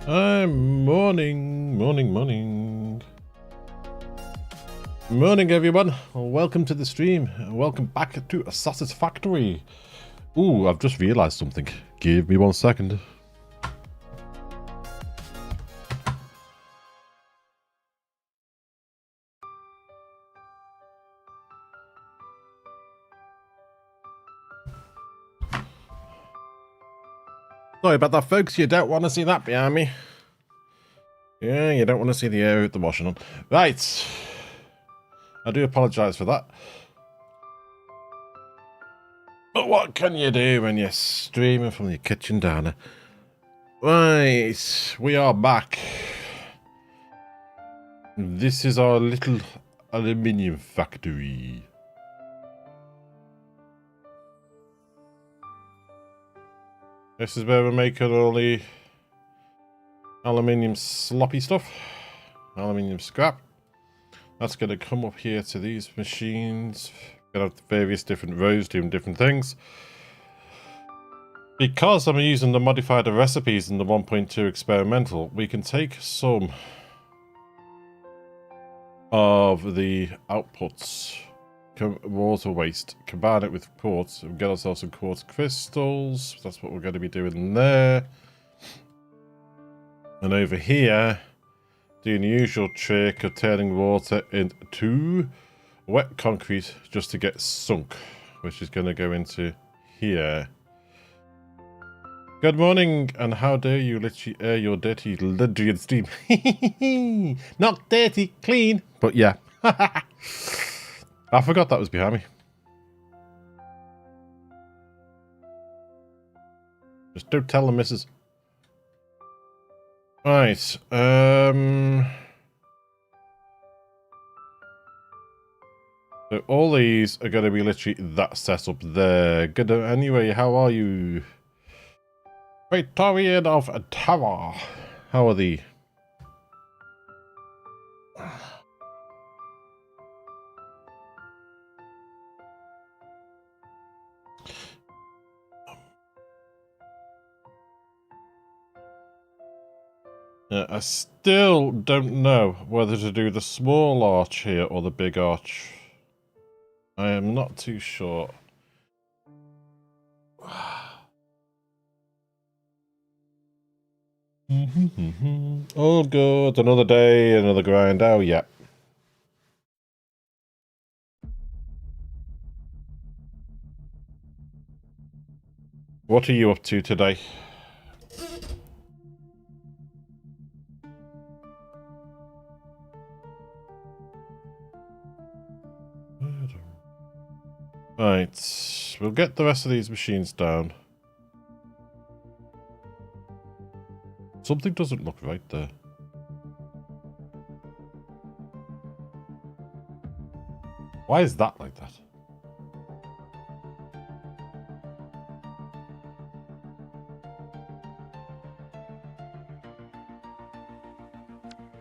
Morning. Morning, everyone. Welcome to the stream. Welcome back to Satisfactory. Ooh, I've just realised something. Give me 1 second. Sorry about that, folks. You don't want to see that behind me. Yeah, you don't want to see the air with the washing on. Right. I do apologise for that. But what can you do when you're streaming from your kitchen downer? Right. We are back. This is our little aluminium factory. This is where we're making all the aluminium sloppy stuff. Aluminium scrap. That's going to come up here to these machines. Going to have various different rows doing different things. Because I'm using the modified recipes in the 1.2 experimental, we can take some of the outputs, water waste, combine it with quartz, and get ourselves some quartz crystals. That's what we're going to be doing there. And over here, doing the usual trick of turning water into wet concrete just to get sunk, which is going to go into here. Good morning, and how dare you literally air your dirty laundry and steam? Not dirty, clean, but yeah. I forgot that was behind me. Just don't tell the missus. Right, so all these are going to be literally that setup there. Good. Anyway, how are you? Victorian of a Tower. How are thee? I still don't know whether to do the small arch here or the big arch. I am not too sure. All good. Another day, another grind. Oh, yeah. What are you up to today? Right, we'll get the rest of these machines down. Something doesn't look right there. Why is that like that?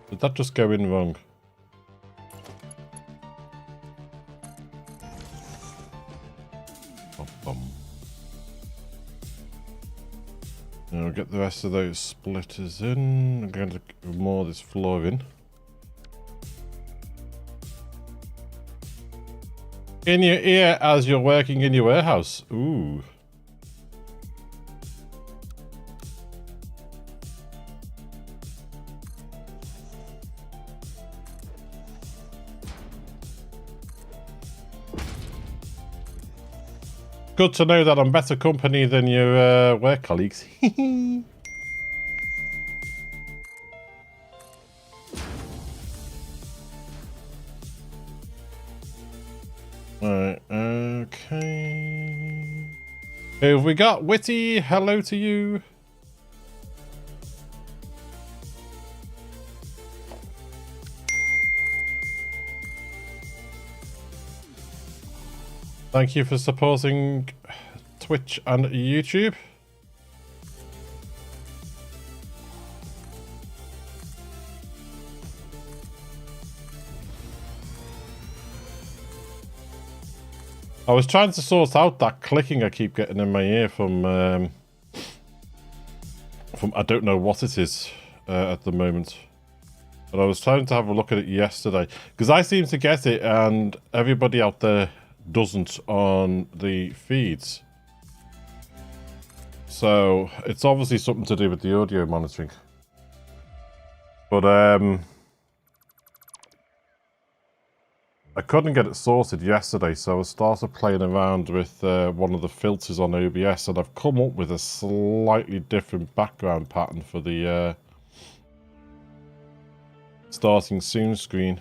Did that just go in wrong? Now we'll get the rest of those splitters in. I'm going to moor this floor in. In your ear as you're working in your warehouse. Ooh. Good to know that I'm better company than your work colleagues. Alright, okay. Who have we got? Witty, hello to you. Thank you for supporting Twitch and YouTube. I was trying to sort out that clicking I keep getting in my ear from I don't know what it is. at the moment. But I was trying to have a look at it yesterday because I seem to get it and everybody out there doesn't on the feeds. So it's obviously something to do with the audio monitoring. But I couldn't get it sorted yesterday, so I started playing around with one of the filters on OBS, and I've come up with a slightly different background pattern for the starting soon screen.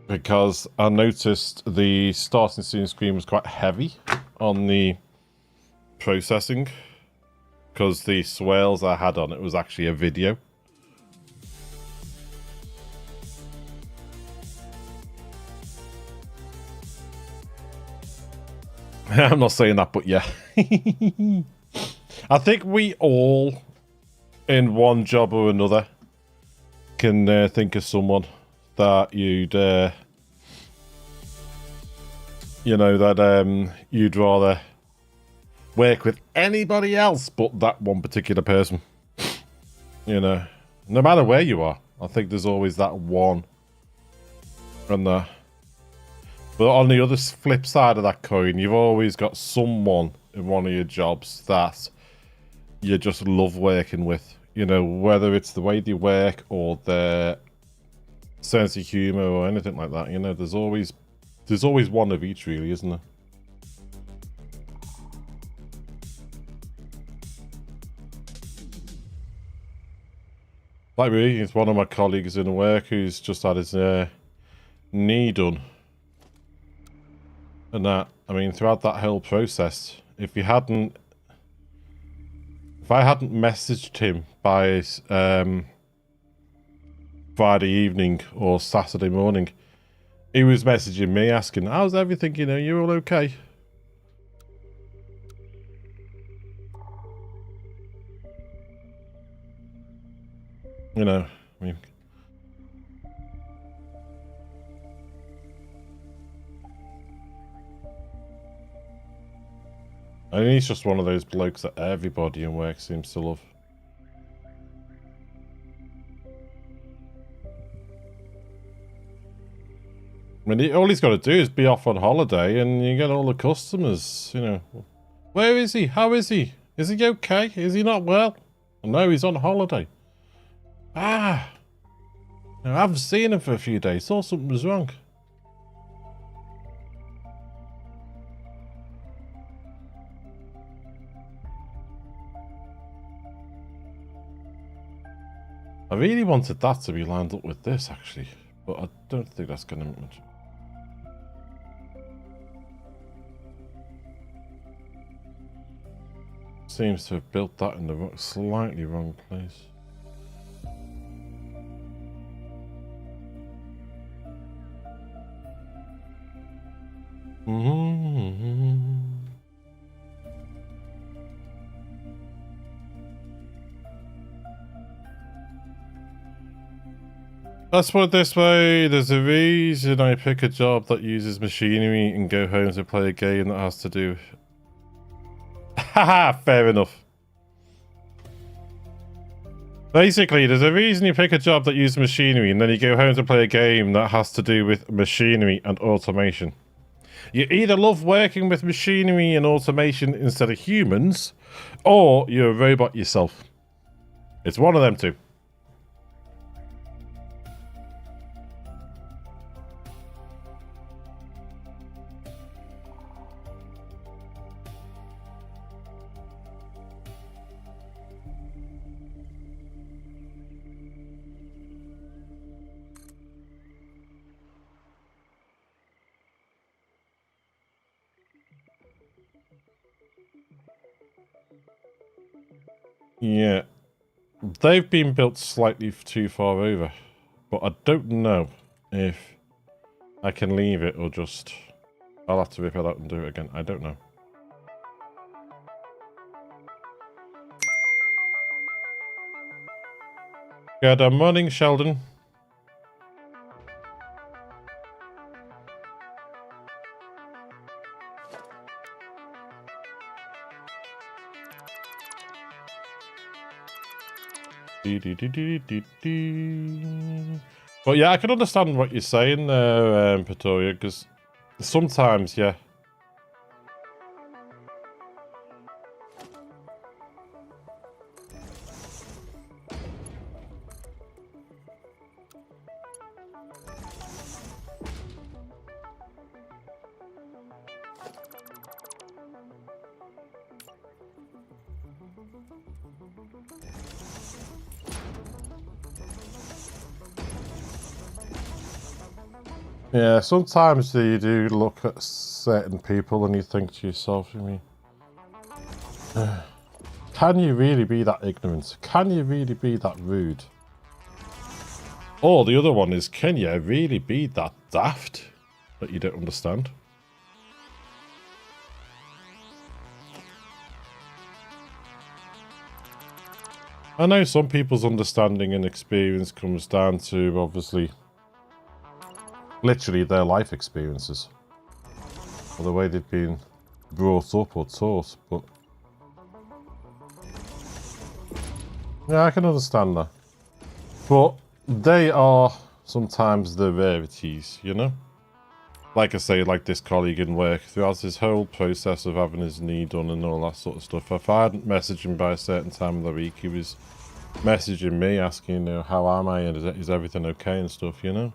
Because I noticed the starting soon screen was quite heavy on the processing, because the swirls I had on it was actually a video. I'm not saying that, but yeah. I think we all, in one job or another, can think of someone that you'd, you'd rather work with anybody else but that one particular person. You know, no matter where you are, I think there's always that one. And but on the other flip side of that coin, you've always got someone in one of your jobs that you just love working with. You know, whether it's the way they work or their sense of humor or anything like that. You know, there's always one of each, really, isn't there? Like me, it's one of my colleagues in work who's just had his knee done. And that, I mean, throughout that whole process, if I hadn't messaged him by Friday evening or Saturday morning, he was messaging me asking, how's everything, you know, you're all okay? You know, I mean... I mean, he's just one of those blokes that everybody in work seems to love. I mean, all he's got to do is be off on holiday and you get all the customers, you know. Where is he? How is he? Is he okay? Is he not well? No, he's on holiday. Ah! I haven't seen him for a few days. Thought something was wrong. I really wanted that to be lined up with this, actually. But I don't think that's going to make much. Seems to have built that in the slightly wrong place. Let's put it this way, there's a reason I pick a job that uses machinery and go home to play a game that has to do... Haha, fair enough. Basically, there's a reason you pick a job that uses machinery and then you go home to play a game that has to do with machinery and automation. You either love working with machinery and automation instead of humans, or you're a robot yourself. It's one of them two. Yeah, they've been built slightly too far over, but I don't know if I can leave it or just... I'll have to rip it out and do it again. I don't know. Good morning, Sheldon. But yeah, I can understand what you're saying there, Pretoria, because sometimes, yeah. Yeah, sometimes you do look at certain people and you think to yourself, I mean, can you really be that ignorant? Can you really be that rude? Or the other one is, can you really be that daft that you don't understand? I know some people's understanding and experience comes down to, obviously, literally their life experiences. Or the way they've been brought up or taught, but... yeah, I can understand that. But they are sometimes the rarities, you know? Like I say, like this colleague in work, throughout his whole process of having his knee done and all that sort of stuff, if I hadn't messaged him by a certain time of the week, he was messaging me asking, you know, how am I and is everything okay and stuff, you know?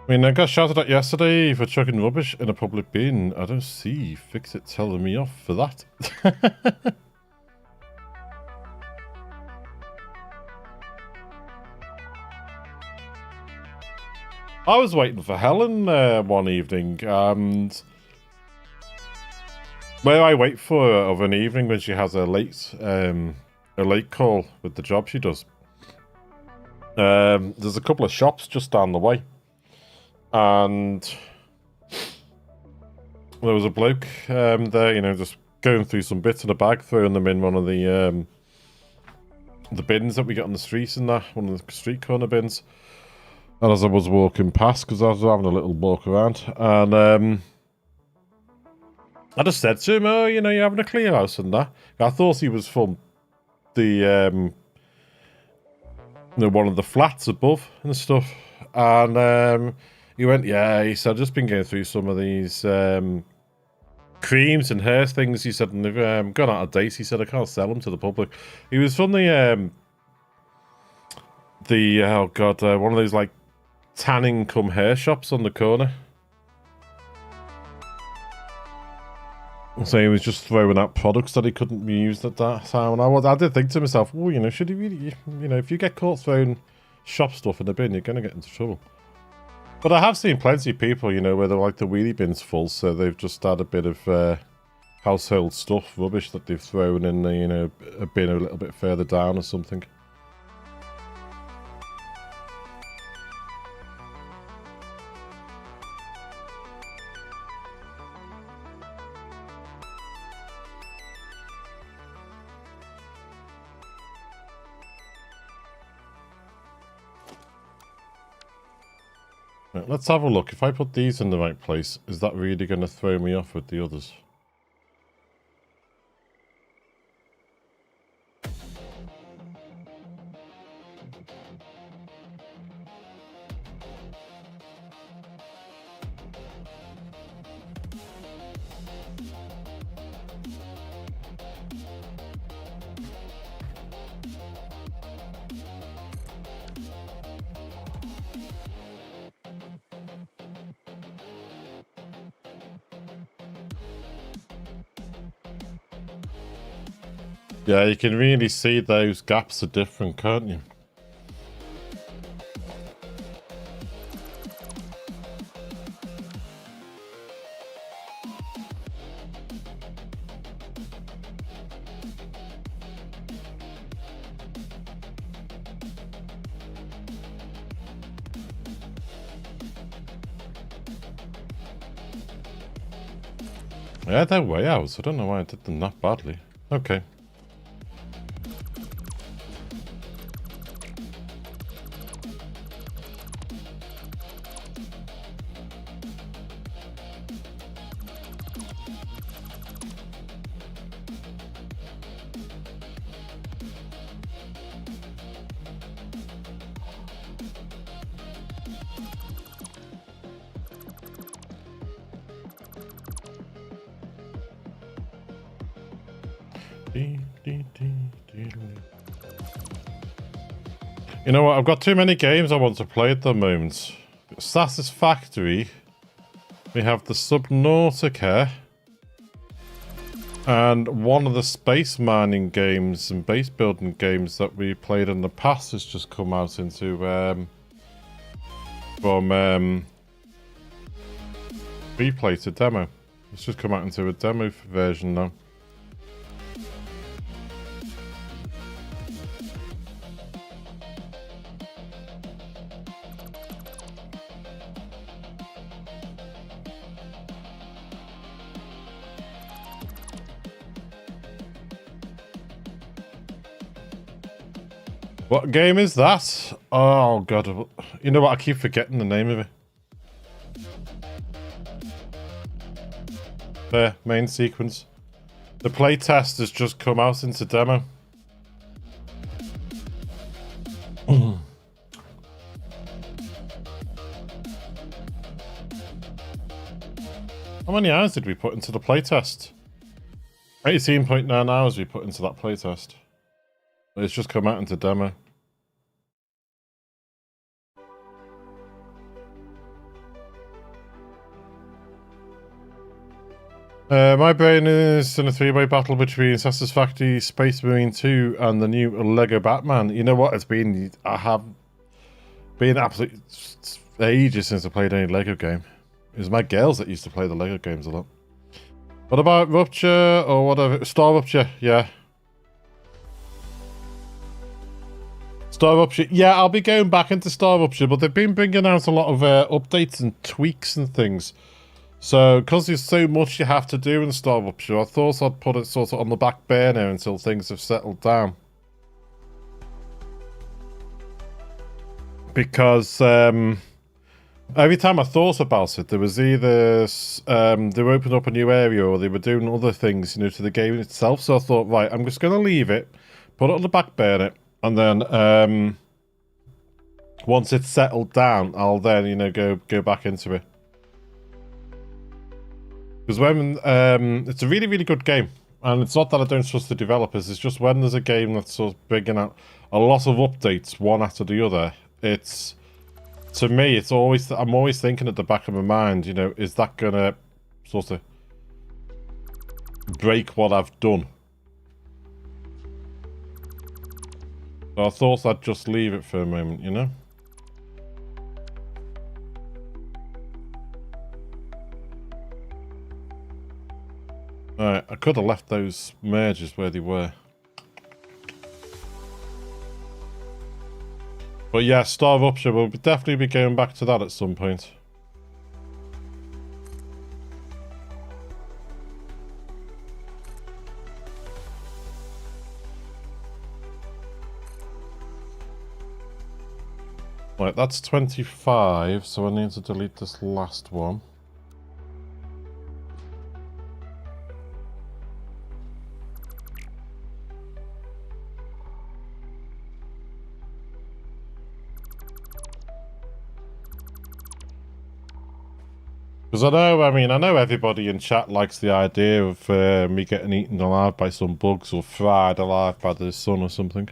I mean, I got shouted at yesterday for chucking rubbish in a public bin. I don't see Fix-It telling me off for that. I was waiting for Helen one evening, and where I wait for her of an evening when she has a late call with the job she does. There's a couple of shops just down the way. And there was a bloke there, you know, just going through some bits in a bag, throwing them in one of the bins that we get on the streets and that, one of the street corner bins. And as I was walking past, because I was having a little walk around, and I just said to him, oh, you know, you're having a clear house and that. I thought he was from the, you know, one of the flats above and stuff. And he went, yeah, he said, I've just been going through some of these creams and hair things. He said, and they've gone out of date. He said, I can't sell them to the public. He was from the oh god, one of those like tanning cum hair shops on the corner. So he was just throwing out products that he couldn't be used at that time. And I did think to myself, oh, you know, should he really, you know, if you get caught throwing shop stuff in the bin, you're going to get into trouble. But I have seen plenty of people, you know, where they're like the wheelie bin's full, so they've just had a bit of household stuff, rubbish that they've thrown in, you know, a bin a little bit further down or something. Right, let's have a look. If I put these in the right place, is that really going to throw me off with the others? Yeah, you can really see those gaps are different, can't you? Yeah, they're way out. I don't know why I did them that badly. Okay. You know what? I've got too many games I want to play at the moment. Satisfactory. We have the Subnautica. And one of the space mining games and base building games that we played in the past has just come out into from replay to demo. It's just come out into a demo version now. What game is that? Oh god, you know what, I keep forgetting the name of it. There, main sequence. The playtest has just come out into demo. How many hours did we put into the playtest? 18.9 hours we put into that playtest. It's just come out into demo. My brain is in a three-way battle between Satisfactory, Space Marine 2 and the new Lego Batman. You know what? I have been absolutely ages since I played any Lego game. It was my girls that used to play the Lego games a lot. What about Rupture or whatever? Star Rupture, yeah. Star Rupture, yeah, I'll be going back into Star Rupture, but they've been bringing out a lot of updates and tweaks and things. So, because there's so much you have to do in Star Rupture, I thought I'd put it sort of on the back burner until things have settled down. Because every time I thought about it, there was either they were opening up a new area or they were doing other things, you know, to the game itself. So I thought, right, I'm just going to leave it, put it on the back burner, and then once it's settled down, I'll then, you know, go back into it. Because when it's a really, really good game, and it's not that I don't trust the developers, it's just when there's a game that's sort of bringing out a lot of updates one after the other, it's, to me, it's always, I'm always thinking at the back of my mind, you know, is that gonna sort of break what I've done? So I thought I'd just leave it for a moment, you know? Alright, I could have left those merges where they were. But yeah, Star Rupture, we'll definitely be going back to that at some point. Right, that's 25, so I need to delete this last one. Because I know everybody in chat likes the idea of me getting eaten alive by some bugs or fried alive by the sun or something.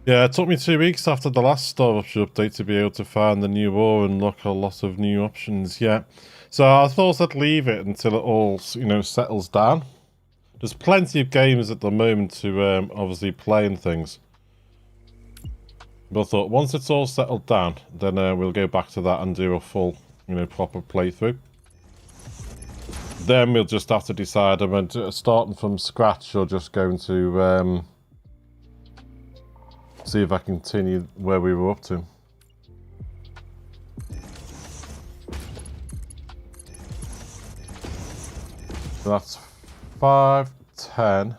Yeah, it took me 2 weeks after the last Star Rupture update to be able to find the new ore and look a lot of new options, yeah. So I thought I'd leave it until it all, you know, settles down. There's plenty of games at the moment to obviously play and things. But I thought once it's all settled down, then we'll go back to that and do a full you know, proper playthrough. Then we'll just have to decide, am I starting from scratch or just going to see if I continue where we were up to. So that's 5, 10.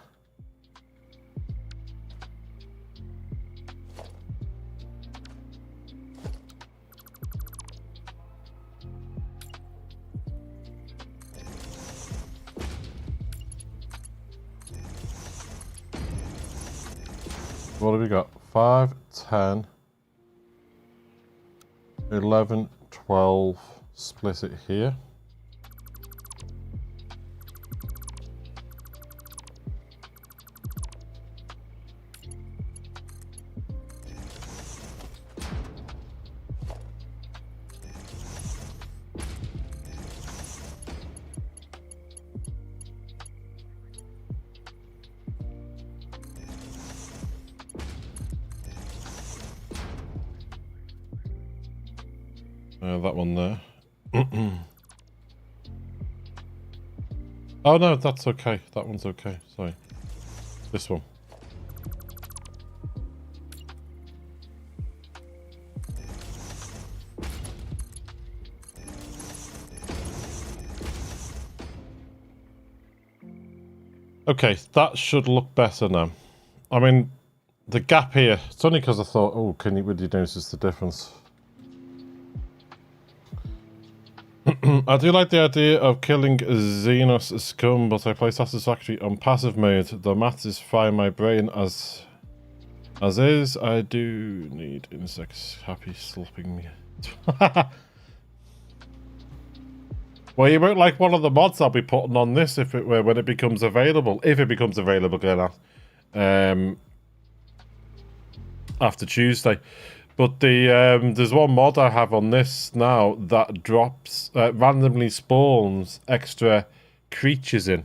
What have we got? 5, 10, 11, 12. Split it here. That one there. Oh no, that's okay. That one's okay. Sorry. This one. Okay, that should look better now. I mean, the gap here, it's only because I thought, oh, would you notice the difference? I do like the idea of killing Xenos scum, but I play Satisfactory on passive mode. The maths is frying my brain as is. I do need insects happy slapping me. Well, you won't like one of the mods I'll be putting on this if it were when it becomes available. If it becomes available, Glenn, after Tuesday. But the there's one mod I have on this now that drops randomly spawns extra creatures in.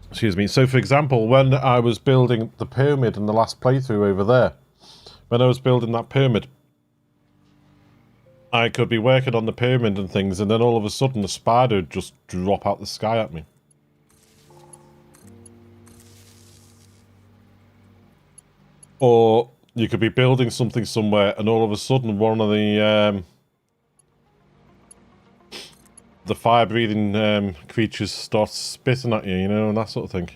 Excuse me. So, for example, when I was building the pyramid in the last playthrough over there, when I was building that pyramid, I could be working on the pyramid and things, and then all of a sudden a spider would just drop out the sky at me. Or you could be building something somewhere, and all of a sudden one of the fire-breathing creatures starts spitting at you, you know, and that sort of thing.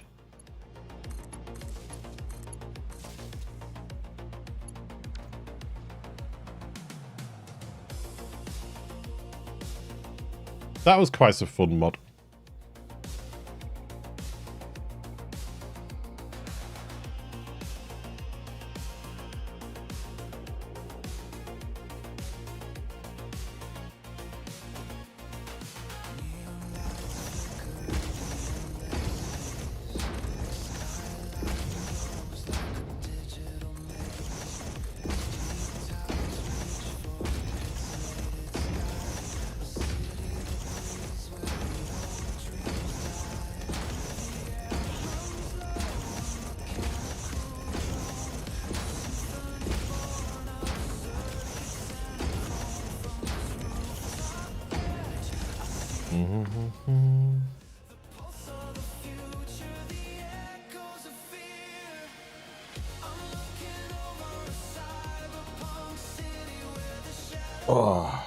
That was quite a fun mod. Oh.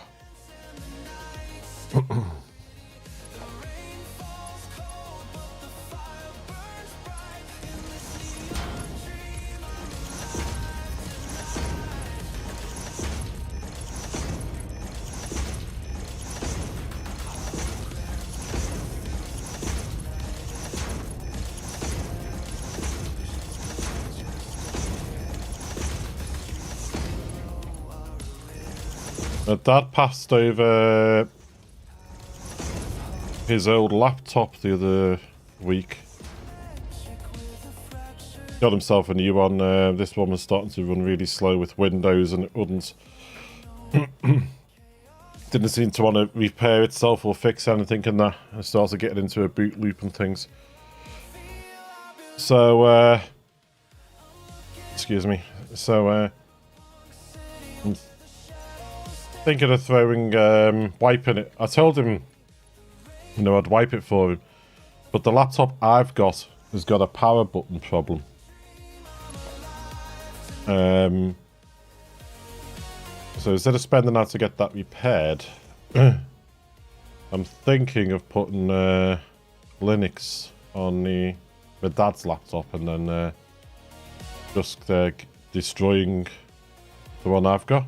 Dad passed over his old laptop the other week. Got himself a new one. This one was starting to run really slow with Windows, and it wouldn't. Didn't seem to want to repair itself or fix anything, and that I started getting into a boot loop and things. So, excuse me. So, thinking of throwing, wiping it. I told him, you know, I'd wipe it for him. But the laptop I've got has got a power button problem. So instead of spending that to get that repaired, I'm thinking of putting Linux on my dad's laptop and then just destroying the one I've got.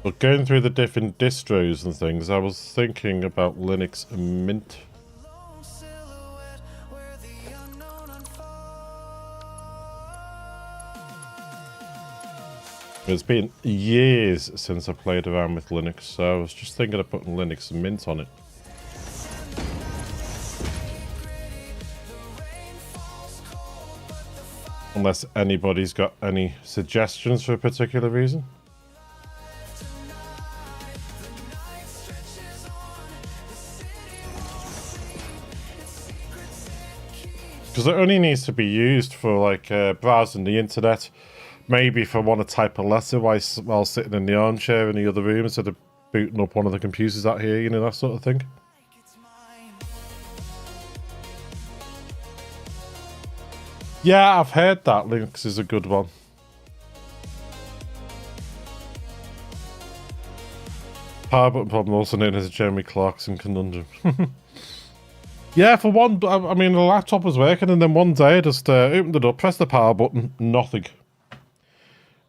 But going through the different distros and things, I was thinking about Linux Mint. It's been years since I played around with Linux, so I was just thinking of putting Linux Mint on it. Unless anybody's got any suggestions for a particular reason. Because it only needs to be used for like browsing the internet. Maybe if I want to type a letter while sitting in the armchair in the other room instead of booting up one of the computers out here, you know, that sort of thing. Yeah, I've heard that Linux is a good one. Power button problem, also known as a Jeremy Clarkson conundrum. Yeah, for one, I mean, the laptop was working, and then one day I just opened it up, pressed the power button, nothing.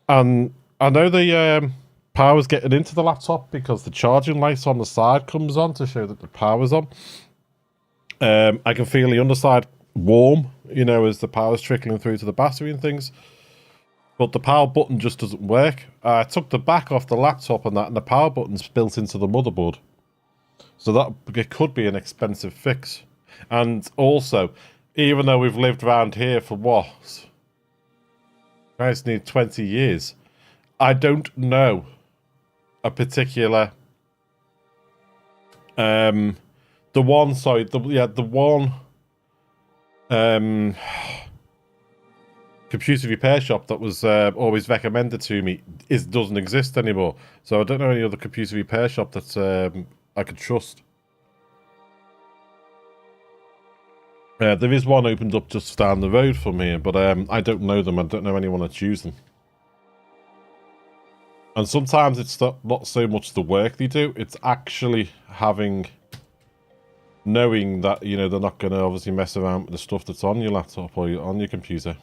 And I know the power's getting into the laptop because the charging light on the side comes on to show that the power's on. I can feel the underside warm, you know, as the power's trickling through to the battery and things. But the power button just doesn't work. I took the back off the laptop and that, and the power button's built into the motherboard. So that it could be an expensive fix. And also, even though we've lived around here for what? Guys need 20 years. I don't know a particular the one computer repair shop that was always recommended to me doesn't exist anymore. So I don't know any other computer repair shop that I could trust. There is one opened up just down the road from here, but I don't know them. I don't know anyone that's using them. And sometimes it's not so much the work they do, it's actually knowing that, you know, they're not going to obviously mess around with the stuff that's on your laptop or on your computer.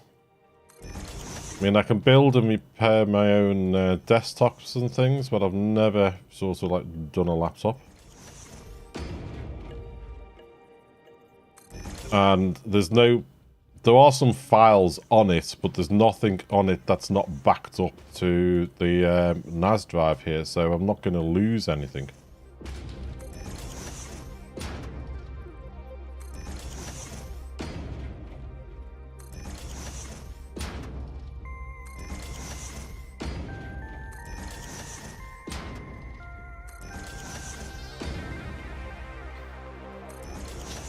I mean, I can build and repair my own desktops and things, but I've never sort of like done a laptop. And there are some files on it, but there's nothing on it that's not backed up to the NAS drive here, so I'm not going to lose anything.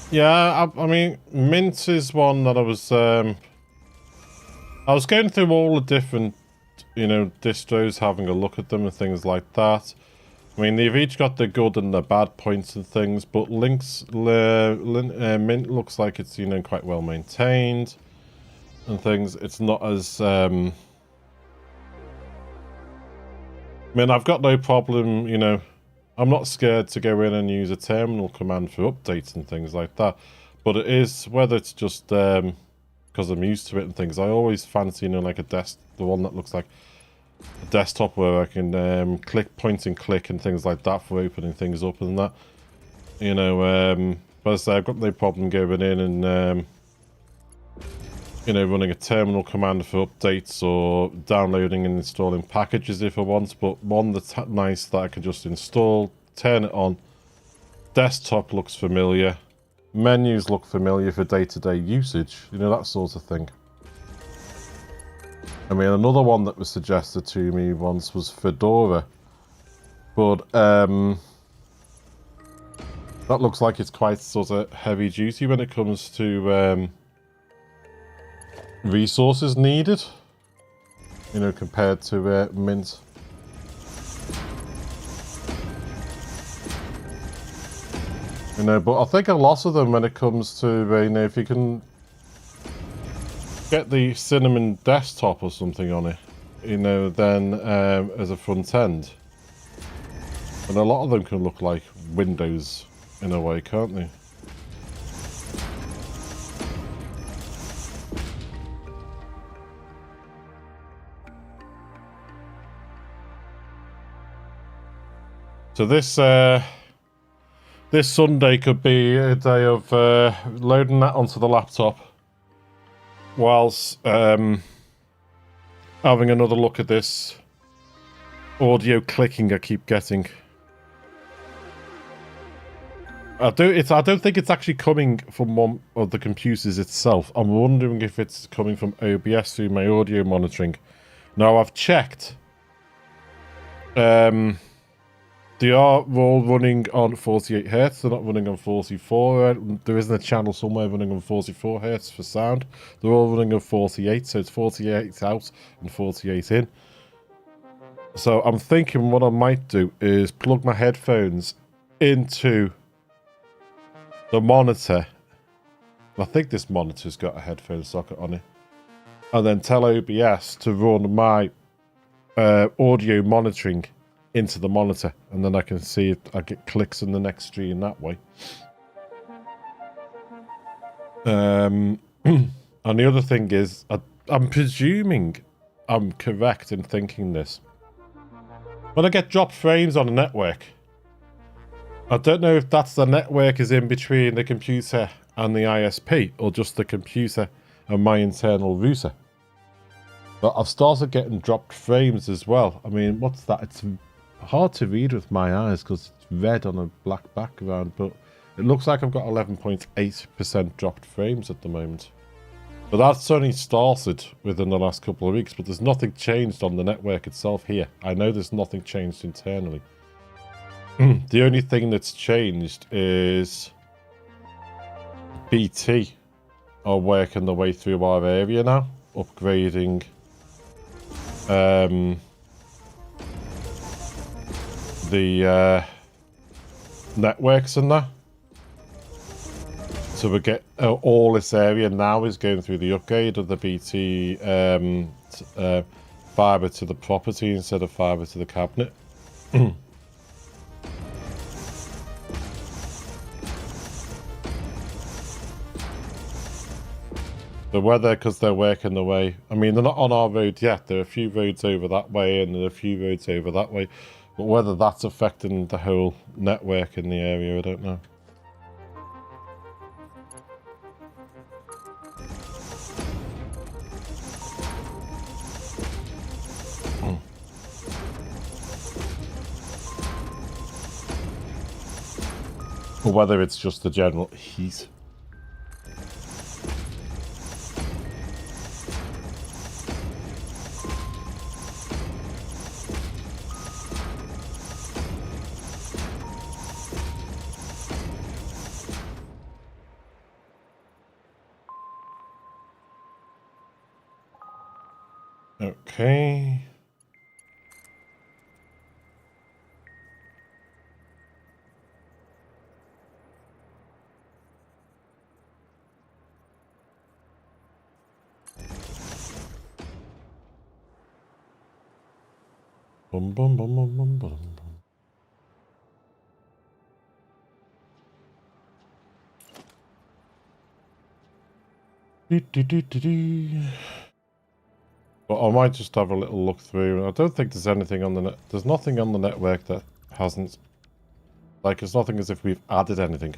Yeah, I mean, Mint is one that I was going through all the different, you know, distros, having a look at them and things like that. I mean, they've each got their good and their bad points and things, but Mint looks like it's, you know, quite well maintained and things. It's not as, I mean, I've got no problem, you know, I'm not scared to go in and use a terminal command for updates and things like that. But it is, whether it's just because I'm used to it and things, I always fancy, you know, like the one that looks like a desktop where I can point and click and things like that for opening things up and that. You know, but as I say, I've got no problem going in and, you know, running a terminal command for updates or downloading and installing packages if I want, but one that's nice that I can just install, turn it on. Desktop looks familiar. Menus look familiar for day-to-day usage, you know, that sort of thing. I mean, another one that was suggested to me once was Fedora, but That looks like it's quite sort of heavy duty when it comes to resources needed. You know, compared to mint. You know, but I think a lot of them when it comes to, you know, if you can get the cinnamon desktop or something on it, you know, then as a front end. And a lot of them can look like Windows in a way, can't they? So this Sunday could be a day of loading that onto the laptop whilst having another look at this audio clicking I keep getting. I don't think it's actually coming from one of the computers itself. I'm wondering if it's coming from OBS through my audio monitoring. Now I've checked. They are all running on 48 Hz. They're not running on 44. There isn't a channel somewhere running on 44 Hz for sound. They're all running on 48, so it's 48 out and 48 in. So I'm thinking what I might do is plug my headphones into the monitor. I think this monitor's got a headphone socket on it. And then tell OBS to run my audio monitoring into the monitor, and then I can see if I get clicks in the next stream that way. And the other thing is, I'm presuming I'm correct in thinking this. When I get dropped frames on a network, I don't know if that's the network is in between the computer and the ISP, or just the computer and my internal router. But I've started getting dropped frames as well. I mean, what's that? It's hard to read with my eyes because it's red on a black background, but it looks like I've got 11.8% dropped frames at the moment. But that's only started within the last couple of weeks, but there's nothing changed on the network itself here. I know there's nothing changed internally. The only thing that's changed is BT are working their way through our area now, upgrading the networks and that. So we get all this area now is going through the upgrade of the BT fibre to the property instead of fibre to the cabinet. The weather, because they're working their way. I mean, they're not on our road yet. There are a few roads over that way and there are a few roads over that way. But whether that's affecting the whole network in the area, I don't know. Or whether it's just the general heat. Okay. Bum bum bum bum bum bum bum. But I might just have a little look through. I don't think there's anything on the net. There's nothing on the network that hasn't. Like, it's nothing as if we've added anything.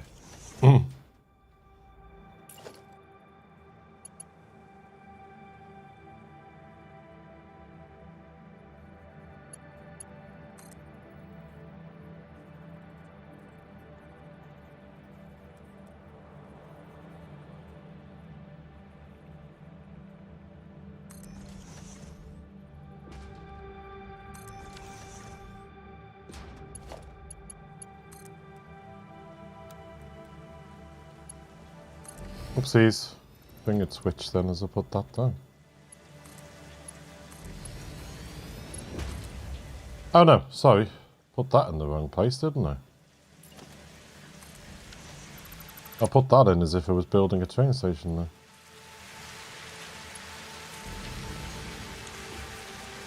Oopsies. Finger twitch then as I put that down. Oh no, sorry. Put that in the wrong place, didn't I? I put that in as if I was building a train station there.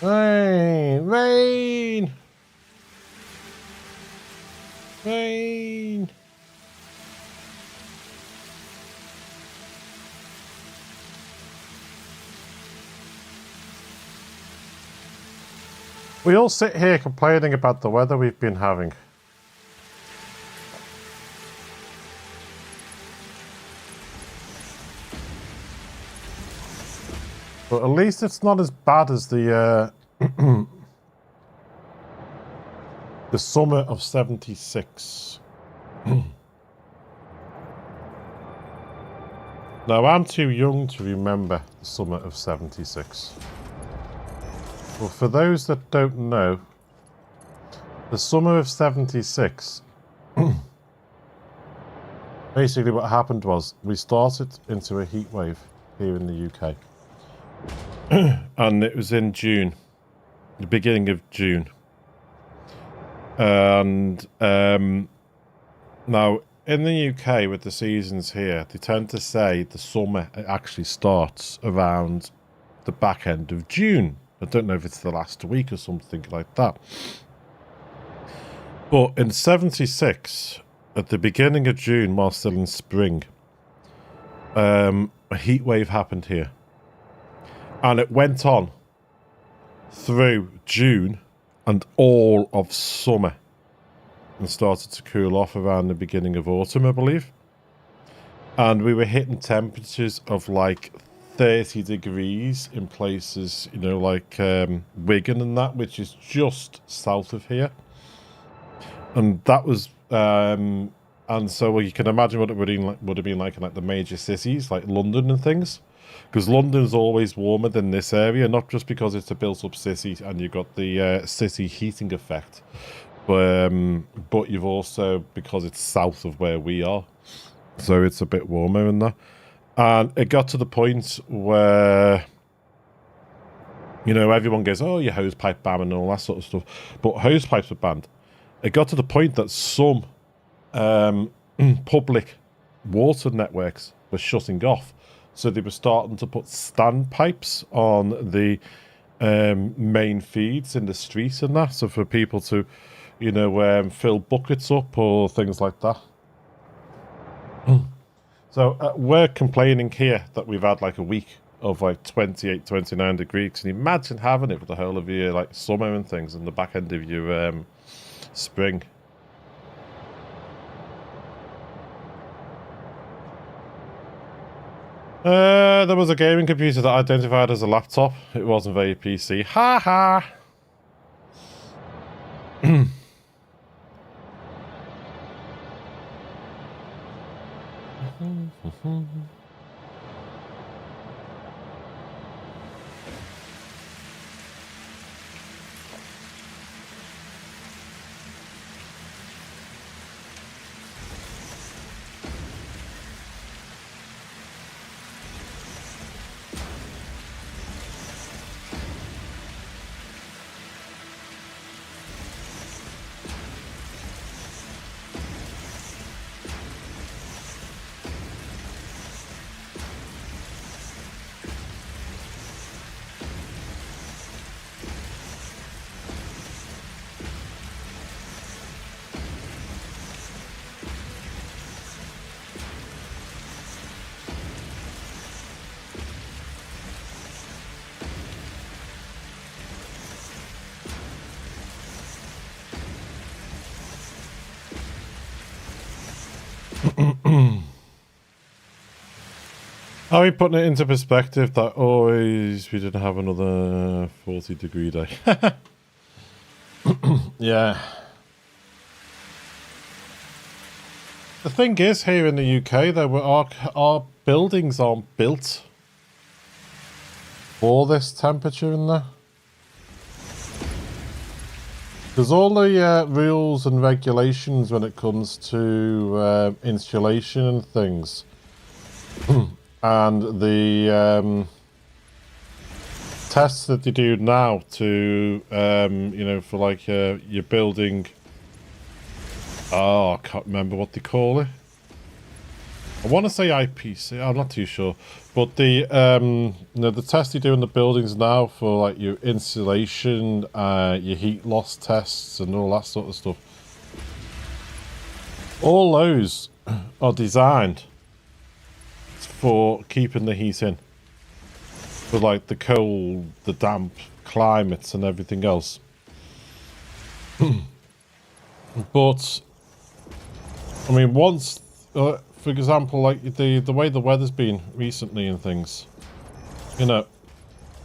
Rain! Rain! Rain! We all sit here complaining about the weather we've been having. But at least it's not as bad as the the summer of 76. Now, I'm too young to remember the summer of 76. Well, for those that don't know, the summer of 76, basically what happened was we started into a heat wave here in the UK. And it was in June, the beginning of June. And now in the UK with the seasons here, they tend to say the summer actually starts around the back end of June. I don't know if it's the last week or something like that. But in 76, at the beginning of June, while still in spring, a heat wave happened here. And it went on through June and all of summer and started to cool off around the beginning of autumn, I believe. And we were hitting temperatures of like 30 degrees in places, you know, like Wigan and that, which is just south of here. And that was, and so you can imagine what it would have been like in like the major cities, like London and things. Because London's always warmer than this area, not just because it's a built-up city and you've got the city heating effect, but you've also, because it's south of where we are, so it's a bit warmer in there. And it got to the point where, you know, everyone goes, oh, your hosepipe ban and all that sort of stuff. But hosepipes were banned. It got to the point that some public water networks were shutting off. So they were starting to put standpipes on the main feeds in the streets and that. So for people to, you know, fill buckets up or things like that. So we're complaining here that we've had like a week of like 28, 29 degrees. Can you imagine having it for the whole of your like summer and things and the back end of your spring? There was a gaming computer that identified as a laptop. It wasn't very PC. Ha ha! Are we putting it into perspective that always we didn't have another 40-degree day? Yeah. The thing is, here in the UK, though, our buildings aren't built for this temperature in there. There's all the rules and regulations when it comes to insulation and things And the tests that they do now to, you know, for like your building. Oh, I can't remember what they call it. I want to say IPC. I'm not too sure, but the you know, the tests you do in the buildings now for like your insulation, your heat loss tests, and all that sort of stuff. All those are designed for keeping the heat in, for like the cold, the damp climates, and everything else. But I mean, once. For example, like the way the weather's been recently and things, you know,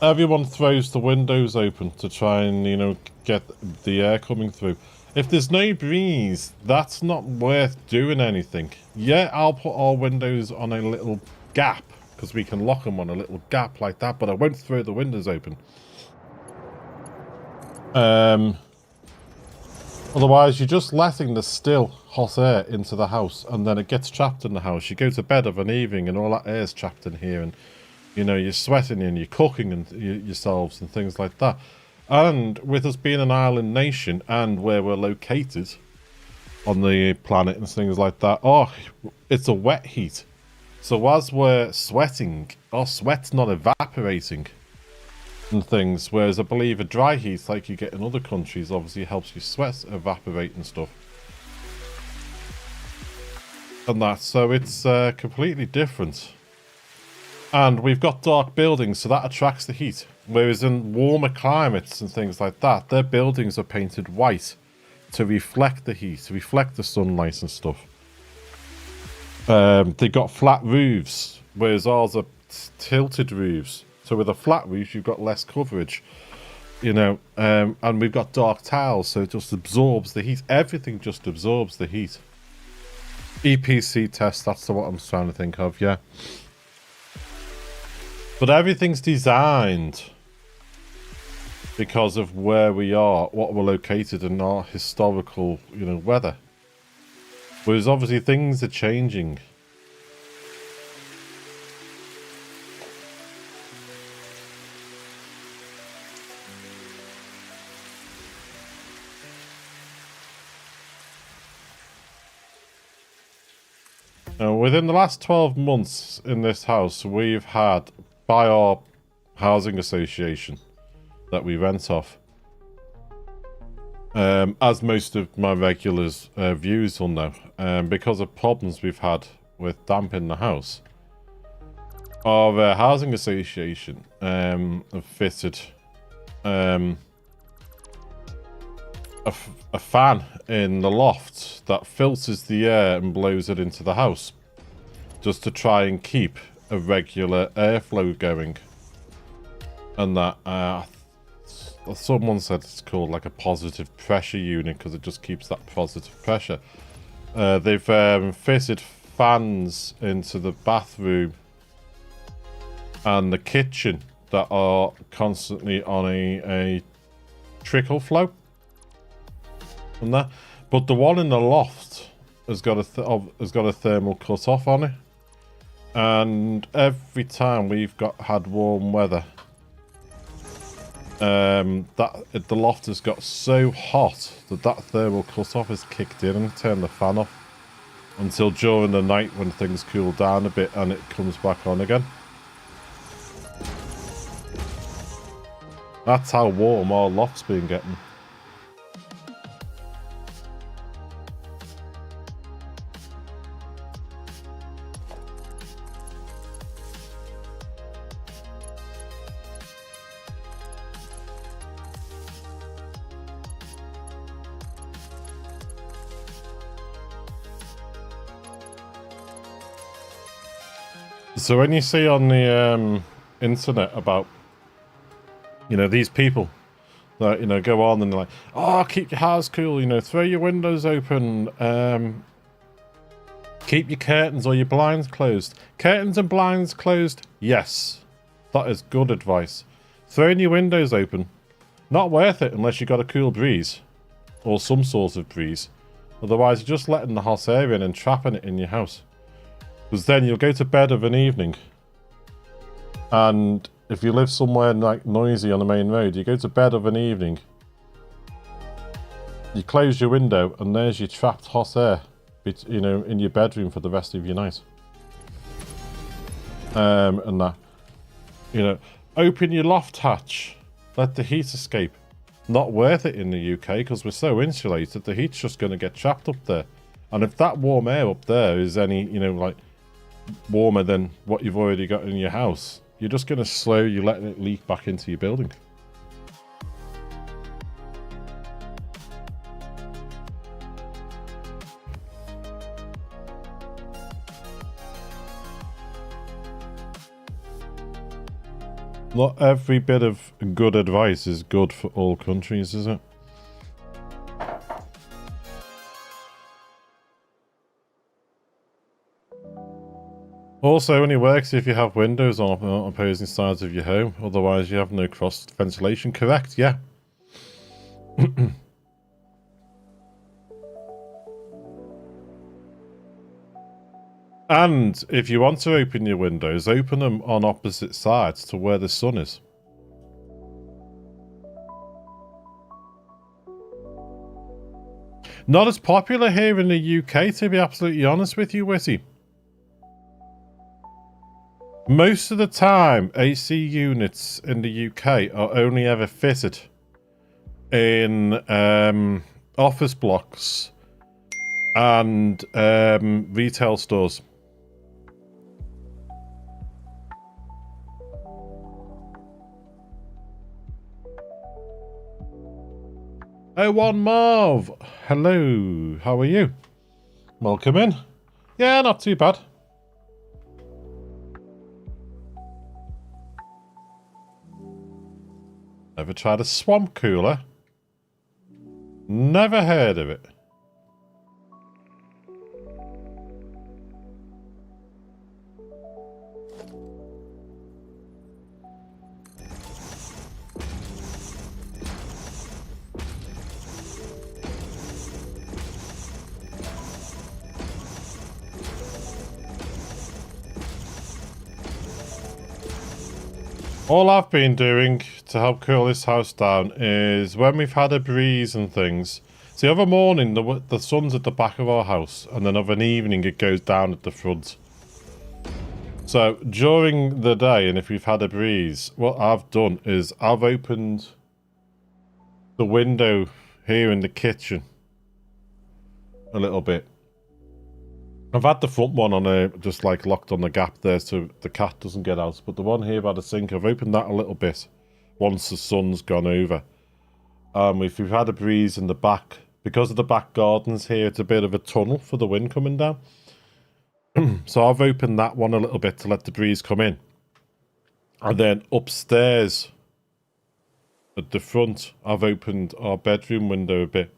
everyone throws the windows open to try and, you know, get the air coming through. If there's no breeze, that's not worth doing anything. Yeah, I'll put our windows on a little gap, because we can lock them on a little gap like that, but I won't throw the windows open. Otherwise, you're just letting the still hot air into the house, and then it gets trapped in the house. You go to bed of an evening, and all that air's trapped in here, and you know you're sweating and you're cooking and yourselves and things like that. And with us being an island nation and where we're located on the planet and things like that, oh, it's a wet heat. So as we're sweating, our sweat's not evaporating and things, whereas I believe a dry heat like you get in other countries obviously helps your sweat evaporate and stuff and that, so it's completely different. And we've got dark buildings, so that attracts the heat, whereas in warmer climates and things like that, their buildings are painted white to reflect the heat, to reflect the sunlight and stuff. They got flat roofs, whereas ours are tilted roofs. So with a flat roof, you've got less coverage, you know, and we've got dark tiles, so it just absorbs the heat. Everything just absorbs the heat. EPC test, that's what I'm trying to think of, yeah. But everything's designed because of where we are, what we're located, and our historical, you know, weather. Whereas obviously things are changing. Within the last 12 months in this house, we've had, by our housing association that we rent off, as most of my regulars viewers will know, because of problems we've had with damp in the house, our housing association have fitted a fan in the loft that filters the air and blows it into the house, just to try and keep a regular airflow going. And that someone said it's called like a positive pressure unit, because it just keeps that positive pressure. They've fitted fans into the bathroom and the kitchen that are constantly on a trickle flow from that, but the one in the loft has got a thermal cut off on it, and every time we've had warm weather, the loft has got so hot that thermal cut off has kicked in and turned the fan off until during the night when things cool down a bit and it comes back on again. That's how warm our loft's been getting. So when you see on the internet about, you know, these people that, you know, go on and they're like, oh, keep your house cool, you know, throw your windows open, keep your curtains or your blinds closed. Curtains and blinds closed, yes, that is good advice. Throwing your windows open, not worth it unless you've got a cool breeze or some sort of breeze. Otherwise, you're just letting the hot air in and trapping it in your house. Because then you'll go to bed of an evening, and if you live somewhere like noisy on the main road, you go to bed of an evening, you close your window, and there's your trapped hot air, you know, in your bedroom for the rest of your night. And that, you know, open your loft hatch, let the heat escape. Not worth it in the UK because we're so insulated, the heat's just going to get trapped up there. And if that warm air up there is any, you know, like warmer than what you've already got in your house, you're just going to slowly letting it leak back into your building. Not every bit of good advice is good for all countries, is it? Also, only works if you have windows on opposing sides of your home. Otherwise, you have no cross ventilation. Correct, yeah. And if you want to open your windows, open them on opposite sides to where the sun is. Not as popular here in the UK, to be absolutely honest with you, Witty. Most of the time, AC units in the UK are only ever fitted in office blocks and retail stores. Oh, one Marv. Hello. How are you? Welcome in. Yeah, not too bad. Ever tried a swamp cooler? Never heard of it. All I've been doing to help cool this house down is when we've had a breeze and things. See, of a morning, the sun's at the back of our house, and then of an evening, it goes down at the front. So, during the day, and if we've had a breeze, what I've done is I've opened the window here in the kitchen a little bit. I've had the front one on just like locked on the gap there so the cat doesn't get out. But the one here by the sink, I've opened that a little bit once the sun's gone over. If we've had a breeze in the back, because of the back gardens here, it's a bit of a tunnel for the wind coming down. So I've opened that one a little bit to let the breeze come in. And then upstairs at the front, I've opened our bedroom window a bit.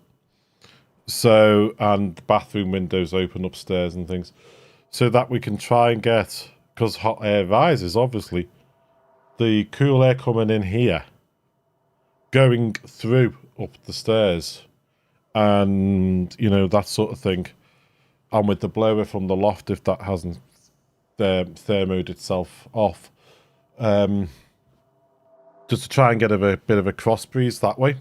So, and the bathroom windows open upstairs and things. So that we can try and get, because hot air rises, obviously, the cool air coming in here, going through up the stairs, and, you know, that sort of thing. And with the blower from the loft, if that hasn't thermoed itself off, just to try and get a bit of a cross breeze that way.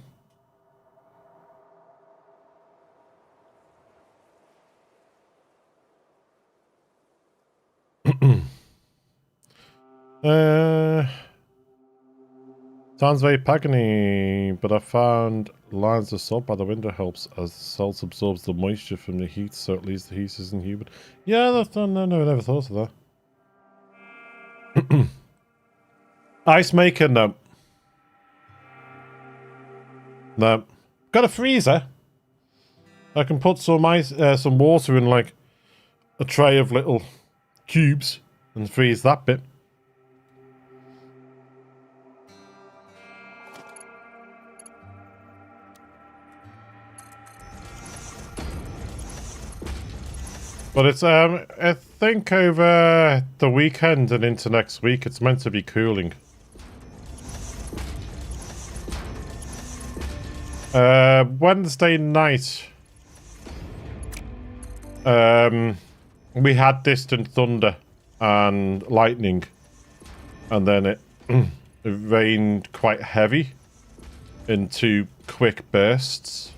Sounds very pagany, but I found lines of salt by the window helps as salt absorbs the moisture from the heat, so at least the heat isn't humid. Yeah, that's no, I never thought of that. Ice maker, no. No. Got a freezer. I can put some ice, some water in like a tray of little cubes and freeze that bit. But it's, I think over the weekend and into next week, it's meant to be cooling. Wednesday night, I we had distant thunder and lightning, and then it, it rained quite heavy in 2 quick bursts.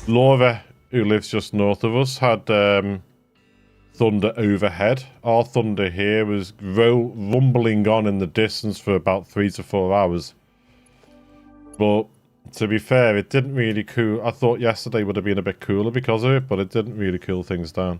Laura, who lives just north of us, had thunder overhead. Our thunder here was rumbling on in the distance for about 3 to 4 hours. But to be fair, it didn't really cool. I thought yesterday would have been a bit cooler because of it, but it didn't really cool things down.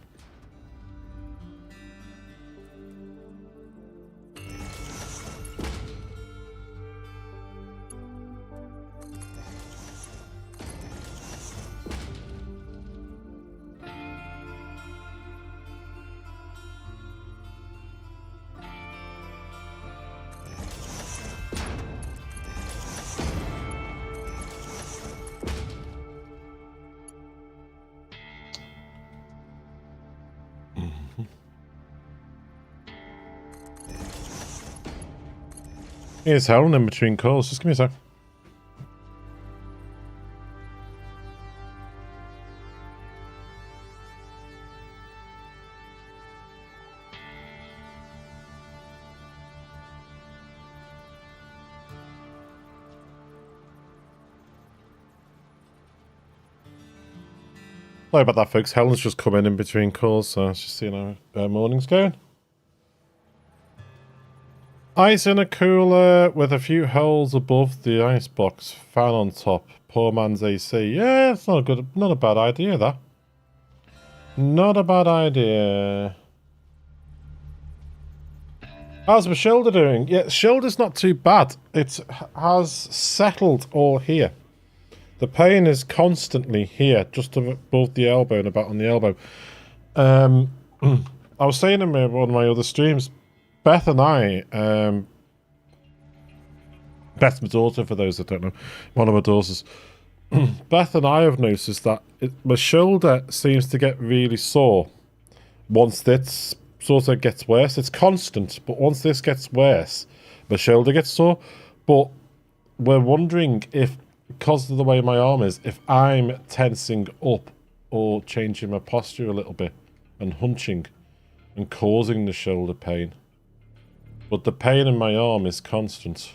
Here's Helen in between calls. Just give me a sec. Sorry about that, folks. Helen's just come in between calls, so let's just see how her morning's going. Ice in a cooler with a few holes above the ice box. Fan on top. Poor man's AC. Yeah, it's not a bad idea, that. Not a bad idea. How's my shoulder doing? Yeah, shoulder's not too bad. It has settled all here. The pain is constantly here, just above the elbow and about on the elbow. I was saying in one of my other streams, Beth and I, Beth's my daughter, for those that don't know, one of my daughters. Beth and I have noticed that my shoulder seems to get really sore once this sort of gets worse. It's constant, but once this gets worse, my shoulder gets sore. But we're wondering if, because of the way my arm is, if I'm tensing up or changing my posture a little bit and hunching and causing the shoulder pain. But the pain in my arm is constant.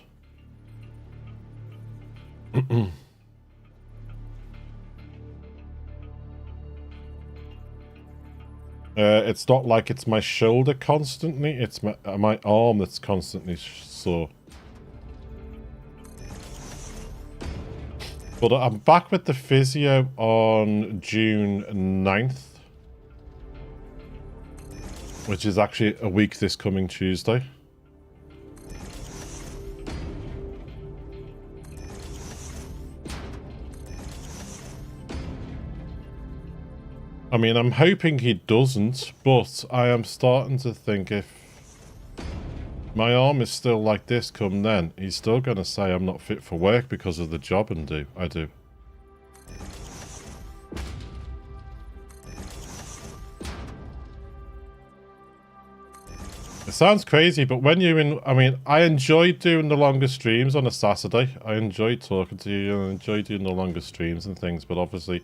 It's not like it's my shoulder constantly, it's my arm that's constantly sore. But I'm back with the physio on June 9th. Which is actually a week this coming Tuesday. I mean, I'm hoping he doesn't, but I am starting to think if my arm is still like this come then, he's still going to say I'm not fit for work because of the job I do. It sounds crazy, but when you're in... I mean, I enjoy doing the longer streams on a Saturday. I enjoy talking to you and I enjoy doing the longer streams and things, but obviously...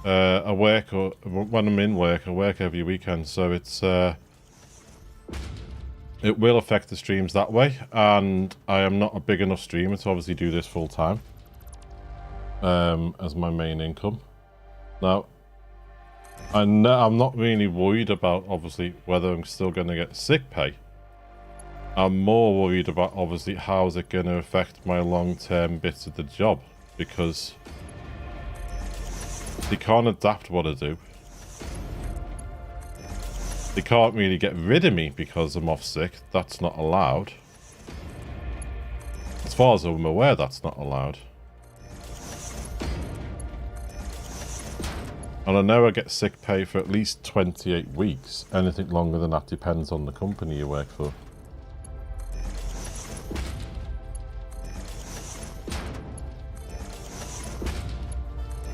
I work, or when I'm in work, I work every weekend, so it's it will affect the streams that way, and I am not a big enough streamer to obviously do this full time as my main income. Now, I'm not really worried about obviously whether I'm still going to get sick pay. I'm more worried about obviously how is it going to affect my long-term bits of the job, because they can't adapt what I do. They can't really get rid of me because I'm off sick. That's not allowed. As far as I'm aware, that's not allowed. And I know I get sick pay for at least 28 weeks. Anything longer than that depends on the company you work for.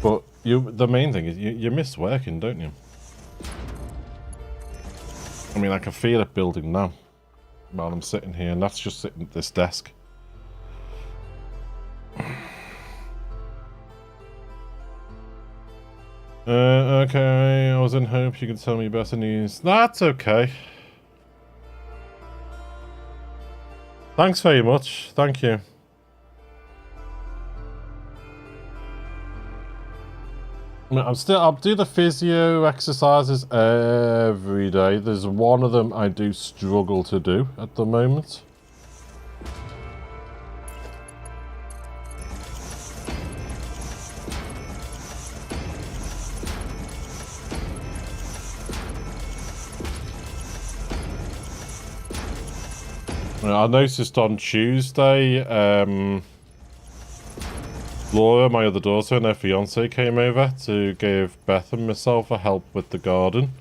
But the main thing is you miss working, don't you? I mean, I can feel it building now while I'm sitting here, and that's just sitting at this desk. Okay, I was in hope you could tell me better news. That's okay. Thanks very much. Thank you. I'll do the physio exercises every day. There's one of them I do struggle to do at the moment. I noticed on Tuesday, Laura, my other daughter, and her fiance came over to give Beth and myself a help with the garden.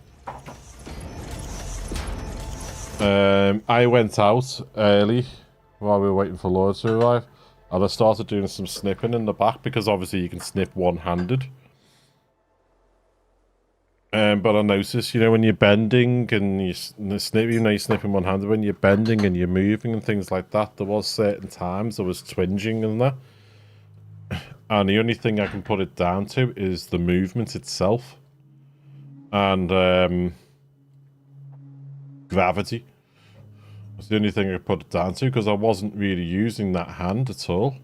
I went out early while we were waiting for Laura to arrive, and I started doing some snipping in the back because obviously you can snip one-handed. But I noticed, you know, when you're bending and you snip, you know, you're snipping one-handed, when you're bending and you're moving and things like that, there was certain times there was twinging and that. And the only thing I can put it down to is the movement itself. And gravity. That's the only thing I could put it down to, because I wasn't really using that hand at all.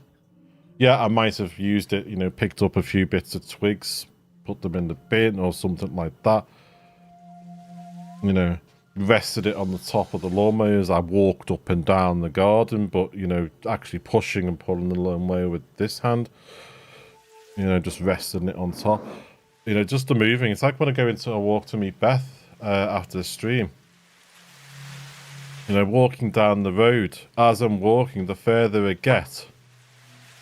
Yeah, I might have used it, you know, picked up a few bits of twigs, put them in the bin or something like that. You know, rested it on the top of the lawnmowers. I walked up and down the garden, but, you know, actually pushing and pulling the lawnmower with this hand, you know, just resting it on top. You know, just the moving. It's like when I go into a walk to meet Beth after the stream. You know, walking down the road, as I'm walking, the further I get,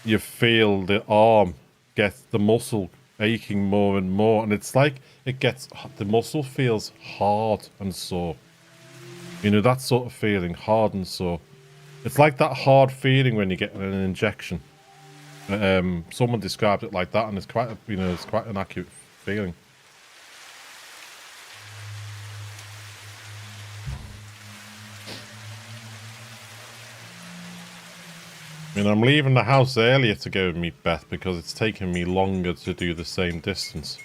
you feel the arm get the muscle aching more and more, and it's like it gets, the muscle feels hard and sore. You know, that sort of feeling, hard and sore. It's like that hard feeling when you get an injection. Someone described it like that, and it's quite a, you know, it's quite an accurate feeling. I mean, I'm leaving the house earlier to go and meet Beth because it's taking me longer to do the same distance.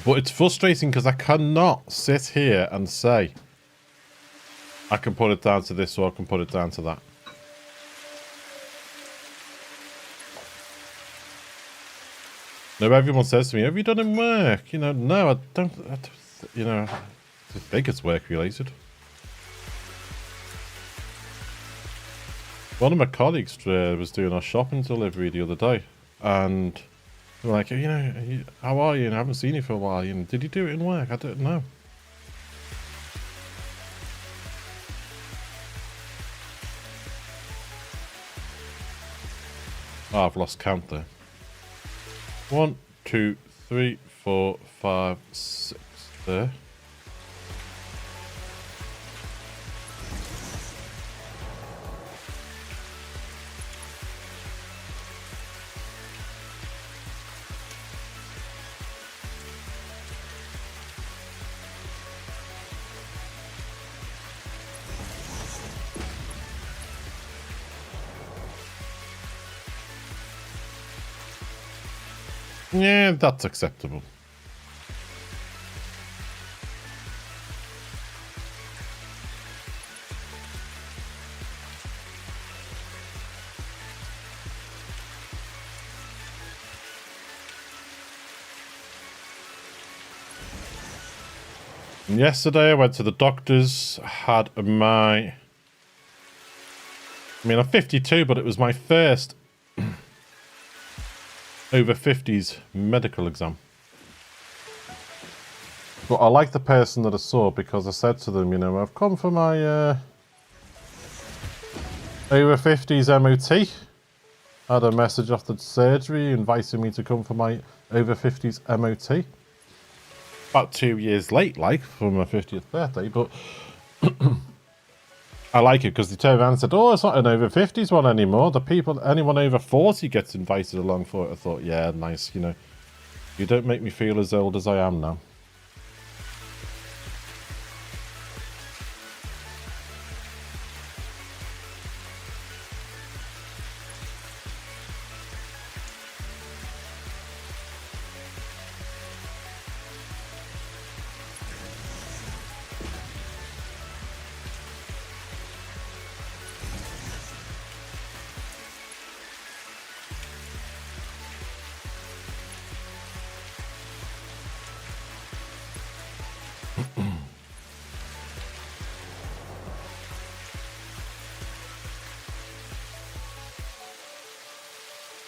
But it's frustrating because I cannot sit here and say, I can put it down to this or I can put it down to that. No, everyone says to me, have you done in work? You know, no, I don't, you know, I think it's work related. One of my colleagues was doing our shopping delivery the other day, and they were like, you know, how are you? And I haven't seen you for a while. You know, did you do it in work? I don't know. Oh, I've lost count there. 1, 2, 3, 4, 5, 6 there. Yeah, that's acceptable. And yesterday I went to the doctor's, had my... I mean, I'm 52, but it was my first over 50s medical exam. But I like the person that I saw because I said to them, you know, I've come for my over 50s MOT. I had a message after the surgery inviting me to come for my over 50s MOT. About 2 years late, like, for my 50th birthday, but I like it because they turned around and said, oh, it's not an over 50s one anymore. The people, anyone over 40 gets invited along for it. I thought, yeah, nice, you know. You don't make me feel as old as I am now.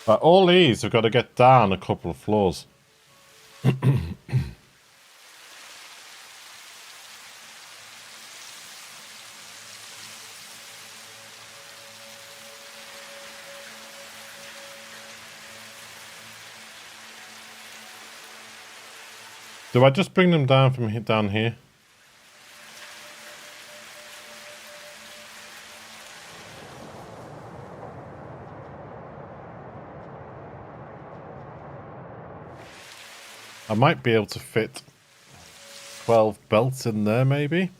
But all these have got to get down a couple of floors. Do I just bring them down from down here? I might be able to fit 12 belts in there, maybe?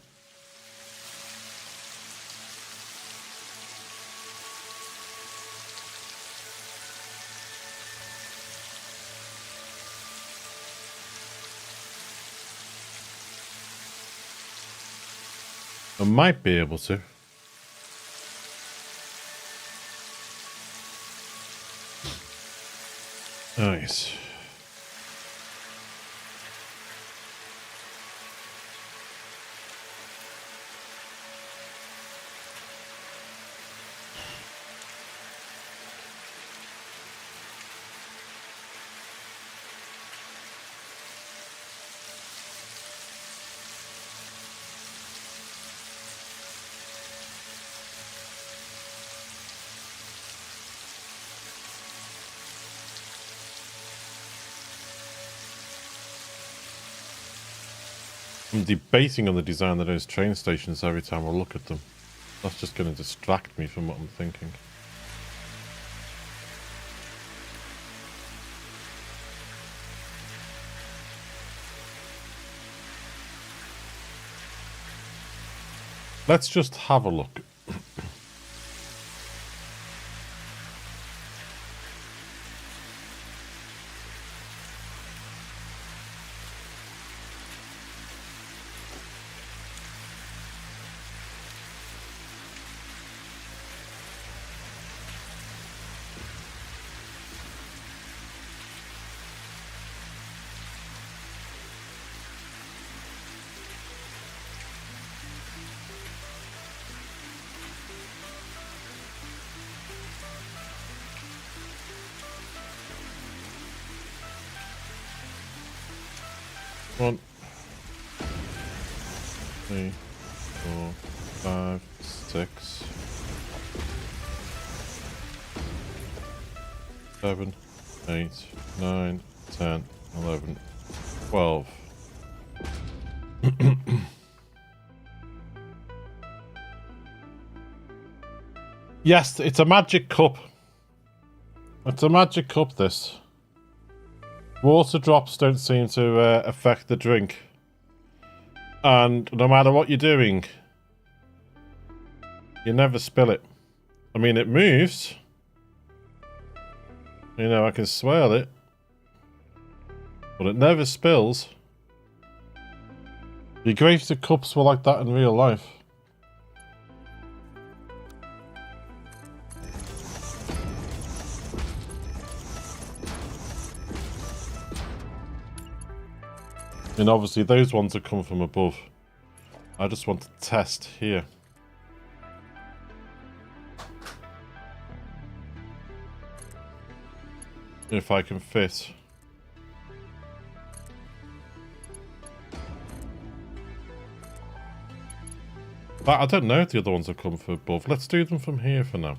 I might be able to. Nice. I'm debating on the design of those train stations every time I look at them. That's just going to distract me from what I'm thinking. Let's just have a look. One, 3, 4, 5, 6, 7, 8, 9, 10, 11, 12. Yes, it's a magic cup. It's a magic cup, this. Water drops don't seem to affect the drink. And no matter what you're doing, you never spill it. I mean, it moves. You know, I can swirl it. But it never spills. It'd be great if the cups were like that in real life. And obviously those ones have come from above. I just want to test here. If I can fit. But I don't know if the other ones have come from above. Let's do them from here for now.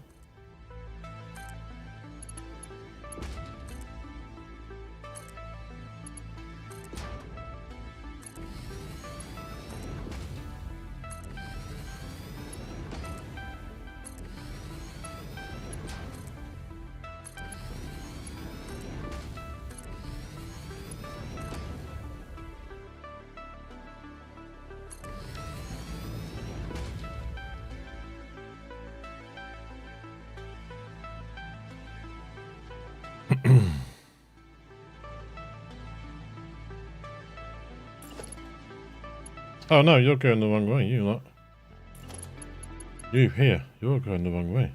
Oh no, you're going the wrong way, you lot. You here, you're going the wrong way.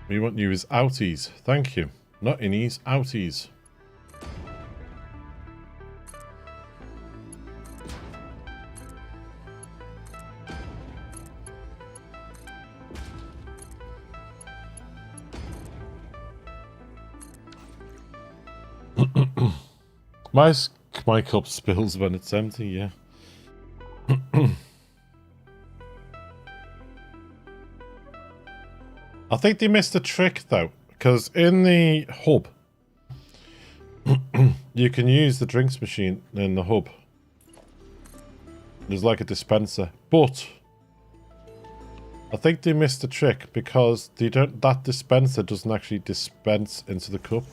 We want you as outies, thank you. Not innies, outies. My cup spills when it's empty, yeah. I think they missed a trick though, because in the hub, you can use the drinks machine in the hub. There's like a dispenser, but I think they missed a trick because that dispenser doesn't actually dispense into the cup.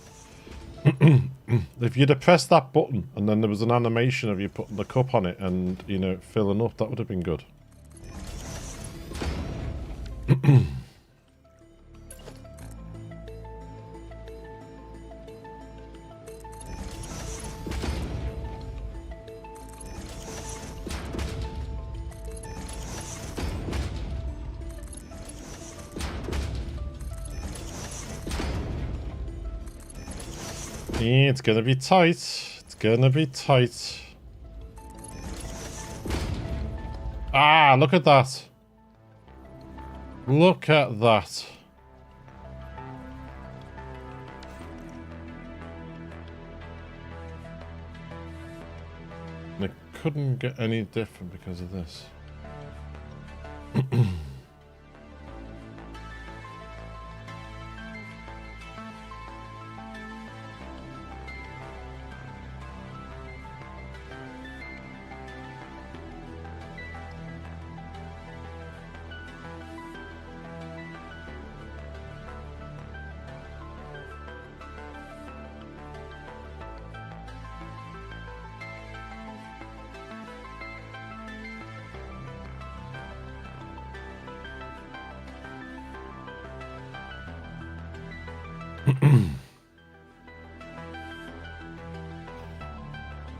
If you'd have pressed that button and then there was an animation of you putting the cup on it and, you know, filling up, that would have been good. Yeah, it's gonna be tight. It's gonna be tight. Ah, look at that. Look at that. And it couldn't get any different because of this.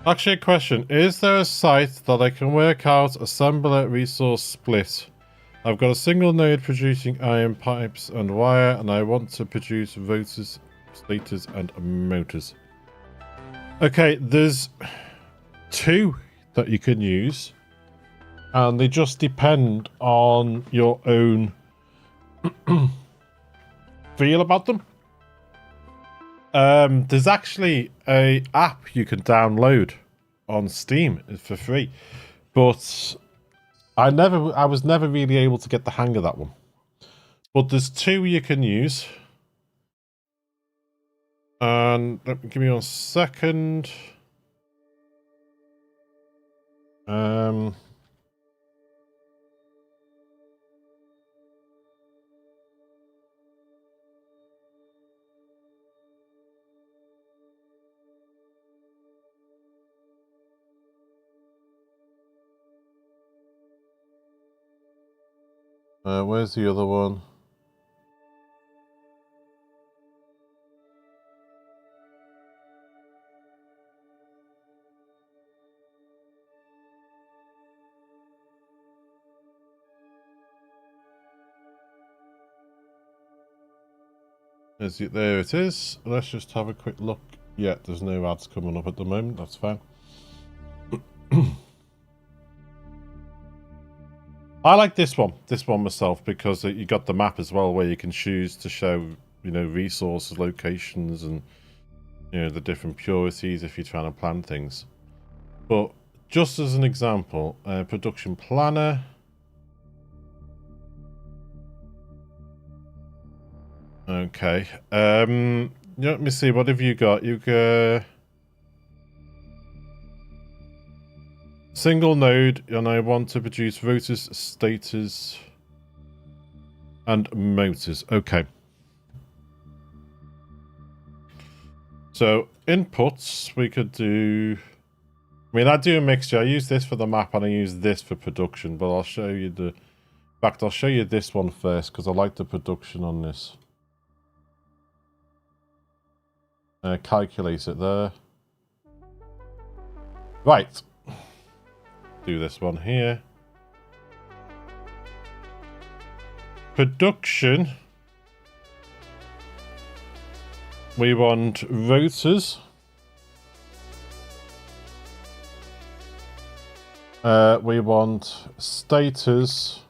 Actually, a question. Is there a site that I can work out assembler resource split? I've got a single node producing iron pipes and wire, and I want to produce rotors, stators, and motors. Okay, there's 2 that you can use, and they just depend on your own feel about them. There's actually a app you can download on Steam for free, but I was never really able to get the hang of that one. But there's 2 you can use, and give me 1 second. Where's the other one? There it is. Let's just have a quick look. Yeah, there's no ads coming up at the moment. That's fine. I like this one myself, because you got the map as well, where you can choose to show, you know, resources, locations, and, you know, the different purities if you're trying to plan things. But just as an example, production planner. Okay. Let me see. What have you got? You got single node, and I want to produce rotors, stators, and motors. Okay. So inputs, we could do. I mean, I do a mixture. I use this for the map, and I use this for production. But I'll show you the. In fact, I'll show you this one first, because I like the production on this. Calculate it there. Right. Do this one here. Production. We want rotors. We want stators.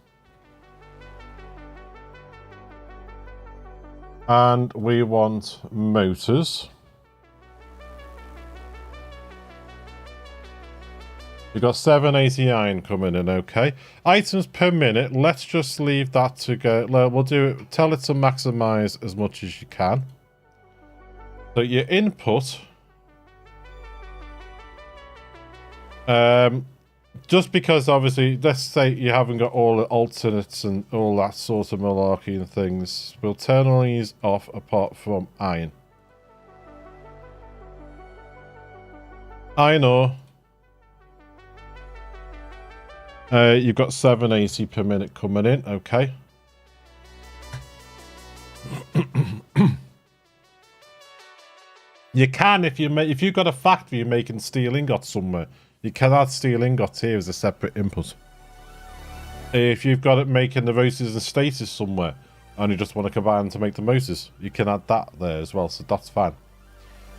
And we want motors. We've got 780 iron coming in, okay. Items per minute, let's just leave that to go. We'll do it, tell it to maximize as much as you can. So your input, just because obviously, let's say you haven't got all the alternates and all that sort of malarkey and things, we'll turn all these off apart from iron. Iron ore. You've got 780 per minute coming in, okay. You can if you've got a factory making steel ingots somewhere, you can add steel ingots here as a separate input. If you've got it making the rotors and stators somewhere, and you just want to combine to make the motors, you can add that there as well, so that's fine.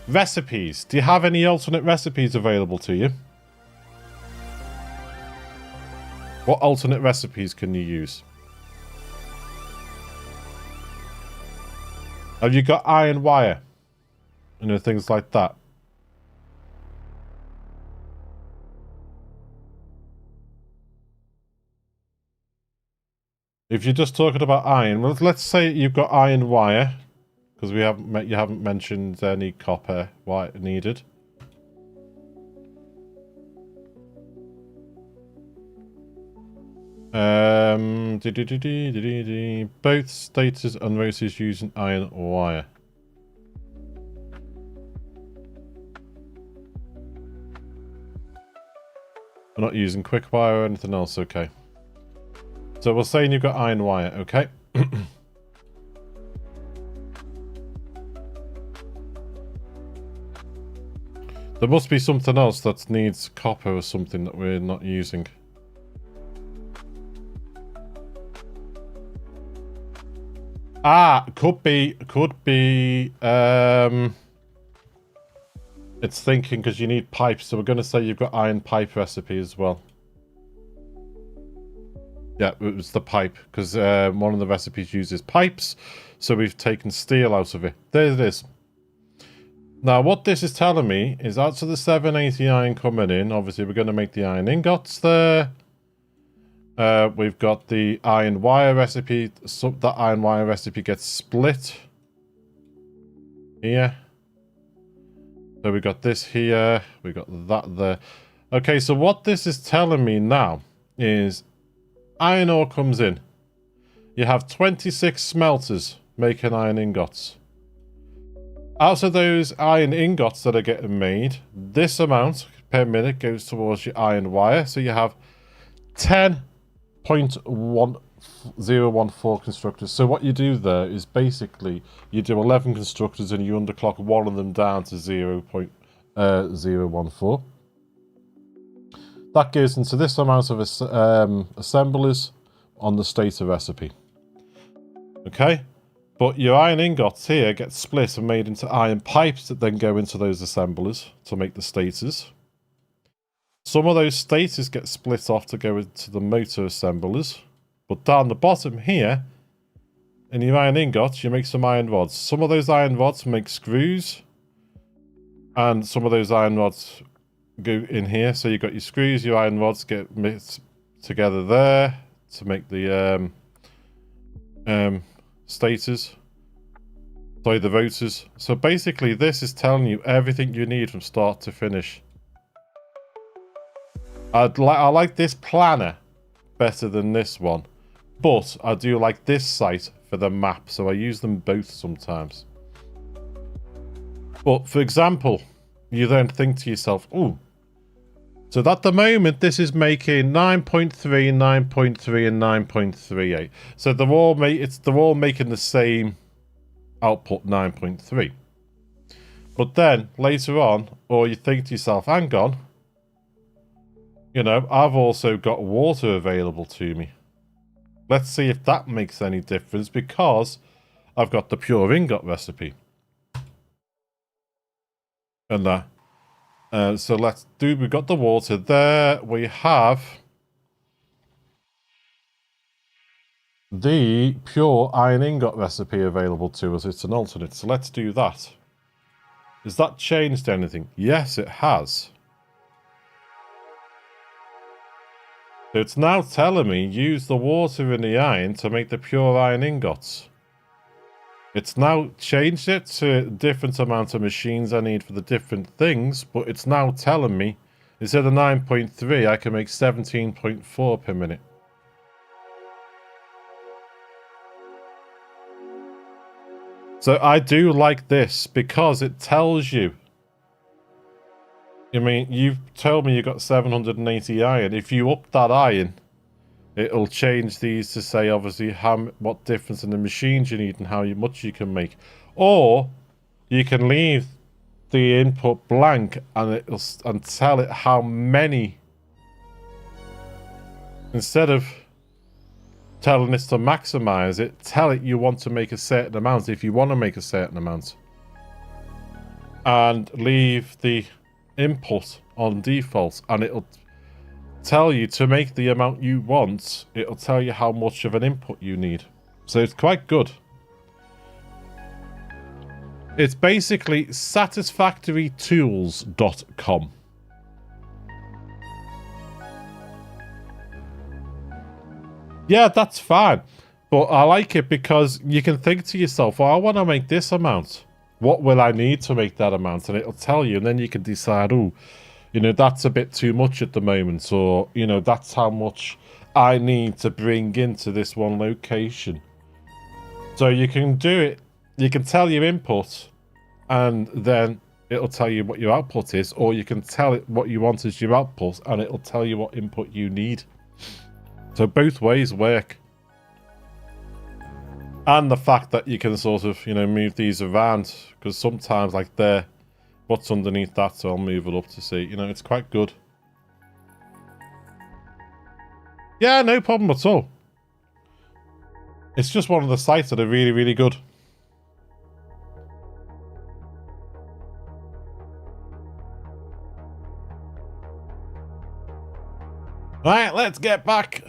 Recipes. Do you have any alternate recipes available to you? What alternate recipes can you use? Have you got iron wire? You know, things like that. If you're just talking about iron, well, let's say you've got iron wire, because you haven't mentioned any copper wire needed. Both stators and rotors using iron wire. We're not using quick wire or anything else, okay. So we're saying you've got iron wire, okay. There must be something else that needs copper or something that we're not using. Ah, could be, it's thinking because you need pipes, so we're going to say you've got iron pipe recipe as well. Yeah, it was the pipe, because one of the recipes uses pipes, so we've taken steel out of it. There it is. Now, what this is telling me is out of the 780 iron coming in, obviously we're going to make the iron ingots there. We've got the iron wire recipe. So that iron wire recipe gets split here. So we got this here. We got that there. Okay, so what this is telling me now is iron ore comes in. You have 26 smelters making iron ingots. Out of those iron ingots that are getting made, this amount per minute goes towards your iron wire. So you have 10.1014 constructors. So what you do there is basically you do 11 constructors and you underclock one of them down to 0.014. That goes into this amount of assemblers on the stator recipe. Okay, but your iron ingots here get split and made into iron pipes that then go into those assemblers to make the stators. Some of those stators get split off to go into the motor assemblers. But down the bottom here, in your iron ingots, you make some iron rods. Some of those iron rods make screws. And some of those iron rods go in here. So you've got your screws, your iron rods get mixed together there to make the stators. Sorry, the rotors. So basically this is telling you everything you need from start to finish. I like this planner better than this one. But I do like this site for the map, so I use them both sometimes. But for example, you then think to yourself, ooh, so at the moment this is making 9.3, 9.3 and 9.38. So they're all making the same output, 9.3. But then later on, or you think to yourself, hang on, you know, I've also got water available to me. Let's see if that makes any difference, because I've got the pure ingot recipe. And that. So let's do, we've got the water there. We have the pure iron ingot recipe available to us. It's an alternate. So let's do that. Has that changed anything? Yes, it has. So it's now telling me use the water in the iron to make the pure iron ingots. It's now changed it to different amount of machines I need for the different things, but it's now telling me instead of 9.3 I can make 17.4 per minute. So I do like this because it tells you. I mean, you've told me you got 780 iron. If you up that iron, it'll change these to say, obviously, what difference in the machines you need and how much you can make. Or you can leave the input blank and tell it how many. Instead of telling this to maximize it, tell it you want to make a certain amount if you want to make a certain amount. And leave the input on default, and it'll tell you to make the amount you want. It'll tell you how much of an input you need. So it's quite good. It's basically satisfactorytools.com. Yeah, that's fine. But I like it because you can think to yourself, well, I want to make this amount. What will I need to make that amount? And it'll tell you, and then you can decide, oh, you know, that's a bit too much at the moment, or, you know, that's how much I need to bring into this one location. So you can do it, you can tell your input, and then it'll tell you what your output is, or you can tell it what you want as your output, and it'll tell you what input you need. So both ways work. And the fact that you can sort of, you know, move these around, because sometimes, like there, what's underneath that, so I'll move it up to see, you know, it's quite good. Yeah, no problem at all. It's just one of the sites that are really, really good. Right, let's get back.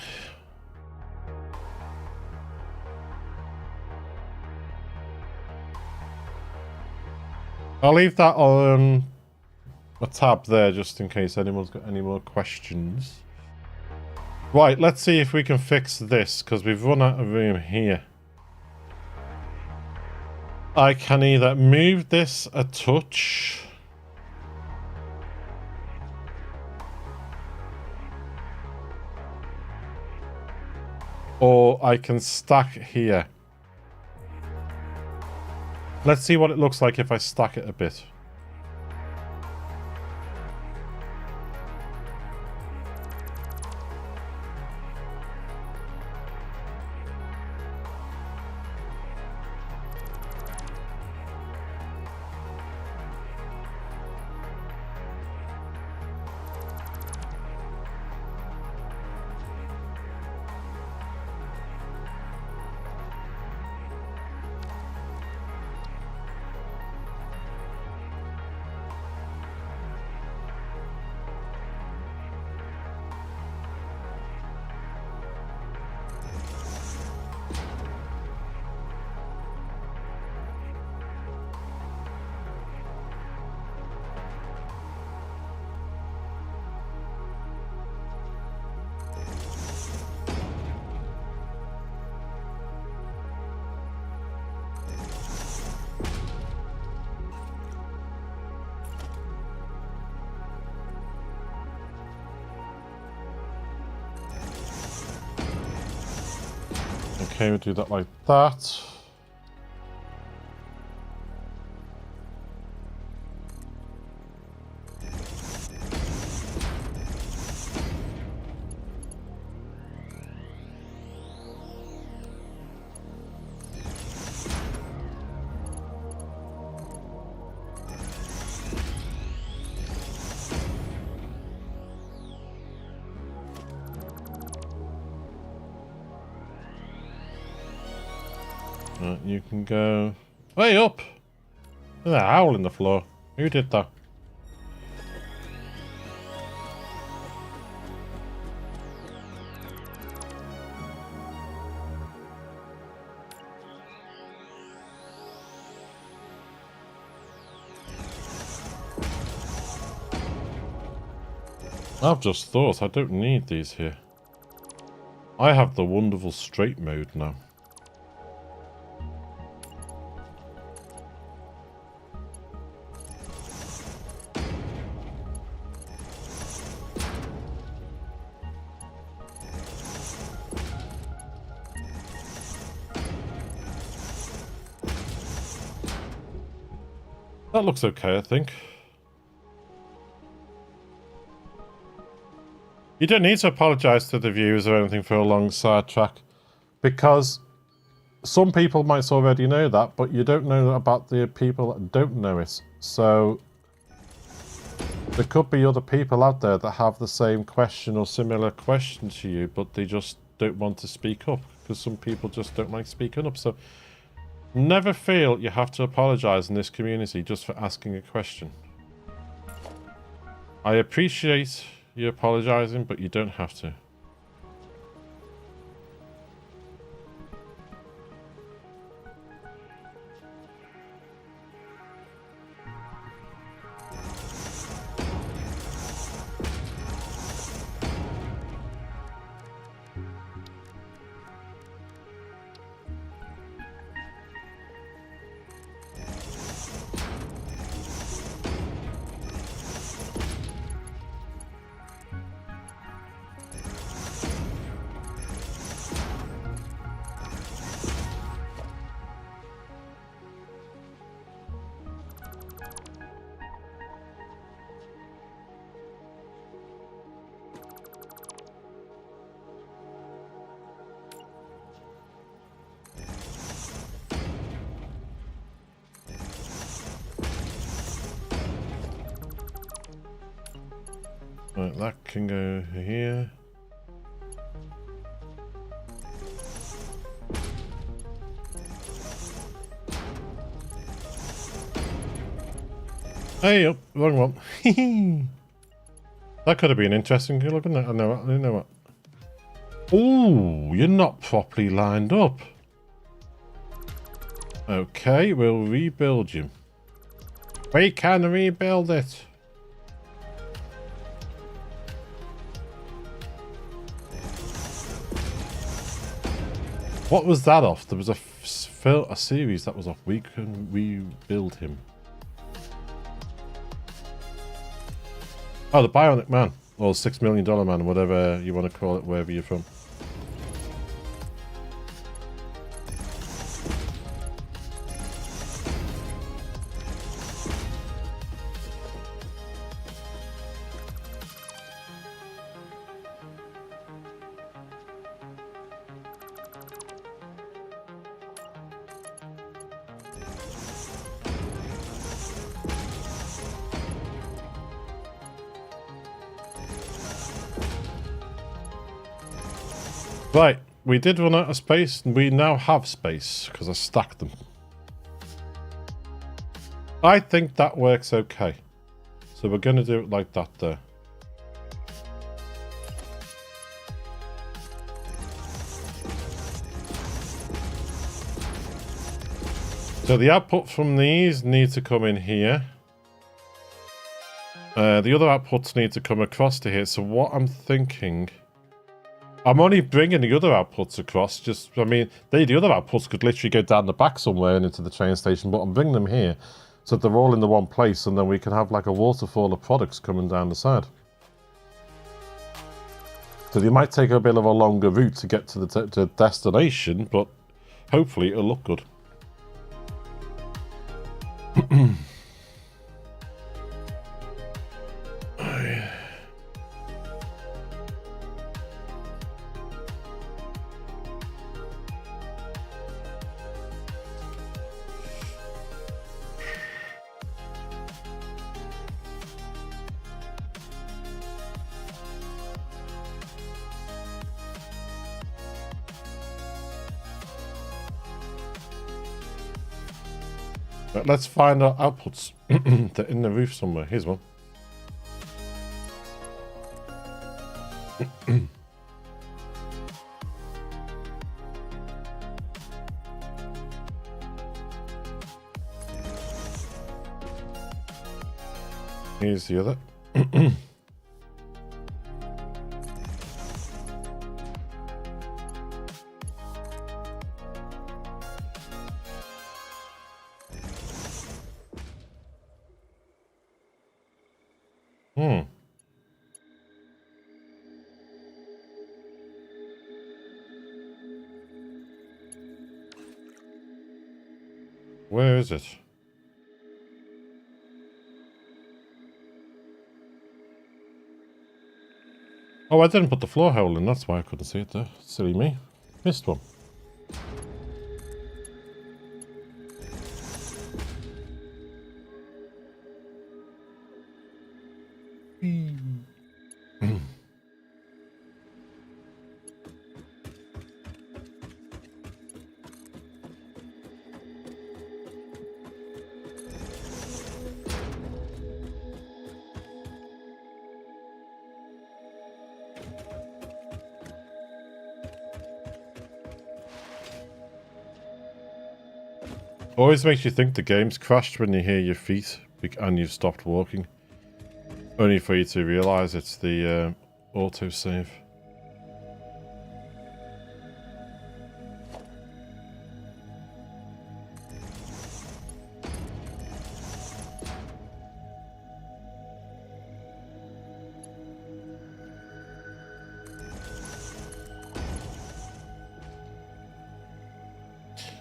I'll leave that on a tab there just in case anyone's got any more questions. Right, let's see if we can fix this, because we've run out of room here. I can either move this a touch, or I can stack here. Let's see what it looks like if I stack it a bit. Okay, we'll do that like that. You can go way up. There's a hole in the floor. Who did that? I've just thought I don't need these here. I have the wonderful straight mode now. That looks okay, I think. You don't need to apologise to the viewers or anything for a long sidetrack, because some people might already know that, but you don't know about the people that don't know it. So there could be other people out there that have the same question or similar question to you, but they just don't want to speak up, because some people just don't like speaking up. So never feel you have to apologise in this community just for asking a question. I appreciate you apologising, but you don't have to. Right, that can go here. Hey, up, wrong one. That could have been interesting. Look at that. I know. I know what. Oh, you're not properly lined up. Okay, we'll rebuild you. We can rebuild it. What was that off? There was a series that was off. We can rebuild him. Oh, the Bionic Man. Or $6 Million Man, whatever you want to call it, wherever you're from. Right, we did run out of space, and we now have space, because I stacked them. I think that works okay. So we're going to do it like that there. So the output from these need to come in here. The other outputs need to come across to here. So what I'm thinking... I'm only bringing the other outputs across. I mean, the other outputs could literally go down the back somewhere and into the train station, but I'm bringing them here so they're all in the one place, and then we can have like a waterfall of products coming down the side. So they might take a bit of a longer route to get to the destination, but hopefully it'll look good. Right, let's find our outputs. They're in the roof somewhere. Here's one. Here's the other. Where is it? Oh, I didn't put the floor hole in. That's why I couldn't see it there. Silly me. Missed one. Always makes you think the game's crashed when you hear your feet and you've stopped walking. Only for you to realise it's the autosave.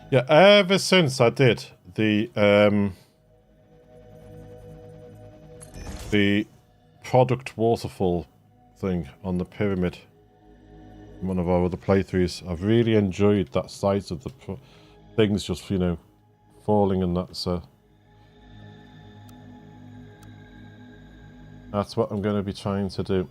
Yeah, ever since I did the product waterfall thing on the pyramid in one of our other playthroughs, I've really enjoyed that sight of the things just, you know, falling, and that's what I'm going to be trying to do.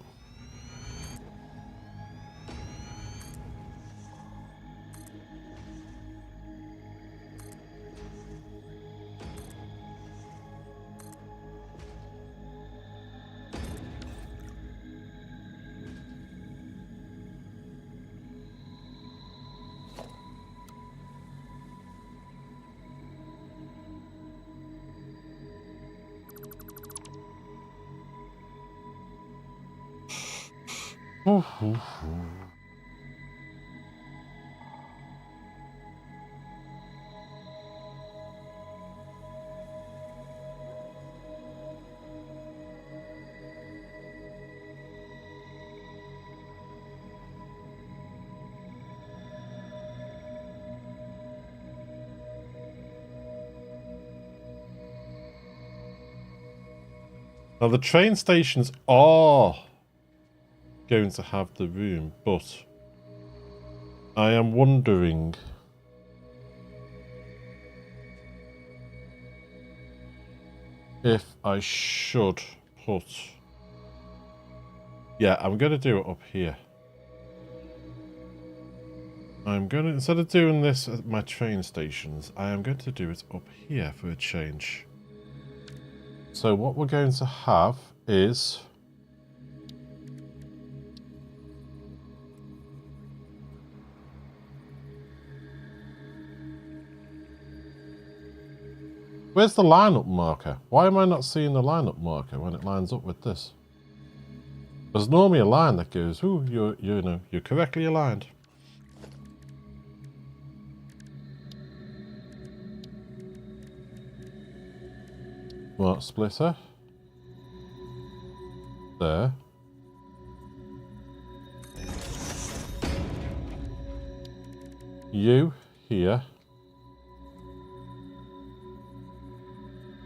Now the train stations are going to have the room, but I am wondering if I should put... Yeah, I'm going to do it up here. I'm going to, instead of doing this at my train stations, I am going to do it up here for a change. So what we're going to have is... Where's the lineup marker? Why am I not seeing the lineup marker when it lines up with this? There's normally a line that goes, ooh, you're correctly aligned. Smart splitter. There. You here.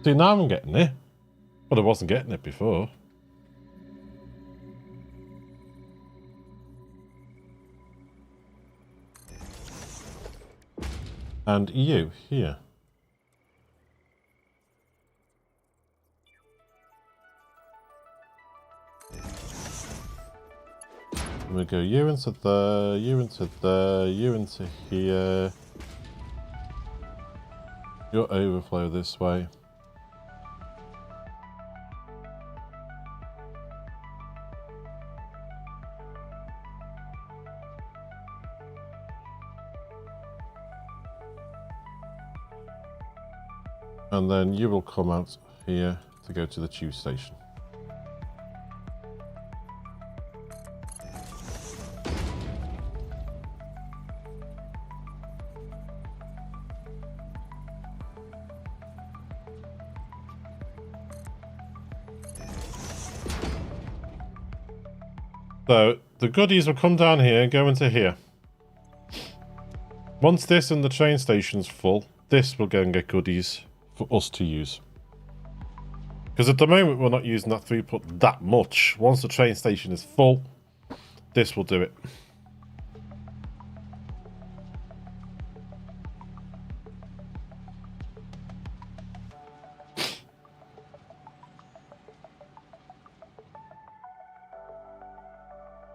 See, now I'm getting it. But I wasn't getting it before. And you here. And we go you into there, you into there, you into here. Your overflow this way. And then you will come out here to go to the tube station. So the goodies will come down here and go into here. Once this and the train station's full, this will go and get goodies for us to use. Because at the moment we're not using that throughput that much. Once the train station is full, this will do it.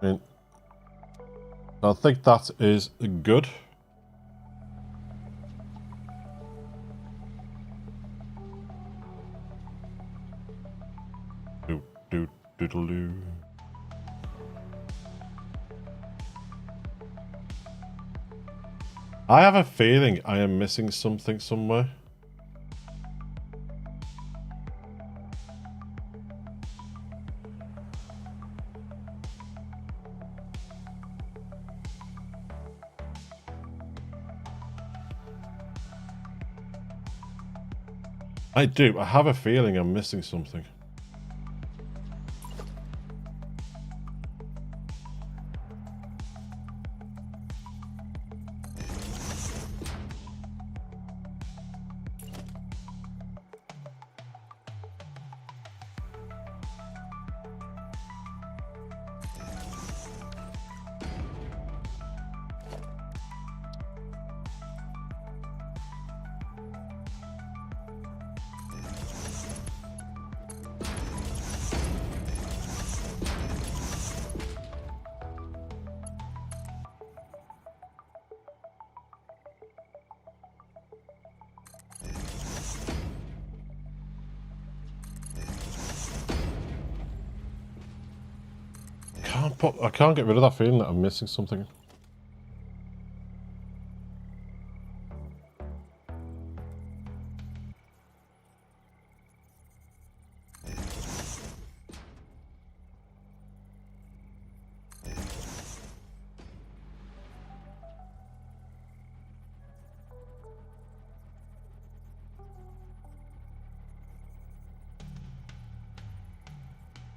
And I think that is good. Doodle-doo. I have a feeling I am missing something somewhere. I do. I have a feeling I'm missing something. I can't get rid of that feeling that I'm missing something.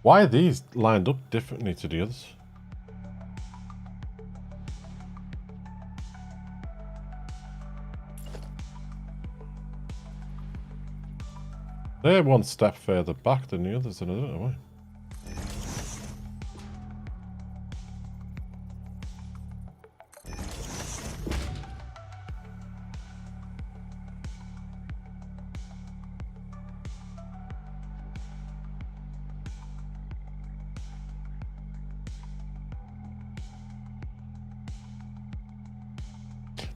Why are these lined up differently to the others? They're one step further back than the others, and I don't know why.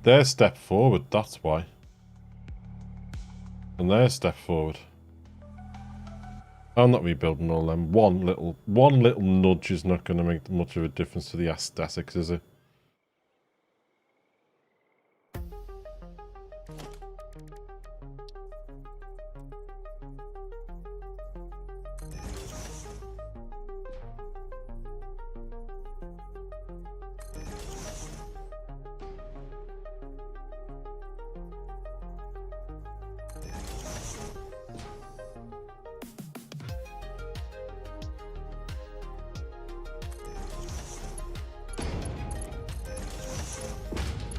They're a step forward, that's why. And they're a step forward. I'm not rebuilding all them. One little nudge is not going to make much of a difference to the aesthetics, is it?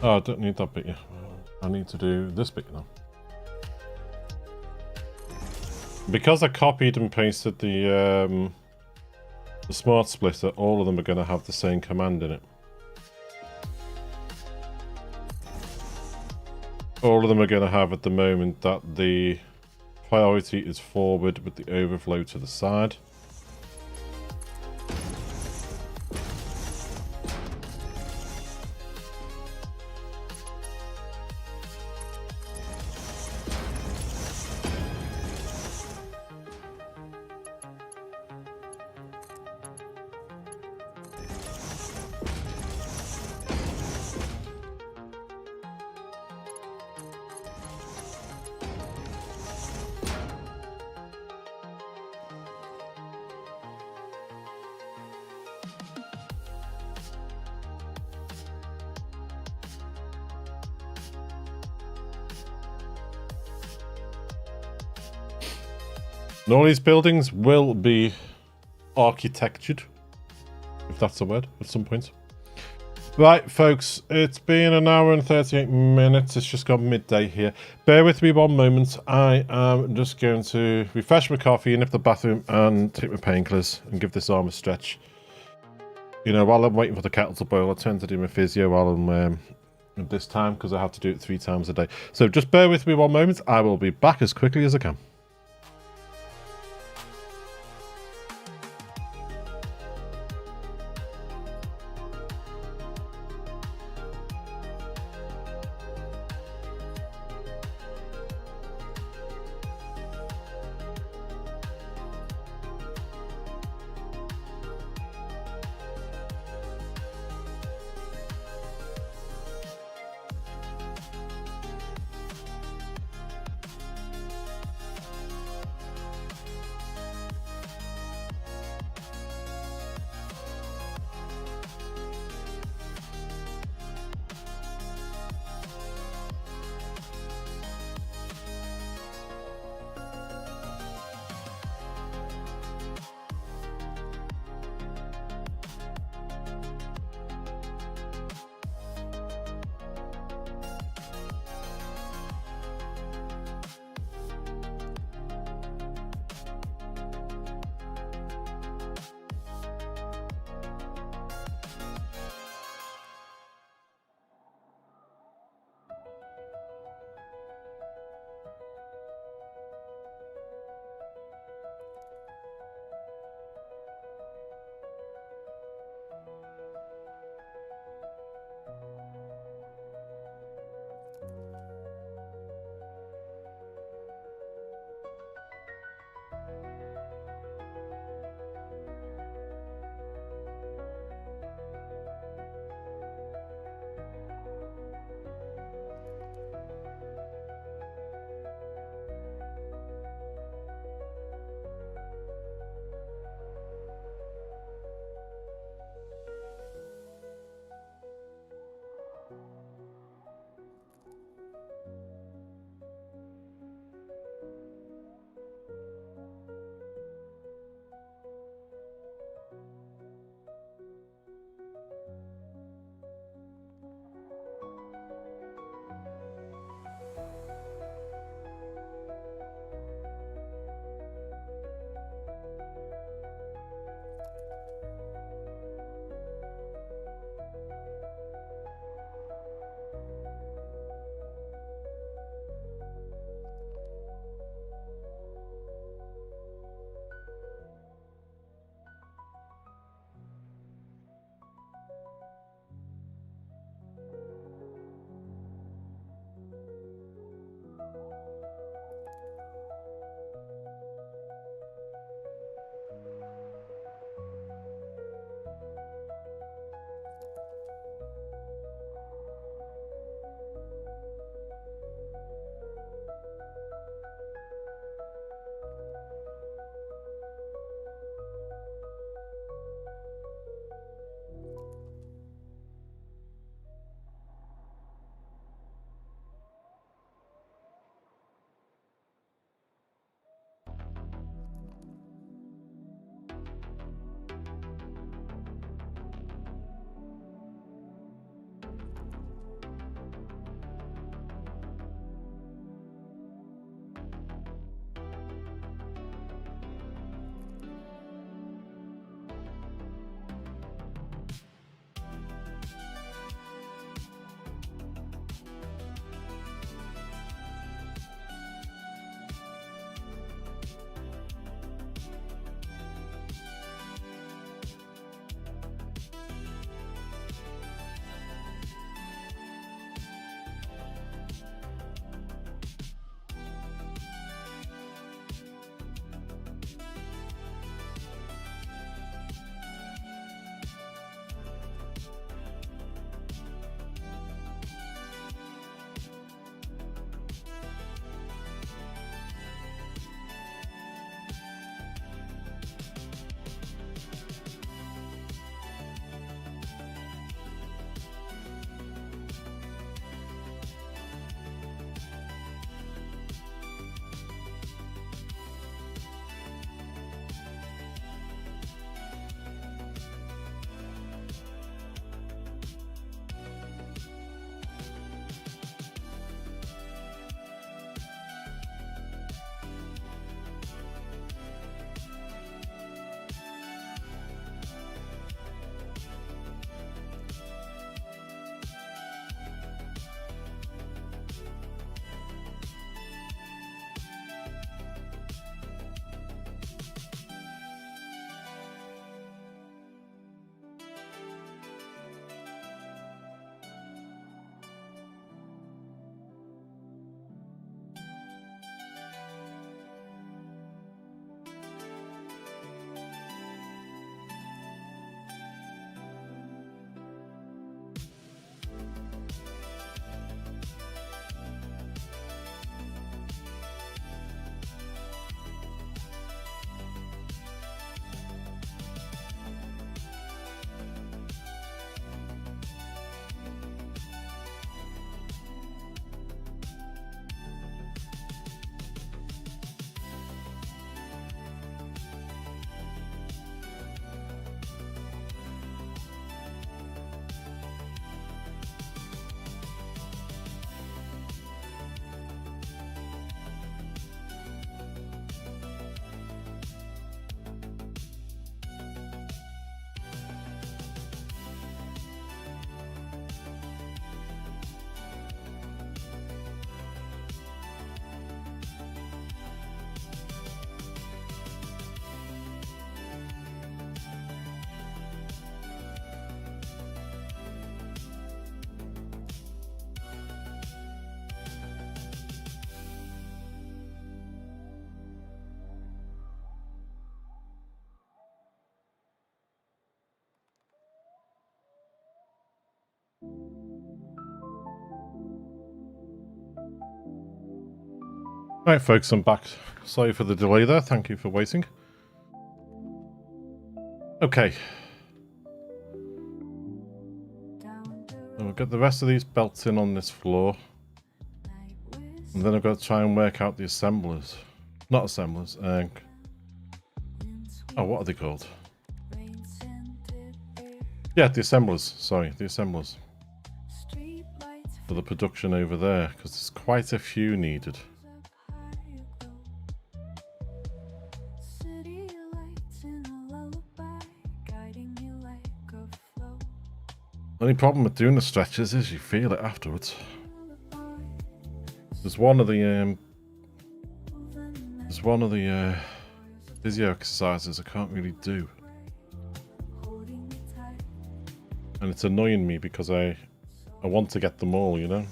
Oh, I don't need that bit yet. I need to do this bit now. Because I copied and pasted the smart splitter, all of them are going to have the same command in it. All of them are going to have at the moment that the priority is forward with the overflow to the side. And all these buildings will be architectured, if if that's a word, at some point. Right, folks, it's been an hour and 38 minutes. It's just gone midday here. Bear with me one moment. I am just going to refresh my coffee, nip the bathroom, and take my painkillers and give this arm a stretch. You know, while I'm waiting for the kettle to boil, I tend to do my physio while I'm at this time, because I have to do it 3 times a day. So just bear with me one moment. I will be back as quickly as I can. Right, folks, I'm back. Sorry for the delay there. Thank you for waiting. Okay. We'll get the rest of these belts in on this floor. And then I've got to try and work out the assemblers. Not assemblers. Oh, what are they called? Yeah, the assemblers. Sorry, the assemblers. For the production over there, because there's quite a few needed. The only problem with doing the stretches is you feel it afterwards. There's one of the physio exercises I can't really do, and it's annoying me because I want to get them all, you know.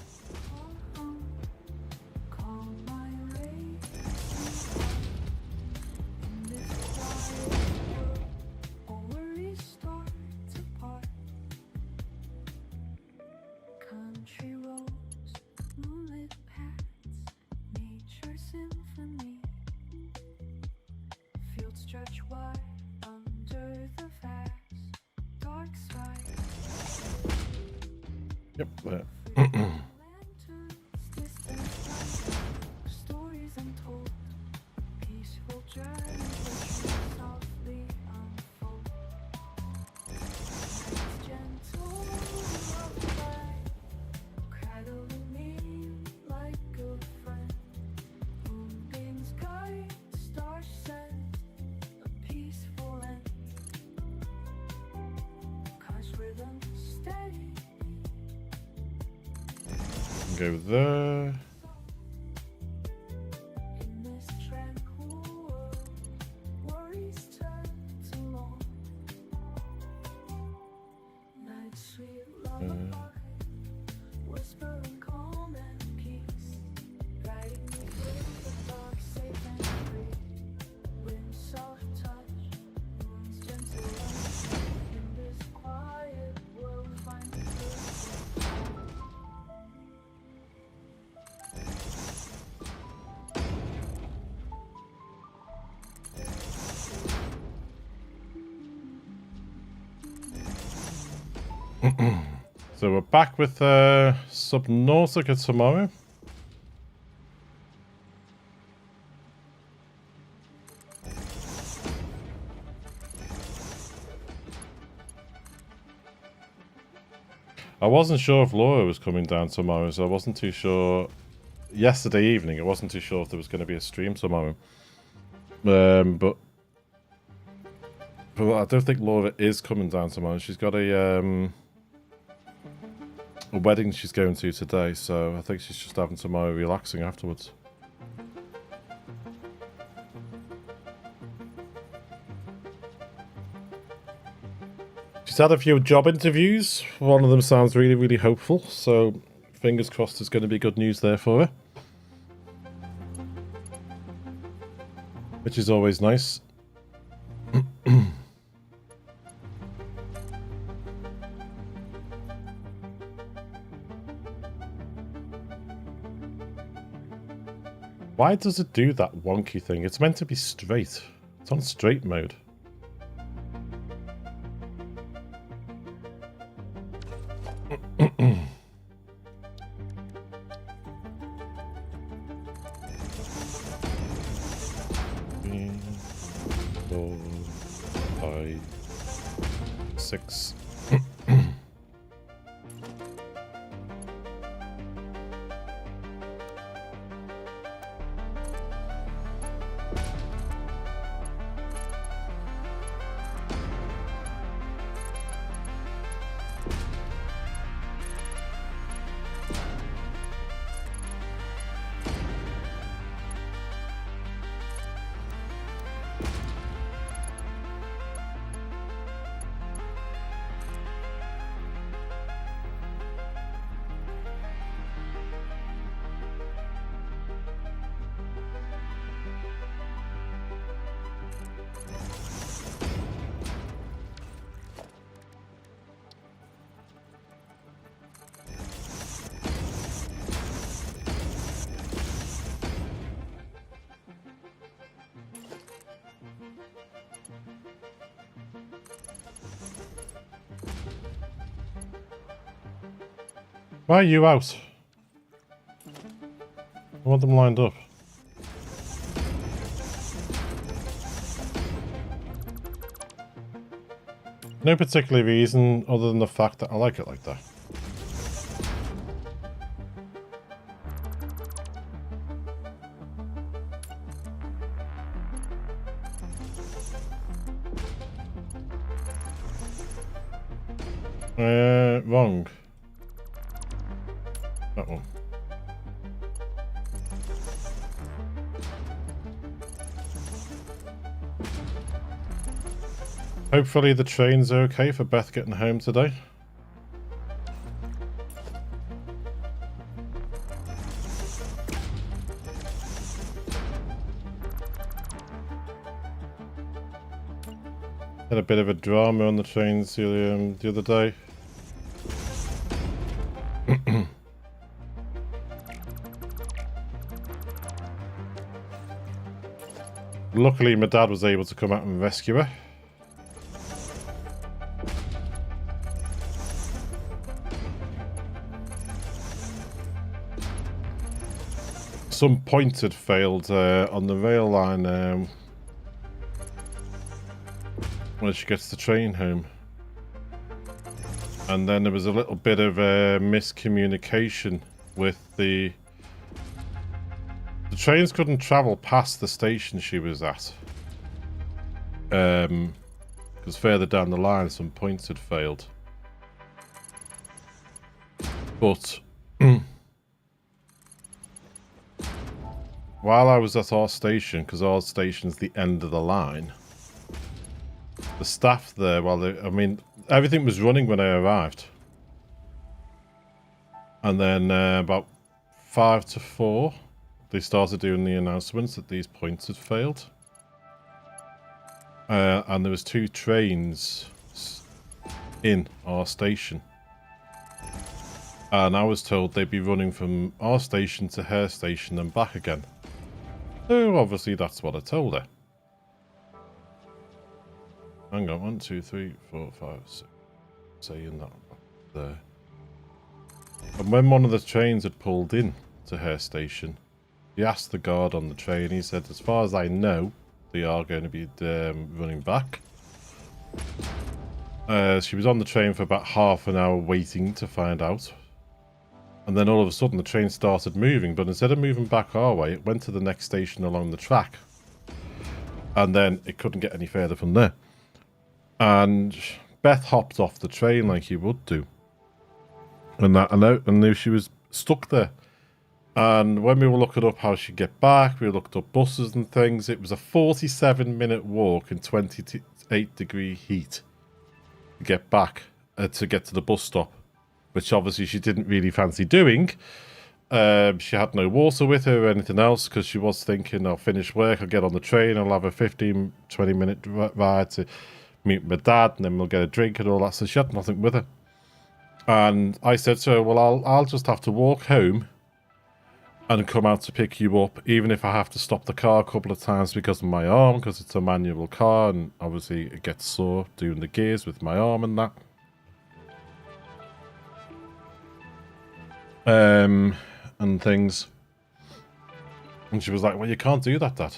Yep, there. Go there. So we're back with Subnautica tomorrow. I wasn't sure if Laura was coming down tomorrow, so I wasn't too sure. Yesterday evening, I wasn't too sure if there was going to be a stream tomorrow. But I don't think Laura is coming down tomorrow. She's got a wedding she's going to today, so I think she's just having tomorrow relaxing afterwards. She's had a few job interviews. One of them sounds really, really hopeful, so fingers crossed there's going to be good news there for her. Which is always nice. Why does it do that wonky thing? It's meant to be straight. It's on straight mode. Four, 5, 6. Why are you out? I want them lined up. No particular reason other than the fact that I like it like that. Wrong. That one. Hopefully the train's okay for Beth getting home today. Had a bit of a drama on the trains the other day. Luckily, my dad was able to come out and rescue her. Some points had failed on the rail line when she gets the train home. And then there was a little bit of miscommunication with the trains couldn't travel past the station she was at. Because further down the line some points had failed. But while I was at our station, because our station's the end of the line, the staff there, I mean, everything was running when I arrived. And then about 5 to 4, they started doing the announcements that these points had failed. And there was 2 trains in our station. And I was told they'd be running from our station to her station and back again. So obviously that's what I told her. Hang on, 1, 2, 3, 4, 5, 6. Saying that there. And when one of the trains had pulled in to her station, he asked the guard on the train, he said, as far as I know, they are going to be running back. She was on the train for about half an hour waiting to find out. And then all of a sudden the train started moving, but instead of moving back our way, it went to the next station along the track. And then it couldn't get any further from there. And Beth hopped off the train like you would do. And I knew she was stuck there. And when we were looking up how she'd get back, we looked up buses and things. It was a 47-minute walk in 28-degree heat to get back, to get to the bus stop. Which obviously she didn't really fancy doing. She had no water with her or anything else because she was thinking, I'll finish work, I'll get on the train, I'll have a 15-20 minute ride to meet my dad, and then we'll get a drink and all that. So she had nothing with her. And I said to her, well, I'll just have to walk home and come out to pick you up, even if I have to stop the car a couple of times because of my arm, because it's a manual car, and obviously it gets sore doing the gears with my arm and that. And things. And she was like, well, you can't do that, Dad.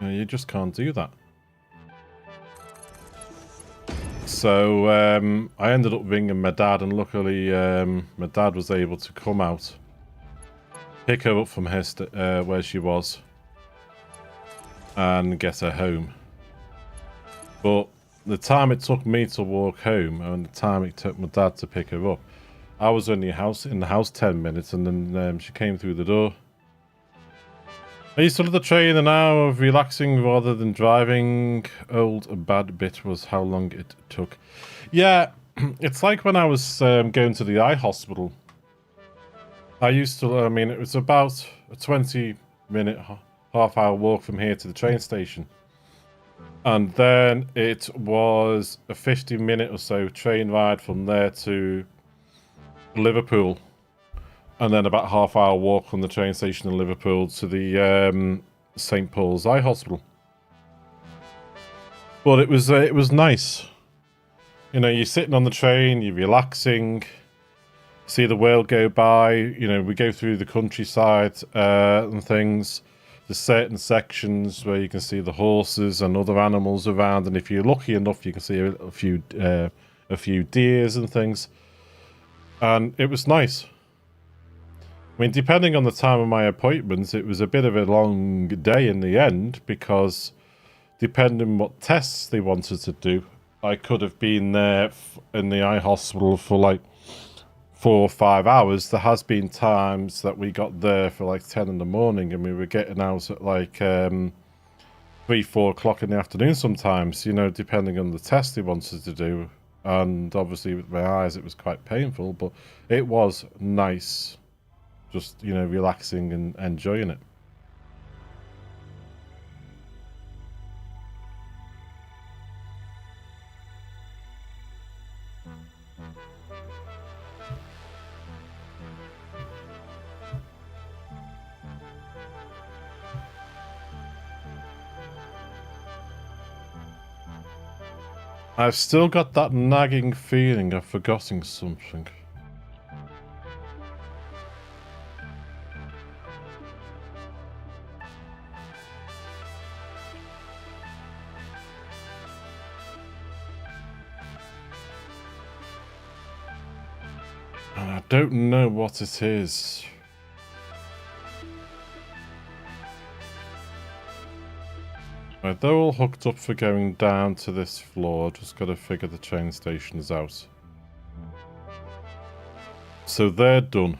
You just can't do that. So, I ended up ringing my dad, and luckily, my dad was able to come out, pick her up from her where she was, and get her home. But the time it took me to walk home, and the time it took my dad to pick her up, I was in the house 10 minutes, and then she came through the door. I used to love the train an hour of relaxing rather than driving. Old and bad bit was how long it took. Yeah, it's like when I was going to the eye hospital. I used to, I mean, it was about a 20-minute, half-hour walk from here to the train station. And then it was a 50-minute or so train ride from there to Liverpool, and then about half-hour walk from the train station in Liverpool to the St. Paul's Eye Hospital. But it was nice. You know, you're sitting on the train, you're relaxing, see the world go by. You know, we go through the countryside and things. There's certain sections where you can see the horses and other animals around, and if you're lucky enough, you can see a few deers and things. And it was nice. I mean, depending on the time of my appointments, it was a bit of a long day in the end, because depending what tests they wanted to do, I could have been there in the eye hospital for like 4 or 5 hours. There has been times that we got there for like 10 in the morning and we were getting out at like 3, 4 o'clock in the afternoon sometimes, you know, depending on the test they wanted to do. And obviously with my eyes it was quite painful, but it was nice, just, you know, relaxing and enjoying it. I've still got that nagging feeling of forgetting something. And I don't know what it is. Right, they're all hooked up for going down to this floor. Just got to figure the train stations out. So they're done.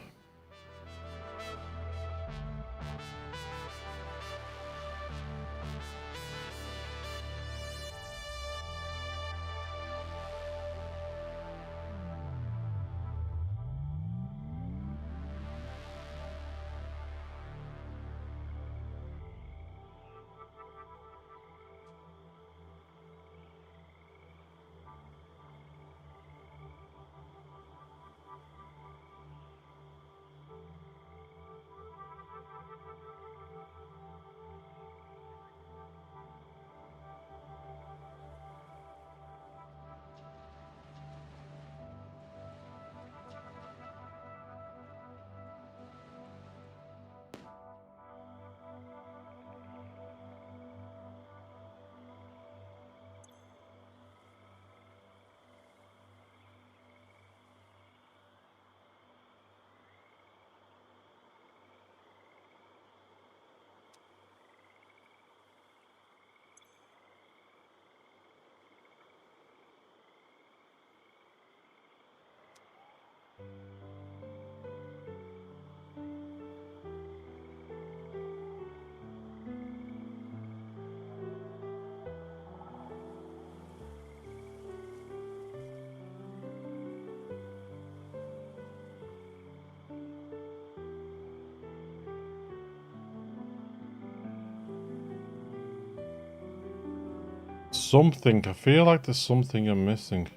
Something. I feel like there's something I'm missing.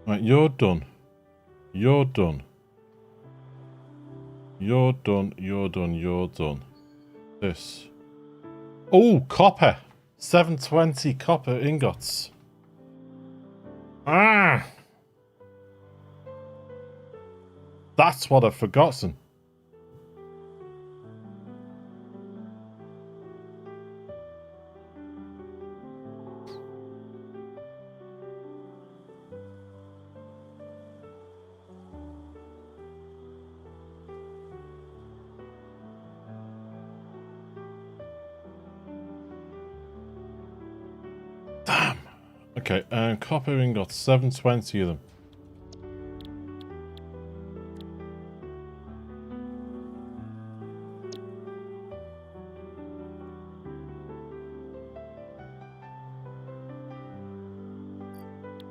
Right, you're done. You're done. You're done. You're done. You're done. This. Oh, copper. 720 copper ingots. Ah! That's what I've forgotten. Damn. Okay, copper ingots, 720 of them.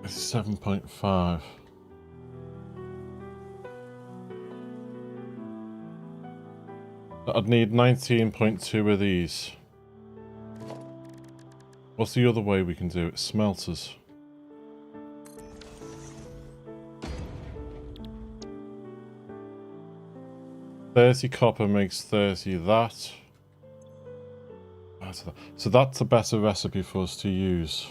It's 7.5. I'd need 19.2 of these. What's the other way we can do it? Smelters. $30 copper makes 30 that. So that's a better recipe for us to use.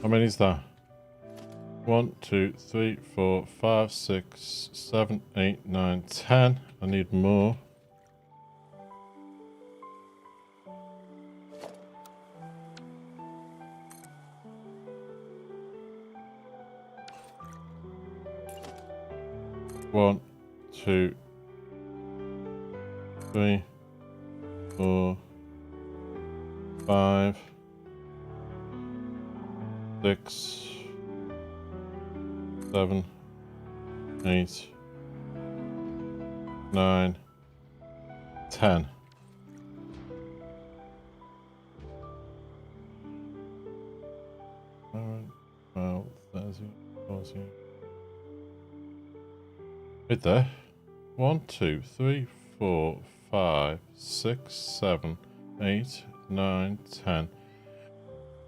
How many is that? 1, 2, 3, 4, 5, 6, 7, 8, 9, 10. I need more. One, 2, 3, 4, 5, 6, 7, 8, 9, 10. Alright, 12, 13, 14. Right there. 1, 2, 3, 4, 5, 6, 7, 8, 9, 10,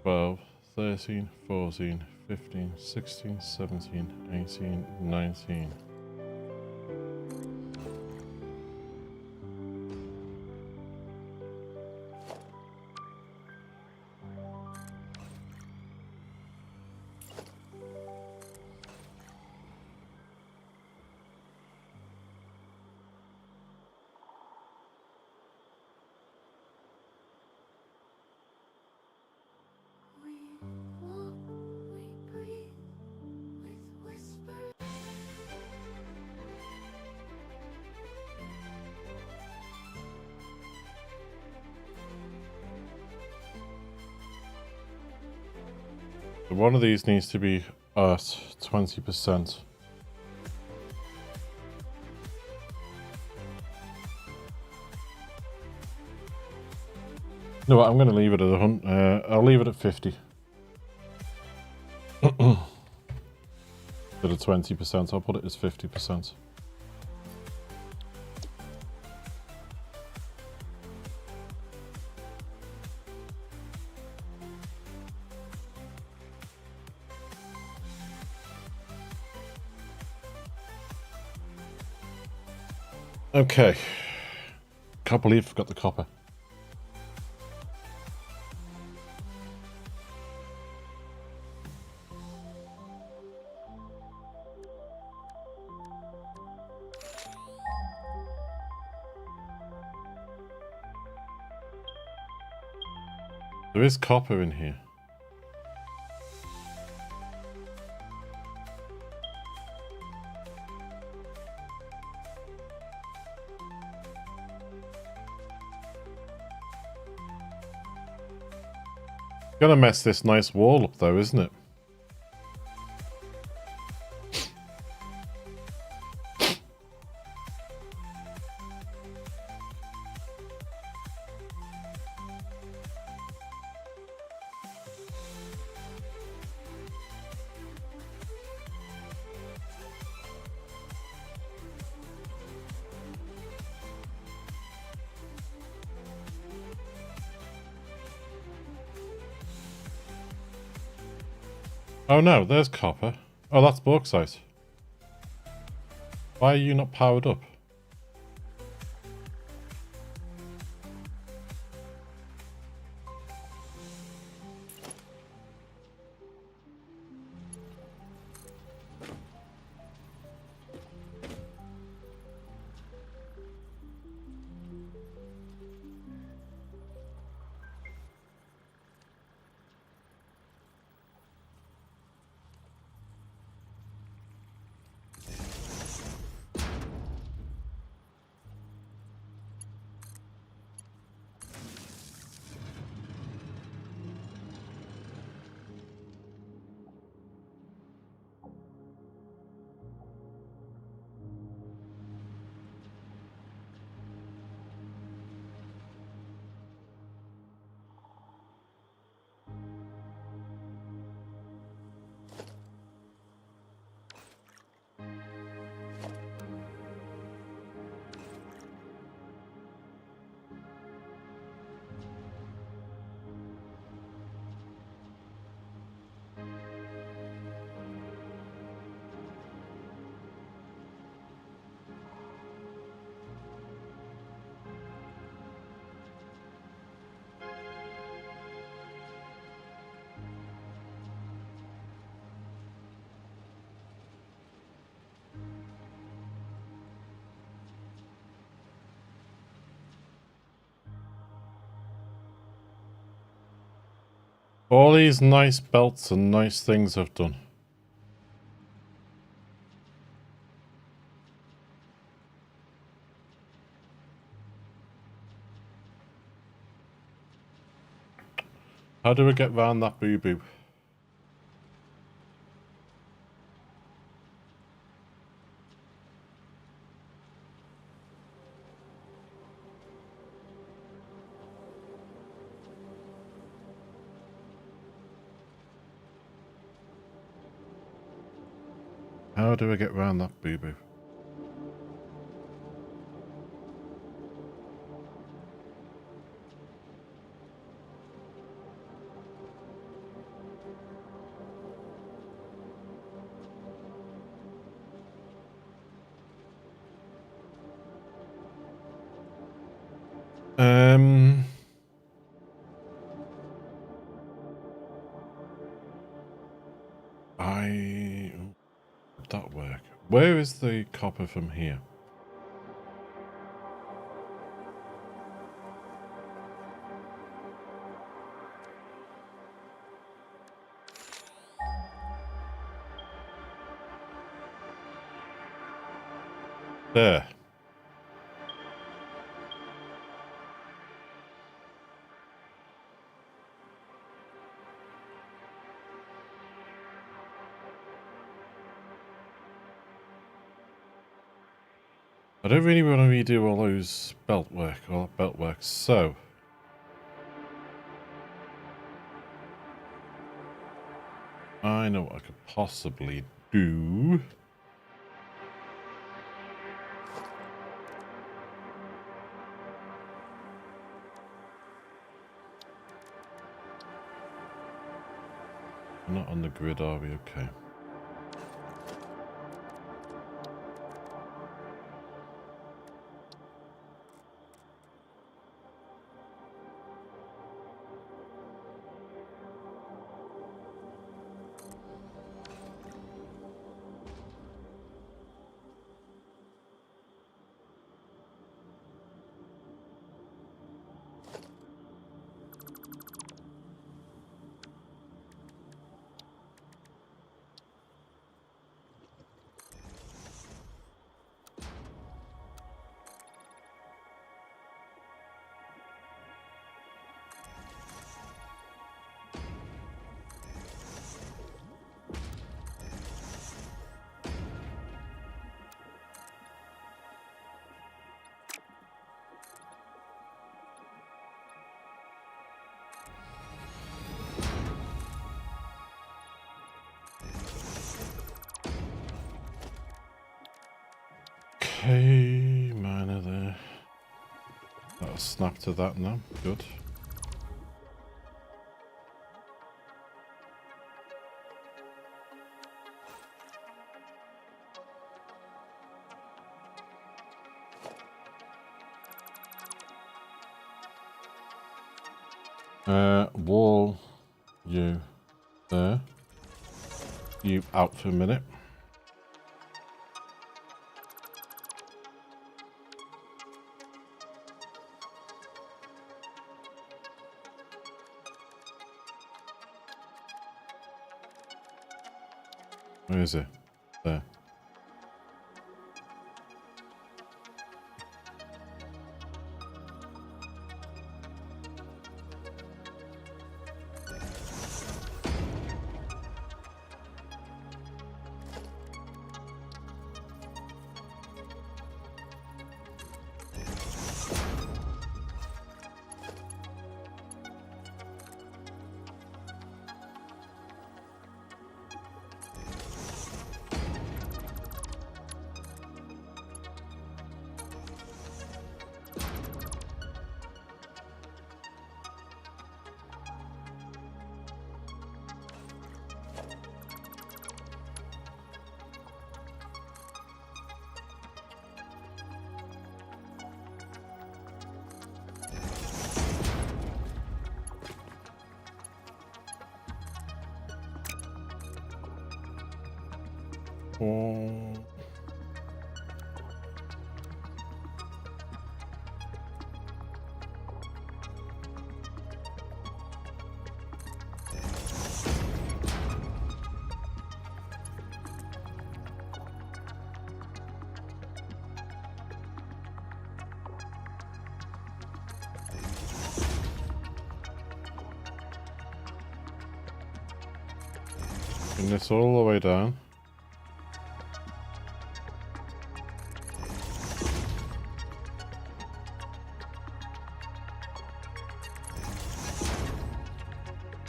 12, 13, 14, 15, 16, 17, 18, 19. One of these needs to be at 20%. No, I'm going to leave it at I'll leave it at 50. Instead of 20%, I'll put it as 50%. Okay. Can't believe I forgot the copper. There is copper in here. Gonna mess this nice wall up though, isn't it? Oh no, there's copper. Oh, that's bauxite. Why are you not powered up? All these nice belts and nice things I've done. How do we get round that boo-boo? How do I get round that boo-boo? That work. Where is the copper from here? There. I don't really want to redo all those all that belt work, so I know what I could possibly do. We're not on the grid, are we? Okay. Okay, miner there. That'll snap to that now. Good. Wall, you there. You out for a minute. Where is it? There. Oh. Bring this all the way down.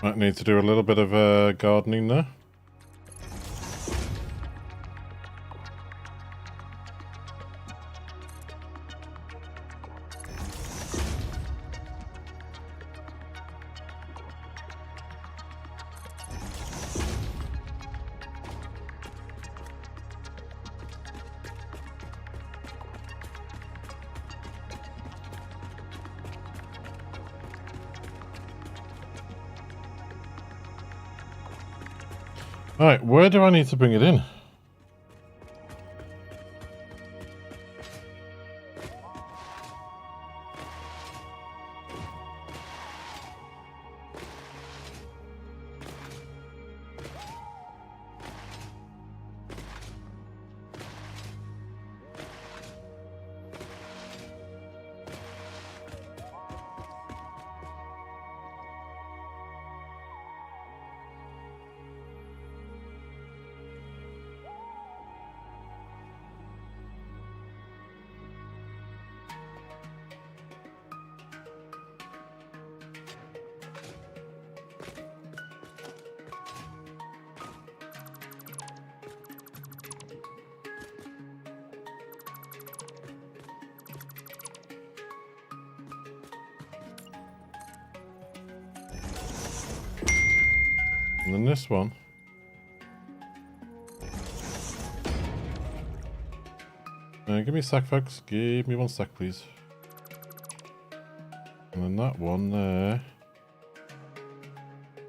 Might need to do a little bit of gardening there. Alright, where do I need to bring it in? And then this one. Give me a sec, folks. Give me 1 sec, please. And then that one there.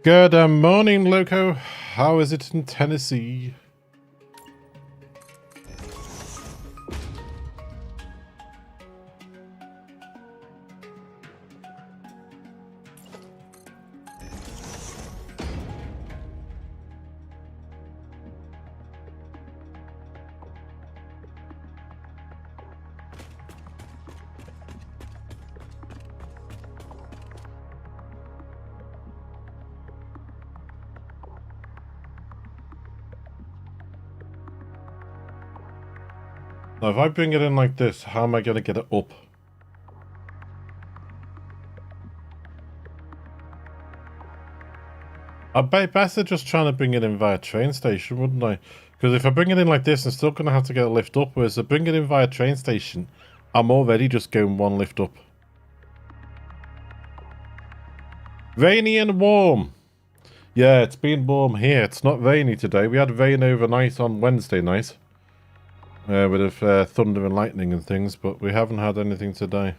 Good morning, Loco. How is it in Tennessee? Now, if I bring it in like this, how am I going to get it up? I'd be better just trying to bring it in via train station, wouldn't I? Because if I bring it in like this, I'm still going to have to get a lift up. Whereas if I bring it in via train station, I'm already just going 1 lift up. Rainy and warm. Yeah, it's been warm here. It's not rainy today. We had rain overnight on Wednesday night. With thunder and lightning and things, but we haven't had anything today.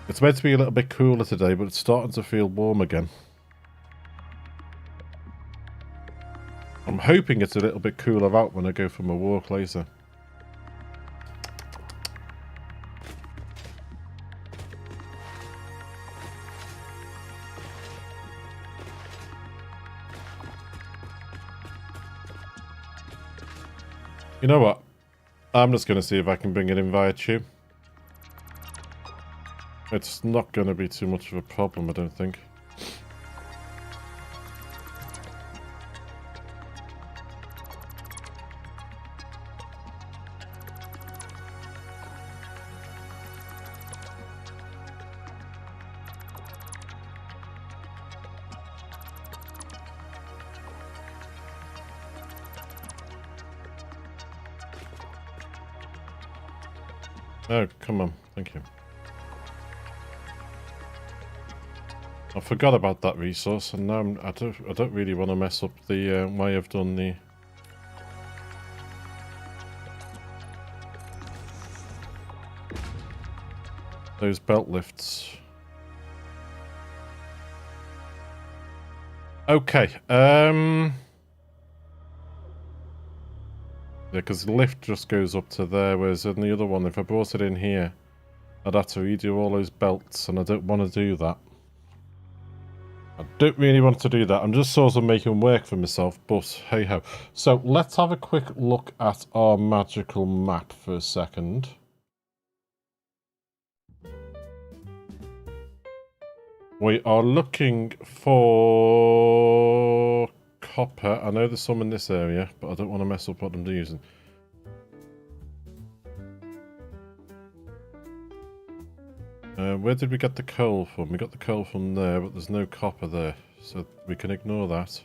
It's meant to be a little bit cooler today, but it's starting to feel warm again. I'm hoping it's a little bit cooler out when I go for my walk later. You know what? I'm just going to see if I can bring it in via tube. It's not going to be too much of a problem, I don't think. Oh, come on. Thank you. I forgot about that resource, and now I don't really want to mess up the way I've done the... those belt lifts. Okay, yeah, because the lift just goes up to there, whereas in the other one, if I brought it in here, I'd have to redo all those belts, and I don't want to do that. I don't really want to do that. I'm just sort of making work for myself, but hey-ho. So, let's have a quick look at our magical map for a second. We are looking for copper. I know there's some in this area, but I don't want to mess up what I'm using. Where did we get the coal from? We got the coal from there, but there's no copper there, so we can ignore that.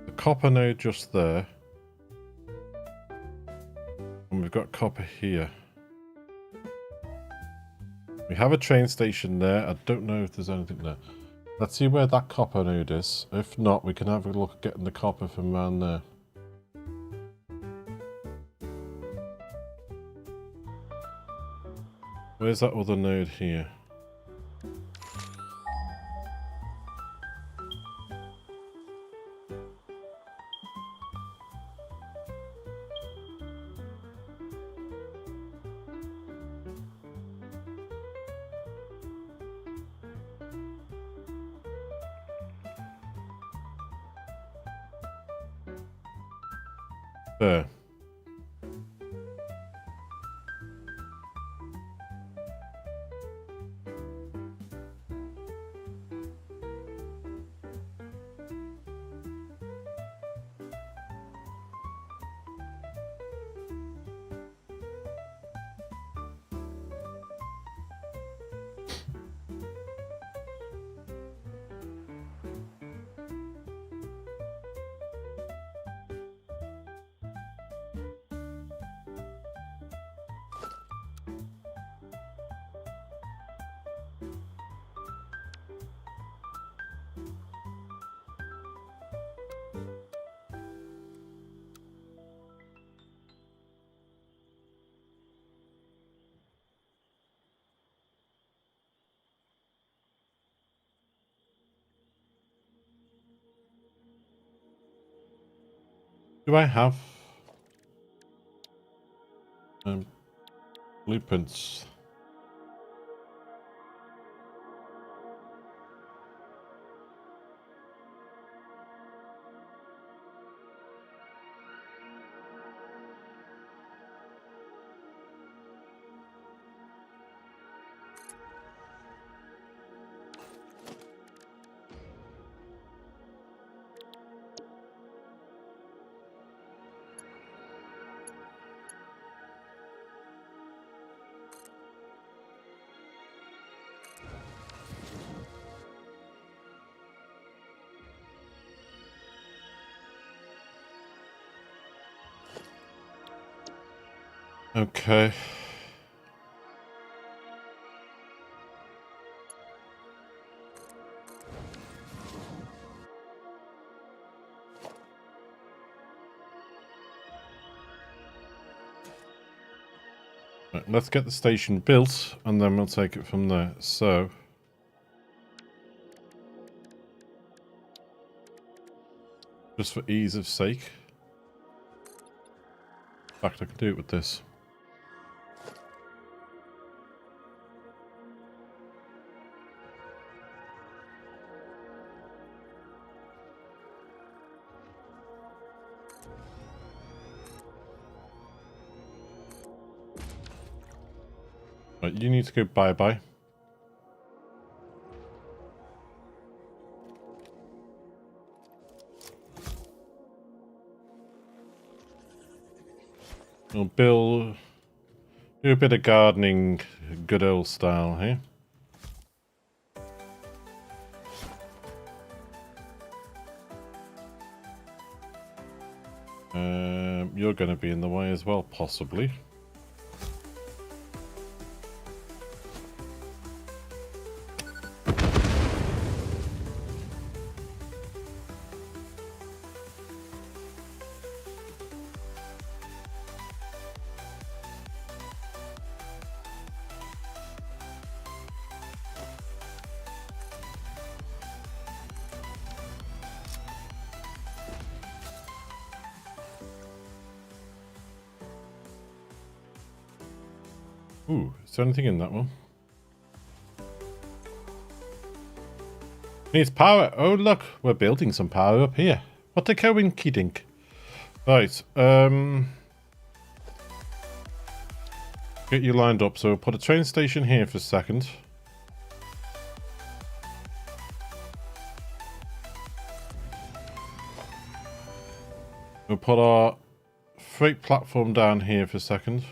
The copper node just there. And we've got copper here. We have a train station there. I don't know if there's anything there. Let's see where that copper node is. If not, we can have a look at getting the copper from around there. Where's that other node here? There. Do I have blueprints? Okay. Right, let's get the station built and then we'll take it from there. So, just for ease of sake. In fact, I can do it with this. Right, you need to go bye-bye. We'll do a bit of gardening, good old style here. You're going to be in the way as well, possibly. Ooh, is there anything in that one? Needs power. Oh, look, we're building some power up here. What a coinky dink. Right, get you lined up. So we'll put a train station here for a second. We'll put our freight platform down here for a second.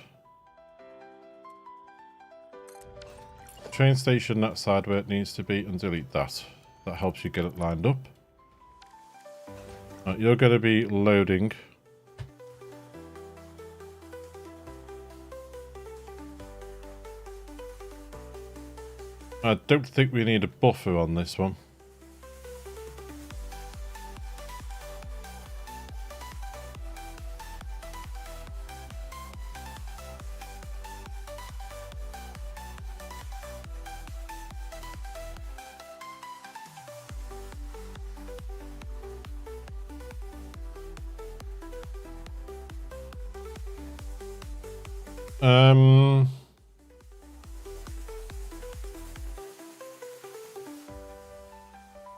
Train station that side where it needs to be, and delete that. That helps you get it lined up. Right, you're going to be loading. I don't think we need a buffer on this one.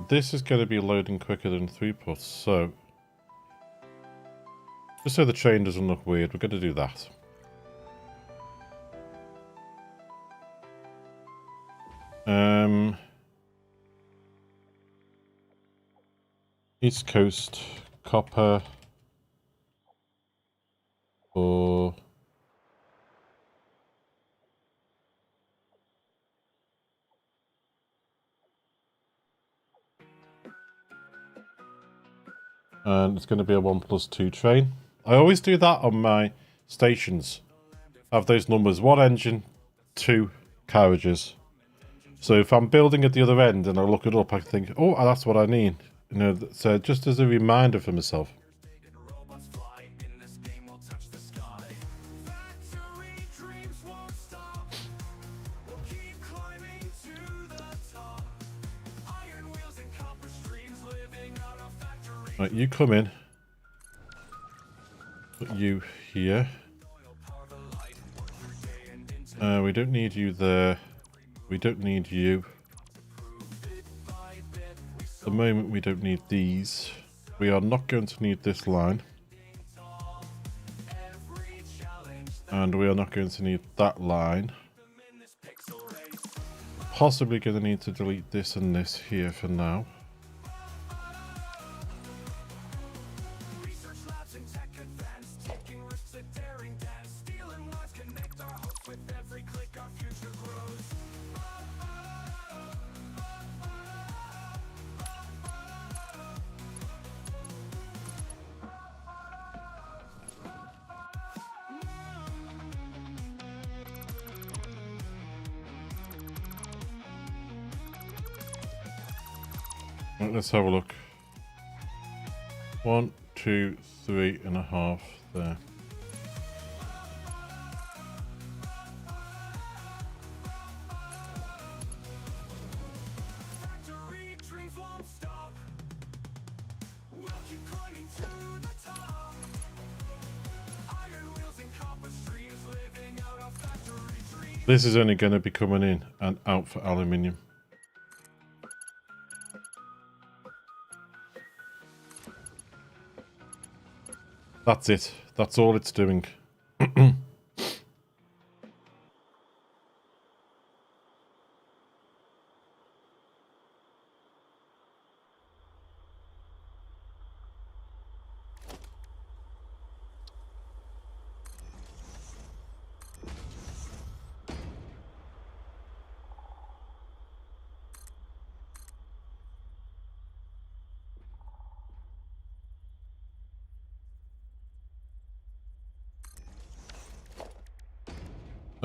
This is going to be loading quicker than throughput, so just so the train doesn't look weird, we're going to do that. East Coast copper or and it's going to be a 1+2 train. I always do that on my stations. I have those numbers: 1 engine, 2 carriages. So if I'm building at the other end and I look it up, I think, oh, that's what I need. You know, so just as a reminder for myself. Right, you come in. Put you here. We don't need you there. We don't need you. At the moment, we don't need these. We are not going to need this line. And we are not going to need that line. Possibly going to need to delete this and this here for now. Right, let's have a look. 1, 2, 3.5 there. This is only going to be coming in and out for aluminium. That's it. That's all it's doing.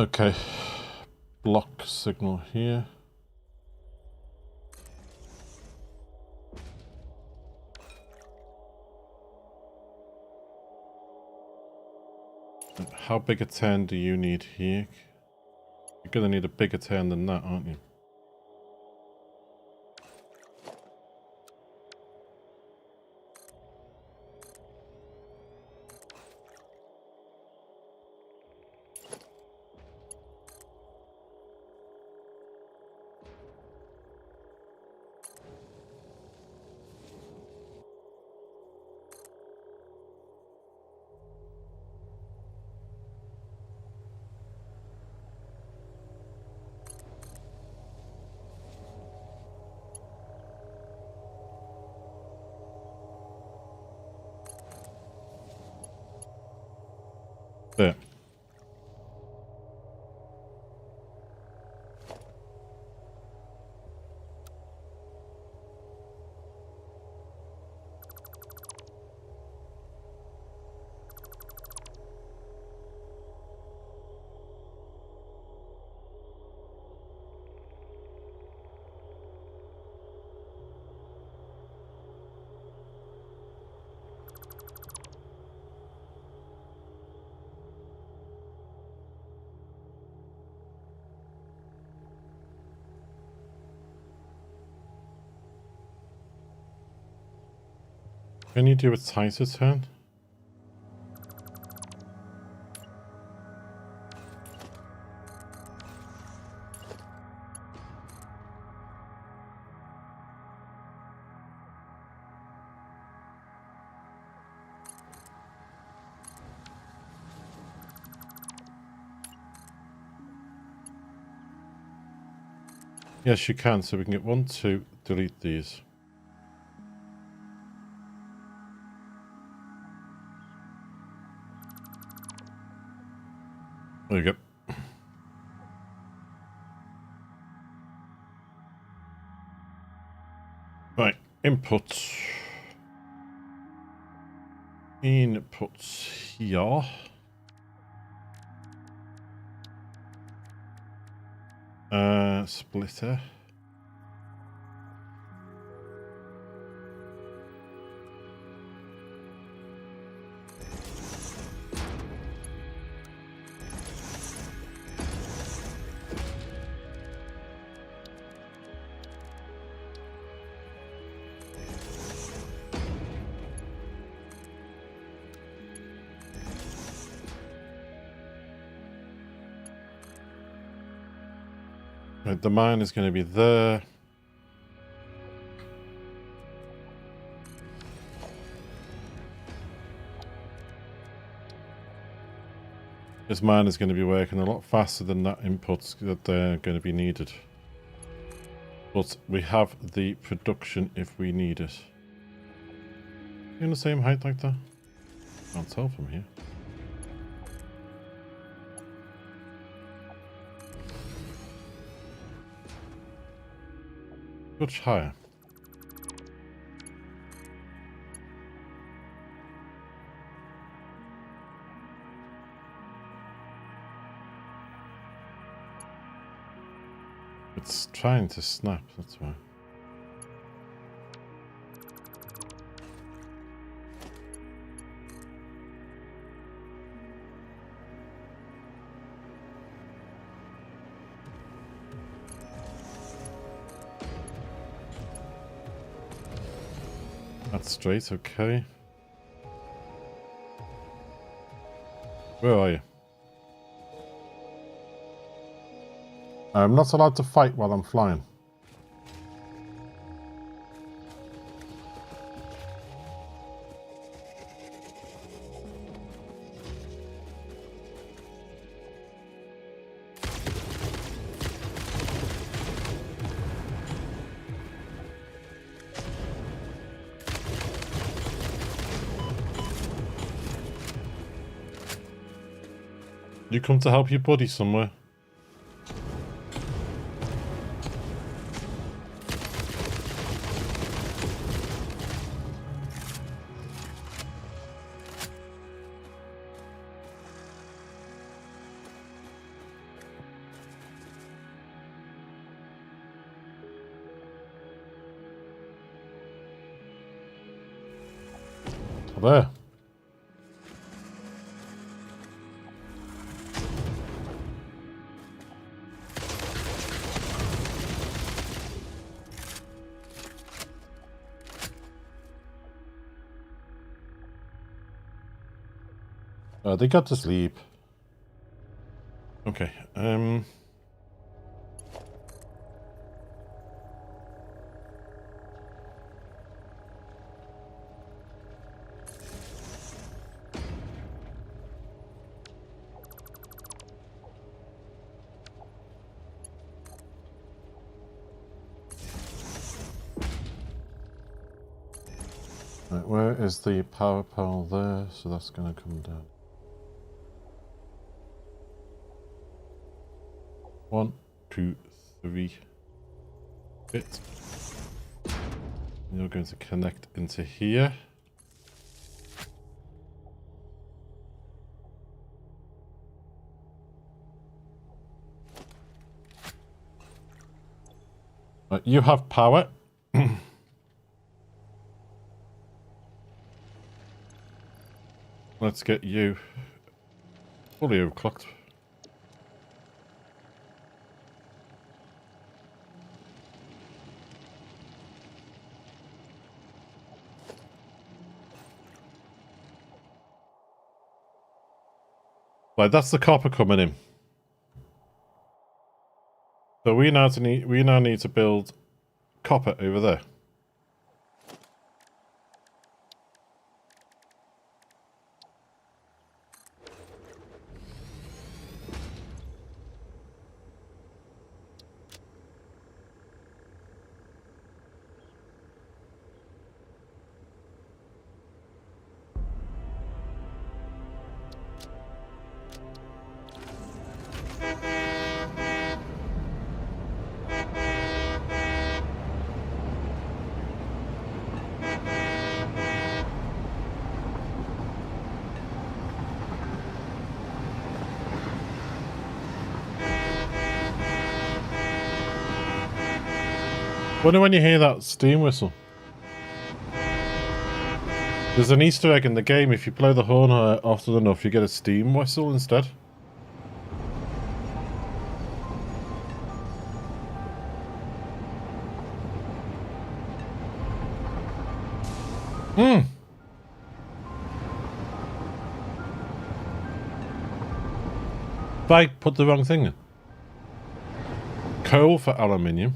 Okay, block signal here. How big a turn do you need here? You're gonna need a bigger turn than that, aren't you? There. Can you do a tighter turn? Yes, you can. So we can get 1, 2, delete these. There you go. Right, inputs. Inputs here. Splitter. Right, the mine is going to be there. This mine is going to be working a lot faster than that inputs that they're going to be needed. But we have the production if we need it. You in the same height like that? Can't tell from here. Much higher. It's trying to snap, that's why. That's straight, okay. Where are you? I'm not allowed to fight while I'm flying. You come to help your buddy somewhere. There. They got to sleep. Okay. Right, where is the power pole there? So that's going to come down. 1, 2, 3 bit. And you're going to connect into here. You have power. Let's get you fully overclocked. Right, that's the copper coming in. So we now need to build copper over there. Wonder when you hear that steam whistle. There's an Easter egg in the game. If you blow the horn often enough, you get a steam whistle instead. I put the wrong thing in. Coal for aluminium.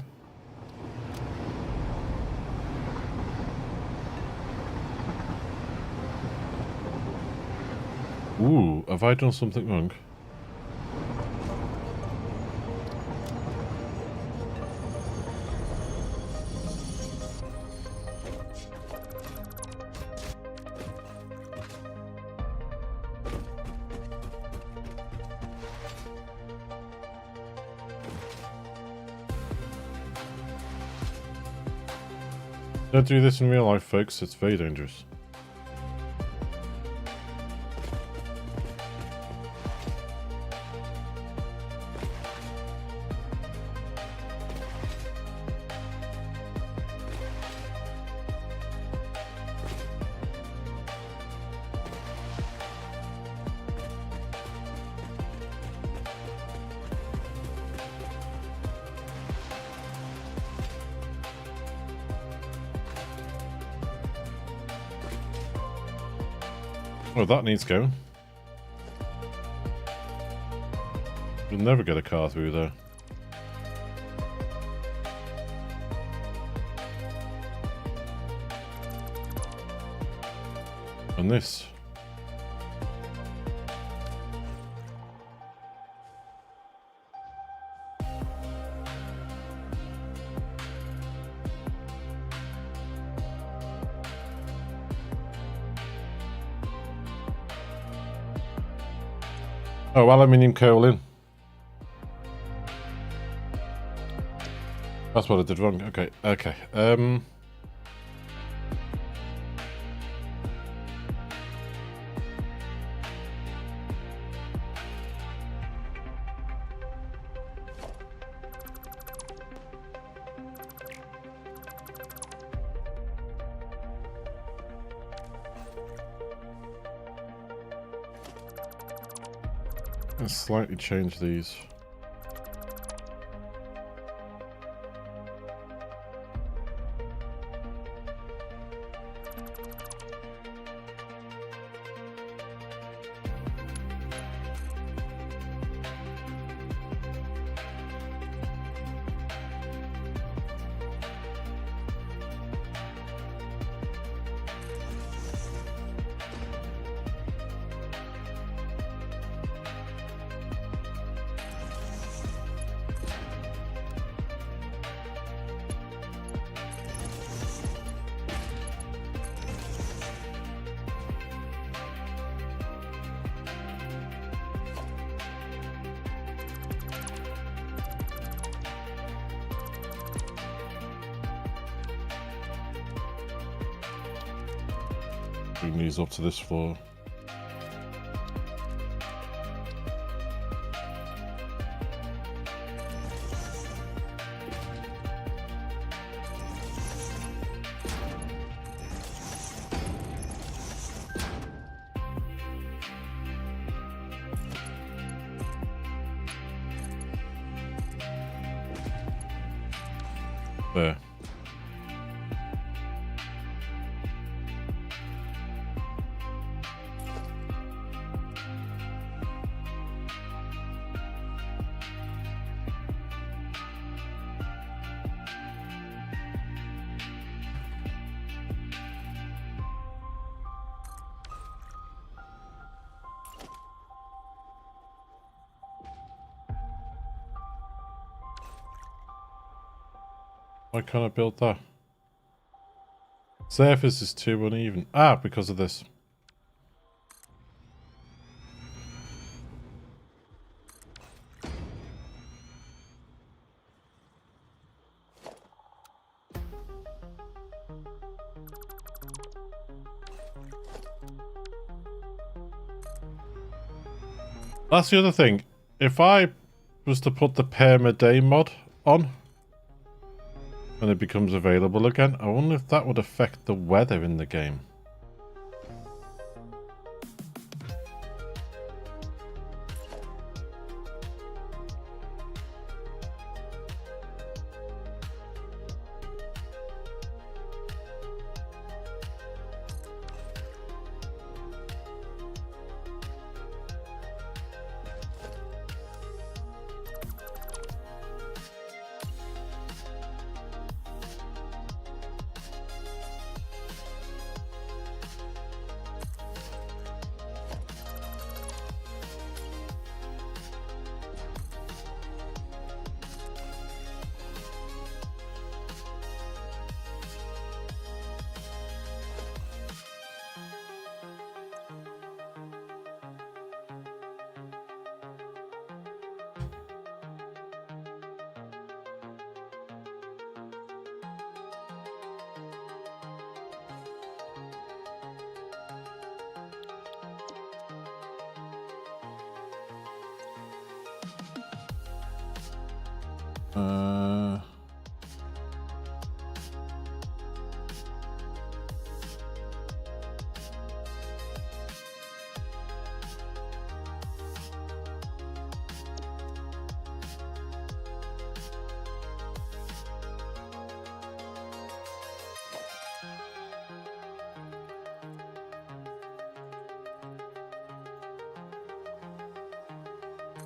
Ooh, have I done something wrong? Don't do this in real life, folks. It's very dangerous. Oh, that needs going. You'll never get a car through there. And this. Oh, aluminium coal in. That's what I did wrong. Okay, okay. Let's slightly change these. Bring these up to this floor. There. Why can't I build that? Surface is too uneven. Ah, because of this. That's the other thing. If I was to put the permaday mod on, when it becomes available again, I wonder if that would affect the weather in the game.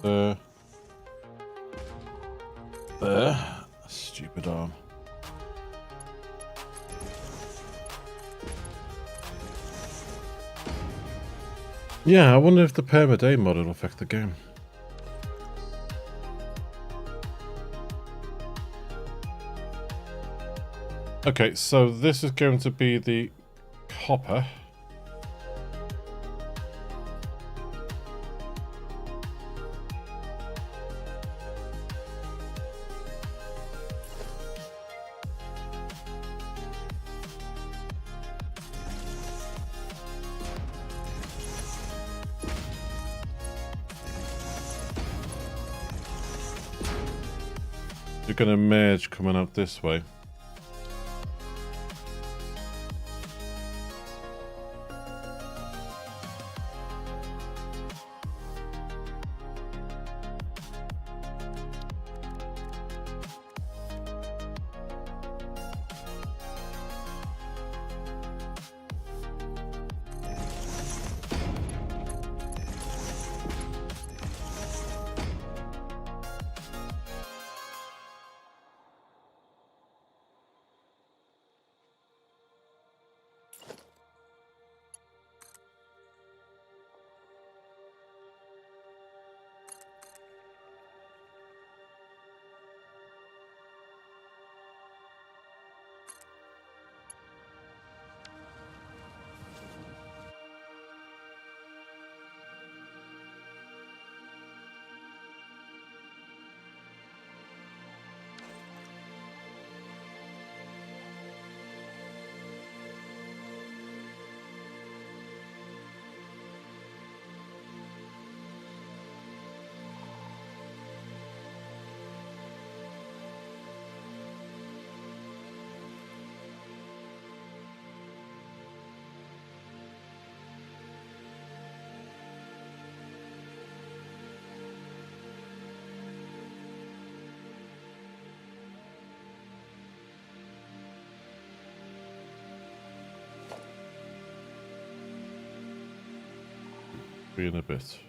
There. Stupid arm. Yeah, I wonder if the permaday mod will affect the game. Okay, so this is going to be the copper. You're going to merge coming out this way. be in a bit.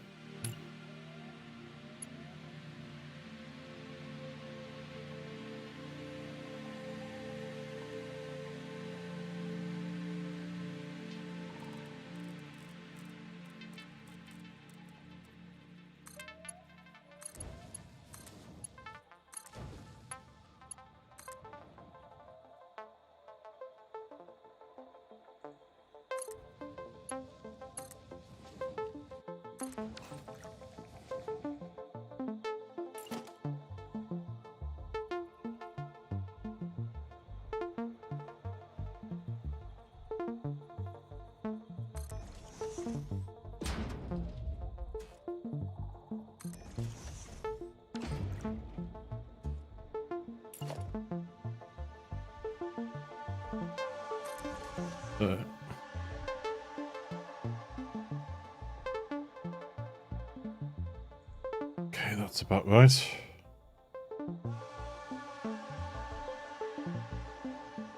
Okay, that's about right.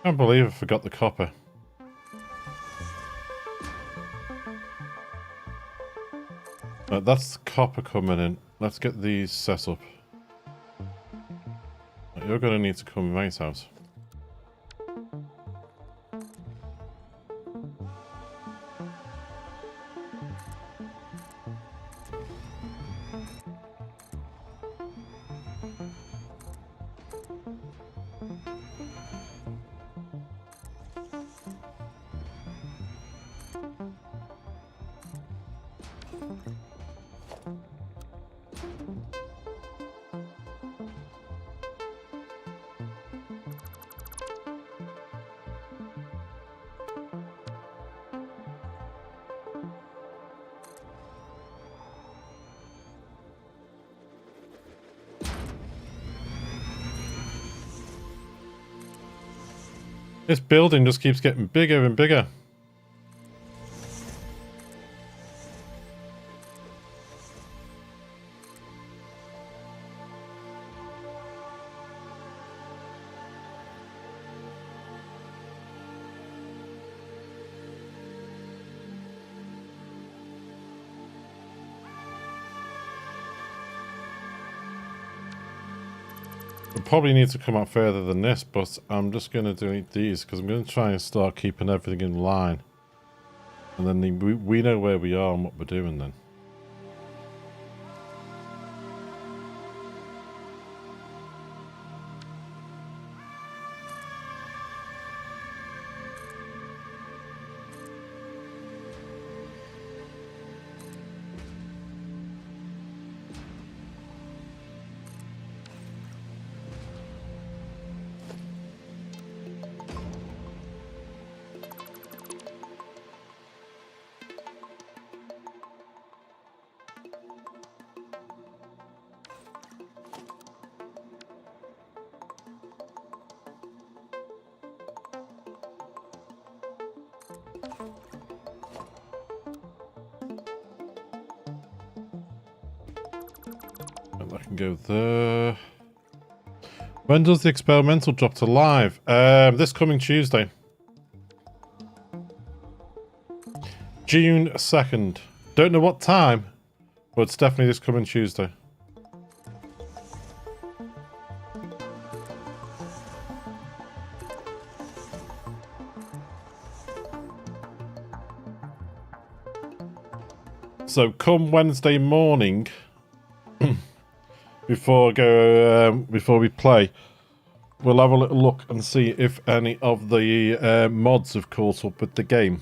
Can't believe I forgot the copper. That's the copper coming in. Let's get these set up. You're going to need to come right out. This building just keeps getting bigger and bigger. We probably need to come out further than this, but I'm just going to do these because I'm going to try and start keeping everything in line. And then we know where we are and what we're doing then. I can go there. When does the experimental drop to live? This coming Tuesday. June 2nd. Don't know what time, but it's definitely this coming Tuesday. So come Wednesday morning, before we play, we'll have a little look and see if any of the mods have caught up with the game.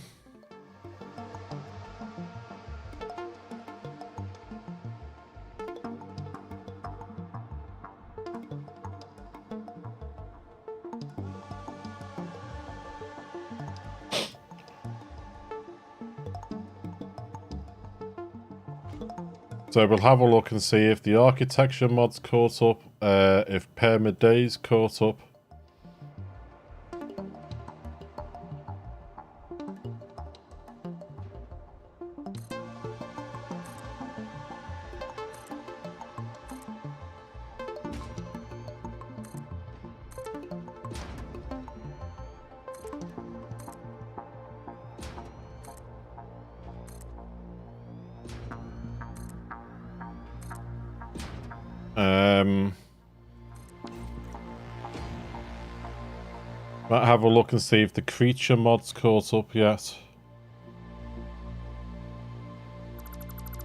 So we'll have a look and see if the architecture mod's caught up, if Pyramid Day's caught up. Might have a look and see if the creature mod's caught up yet.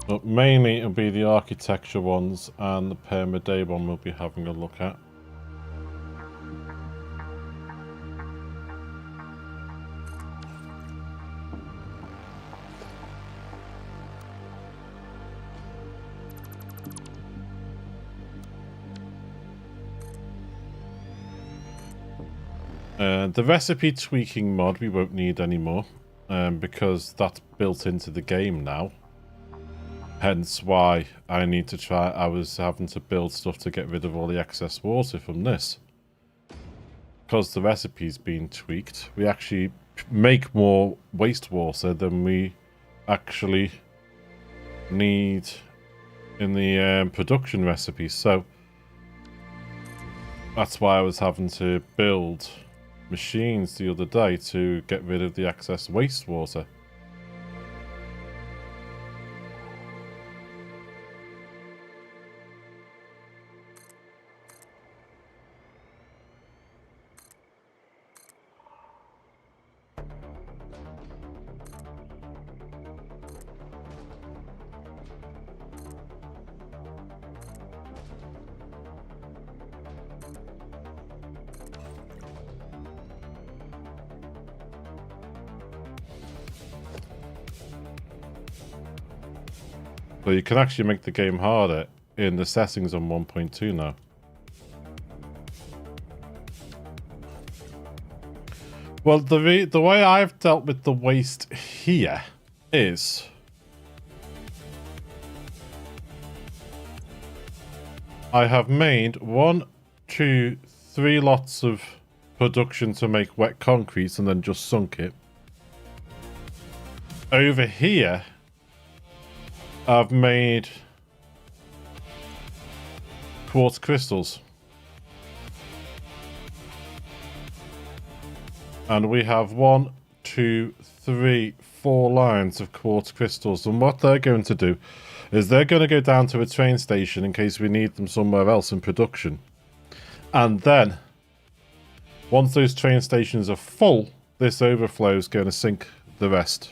But mainly it'll be the architecture ones and the permaday one we'll be having a look at. The recipe tweaking mod we won't need anymore because that's built into the game now. Hence why I need to try. I was having to build stuff to get rid of all the excess water from this. Because the recipe's been tweaked, we actually make more wastewater than we actually need in the production recipe. So that's why I was having to build machines the other day to get rid of the excess wastewater. So you can actually make the game harder in the settings on 1.2 now. Well, the way I've dealt with the waste here is I have made 1, 2, 3 lots of production to make wet concrete and then just sunk it. Over here, I've made quartz crystals. And we have 1, 2, 3, 4 lines of quartz crystals. And what they're going to do is they're going to go down to a train station in case we need them somewhere else in production. And then, once those train stations are full, this overflow is going to sink the rest.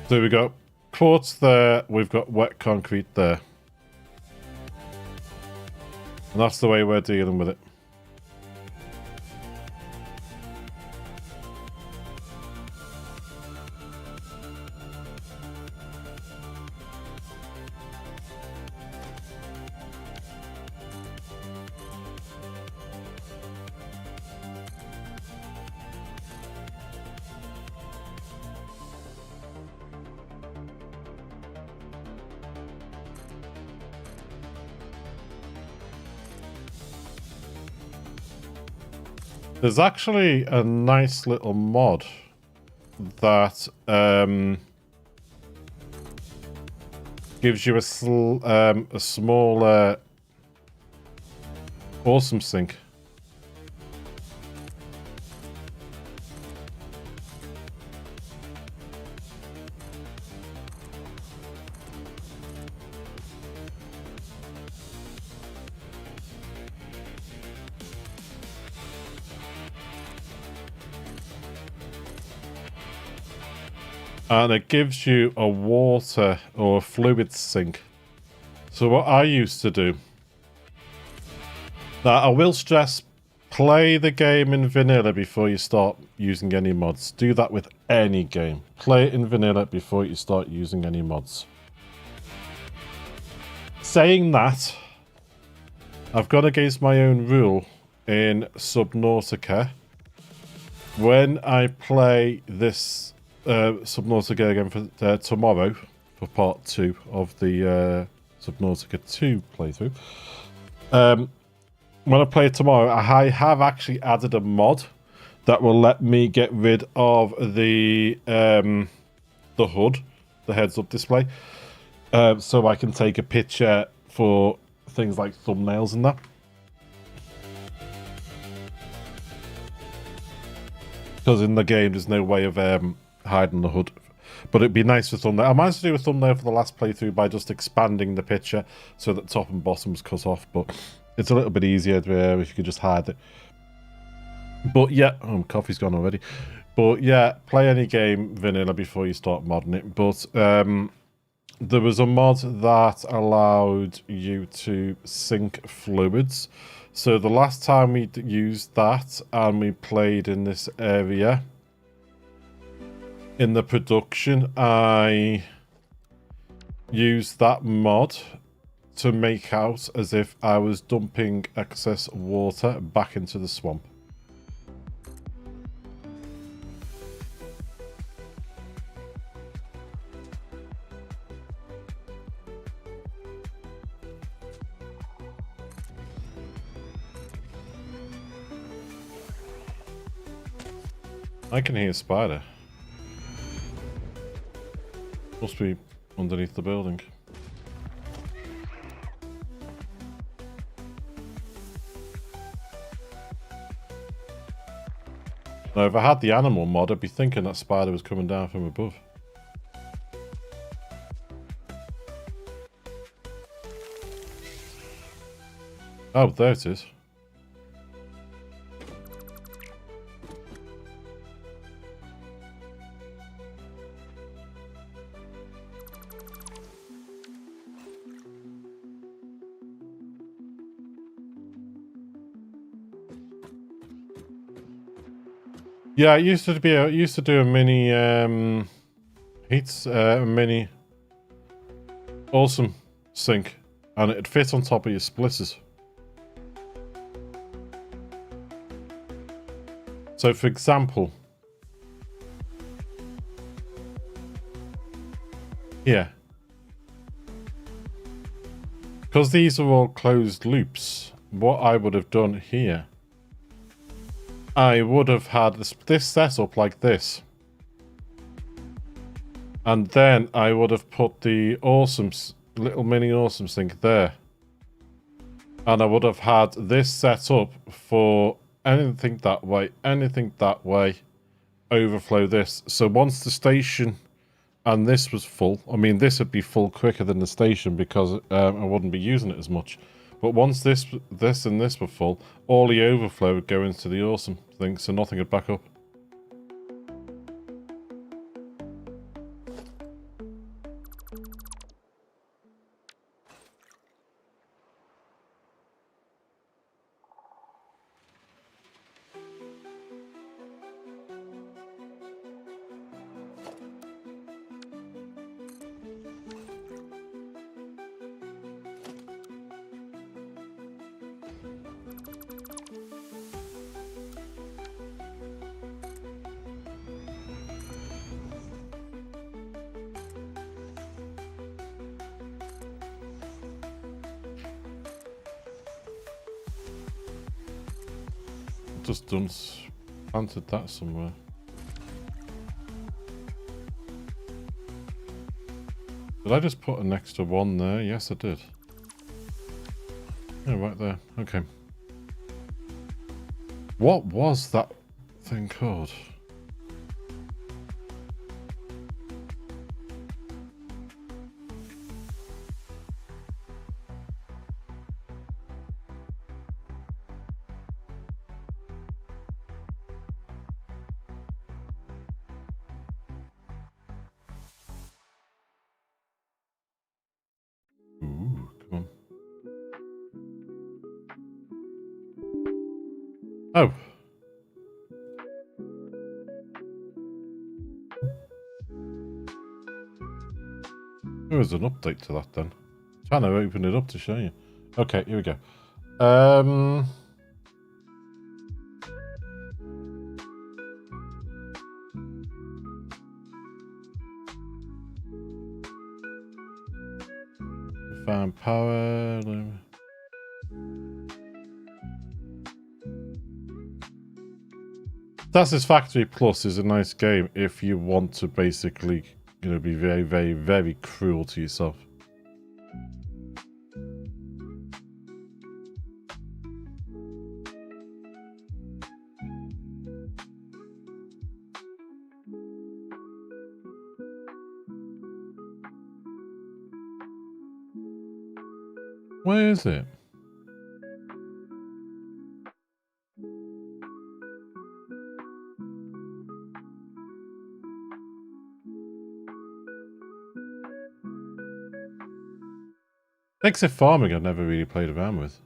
So we've got quartz there, we've got wet concrete there. And that's the way we're dealing with it. There's actually a nice little mod that gives you a small awesome sink. And it gives you a water or a fluid sink. So what I used to do, now I will stress, play the game in vanilla before you start using any mods. Do that with any game. Play it in vanilla before you start using any mods. Saying that, I've gone against my own rule in Subnautica. When I play this Subnautica again for tomorrow, for part 2 of the Subnautica 2 playthrough. When I play it tomorrow, I have actually added a mod that will let me get rid of the HUD, the heads-up display, so I can take a picture for things like thumbnails and that. Because in the game, there's no way of hiding the HUD But it'd be nice for thumbnail. I managed to do a thumbnail for the last playthrough by just expanding the picture so that top and bottom was cut off, but it's a little bit easier if you could just hide it. But yeah, coffee's gone already. But yeah, play any game vanilla before you start modding it. But there was a mod that allowed you to sink fluids. So the last time we used that and we played in this area, in the production, I used that mod to make out as if I was dumping excess water back into the swamp. I can hear a spider. Must be underneath the building. Now, if I had the animal mod, I'd be thinking that spider was coming down from above. Oh, there it is. Yeah, it used to be. It used to do a mini mini awesome sink, and it'd fit on top of your splitters. So, for example, here, because these are all closed loops, what I would have done here, I would have had this setup like this. And then I would have put the little mini awesome sink there. And I would have had this set up for anything that way, overflow this. So once the station and this was full, I mean, this would be full quicker than the station because I wouldn't be using it as much. But once this and this were full, all the overflow would go into the awesome thing, so nothing would back up. Just planted that somewhere. Did I just put an extra one there? Yes, I did. Yeah, right there. Okay. What was that thing called? Ooh, come on. Oh. There was an update to that then. I'm trying to open it up to show you. Okay, here we go. Found power. Satisfactory Plus is a nice game if you want to basically, you know, be very, very, very cruel to yourself. Where is it? Exit farming I've never really played around with.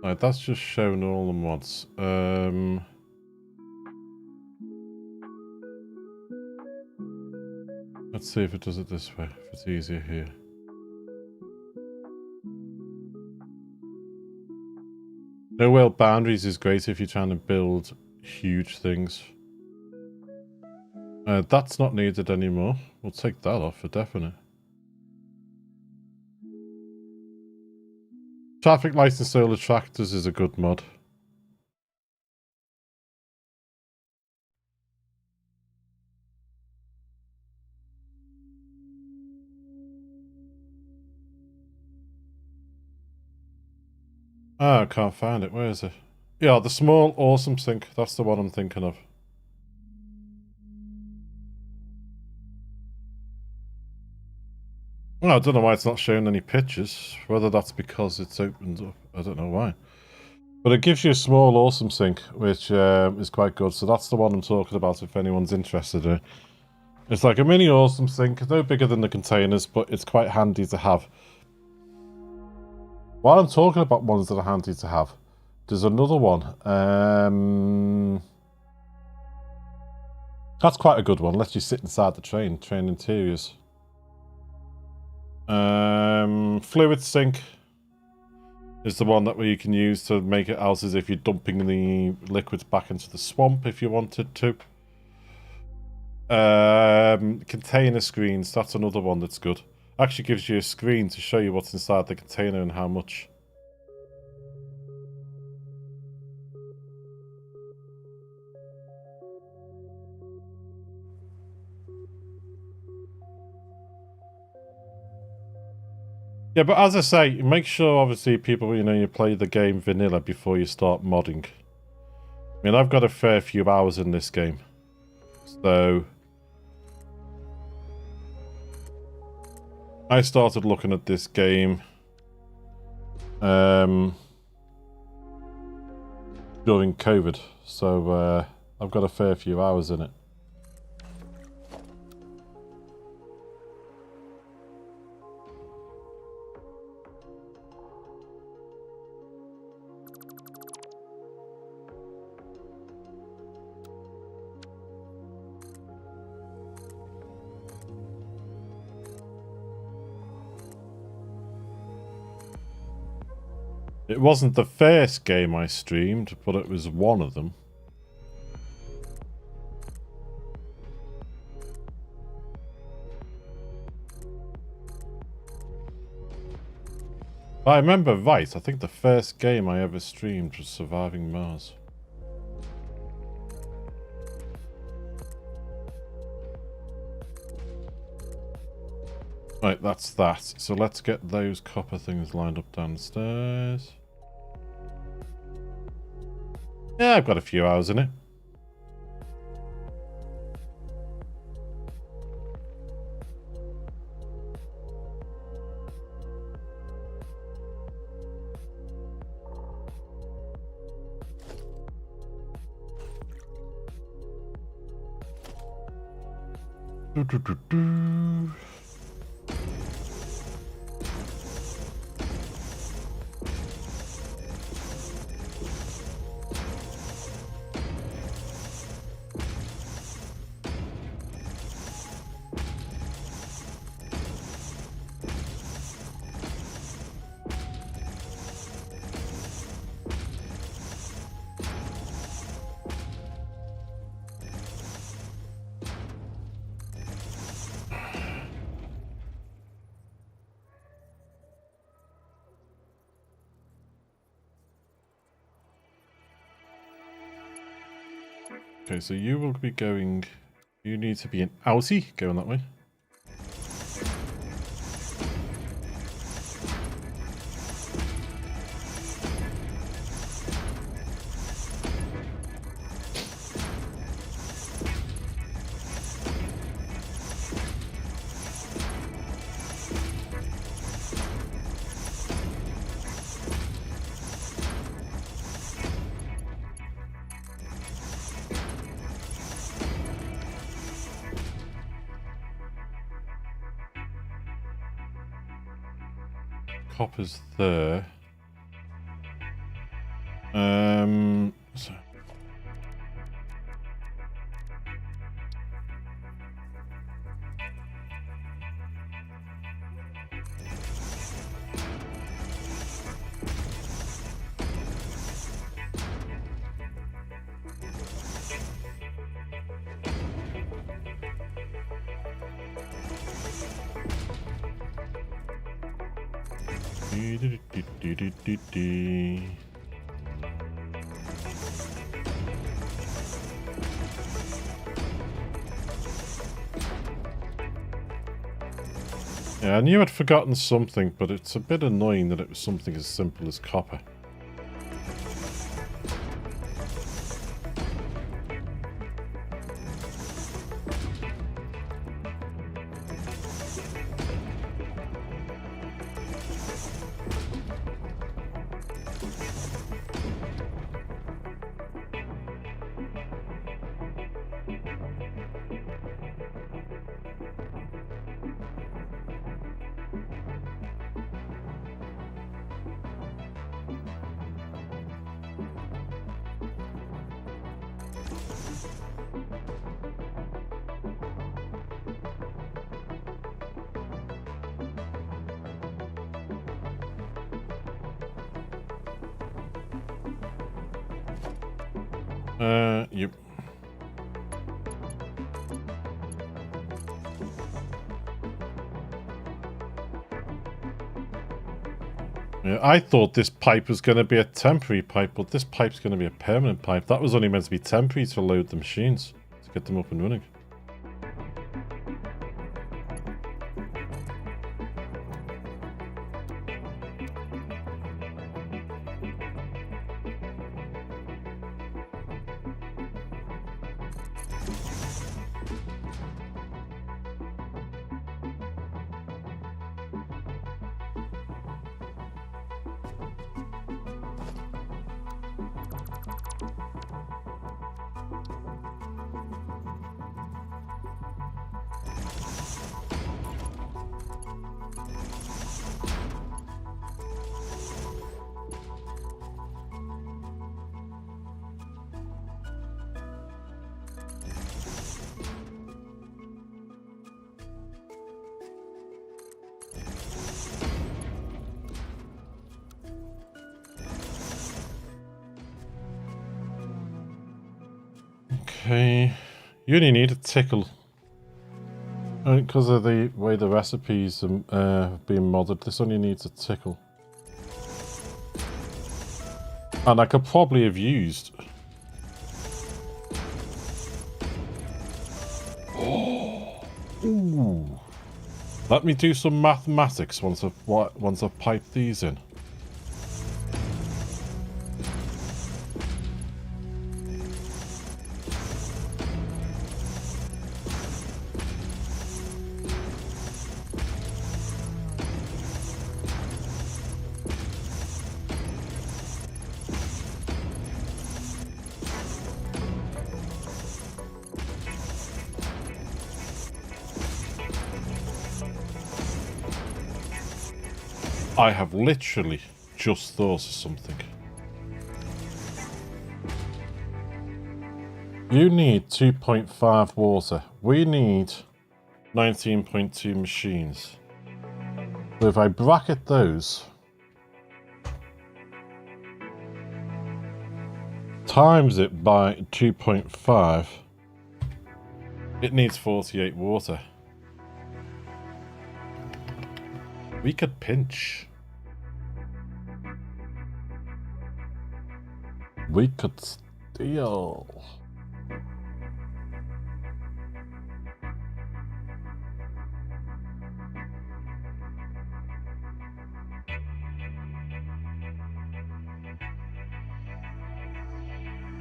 Right, that's just shown all the mods. Let's see if it does it this way, if it's easier here. No world boundaries is great if you're trying to build huge things. That's not needed anymore. We'll take that off for definite. Traffic lights and solar tractors is a good mod. Ah, I can't find it. Where is it? Yeah, the small awesome sink. That's the one I'm thinking of. Well, I don't know why it's not showing any pictures. Whether that's because it's opened up. I don't know why. But it gives you a small awesome sink, which is quite good. So that's the one I'm talking about if anyone's interested in it. It's like a mini awesome sink. No bigger than the containers, but it's quite handy to have. While I'm talking about ones that are handy to have, there's another one. That's quite a good one. Lets you sit inside the train interiors. Fluid sink is the one that you can use to make it out as if you're dumping the liquids back into the swamp if you wanted to. Container screens, that's another one that's good. Actually gives you a screen to show you what's inside the container and how much. Yeah, but as I say, make sure obviously people, you play the game vanilla before you start modding. I mean, I've got a fair few hours in this game. So I started looking at this game during COVID. So I've got a fair few hours in it. It wasn't the first game I streamed, but it was one of them. If I remember right, I think the first game I ever streamed was Surviving Mars. Right, that's that. So let's get those copper things lined up downstairs. Yeah, I've got a few hours in it. Okay, so you will be going You need to be an outie going that way. Copper's there. So. Yeah, I knew I'd forgotten something, but it's a bit annoying that it was something as simple as copper. Yep. Yeah, I thought this pipe was going to be a temporary pipe, but this pipe's going to be a permanent pipe. That was only meant to be temporary to load the machines, to get them up and running. Okay, you only need a tickle. Because of the way the recipes have been modded, this only needs a tickle. And I could probably have used... Ooh. Let me do some mathematics once I've piped these in. I have literally just thought of something. You need 2.5 water. We need 19.2 machines. So if I bracket those, times it by 2.5, it needs 48 water. We could pinch. We could steal.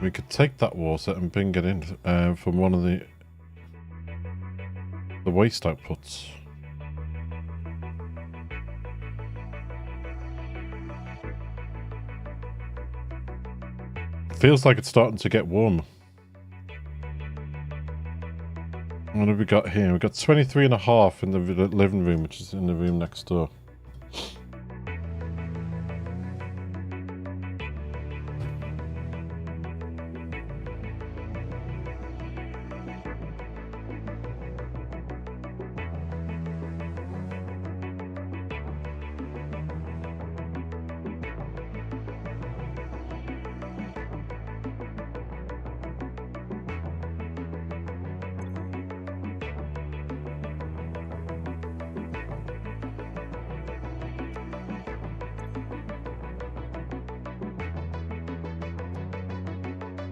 We could take that water and bring it in from one of the waste outputs. Feels like it's starting to get warm. What have we got here? We've got 23.5 in the living room, which is in the room next door.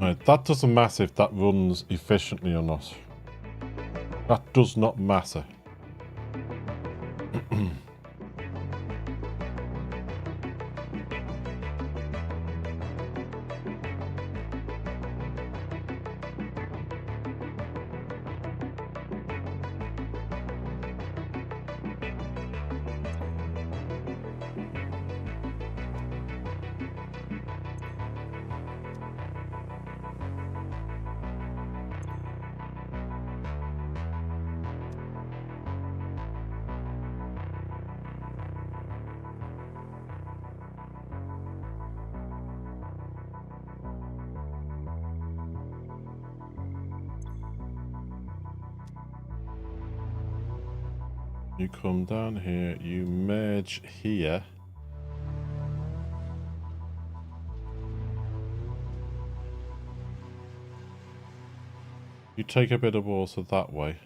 Right, that doesn't matter if that runs efficiently or not. That does not matter. You come down here, you merge here. You take a bit of water that way.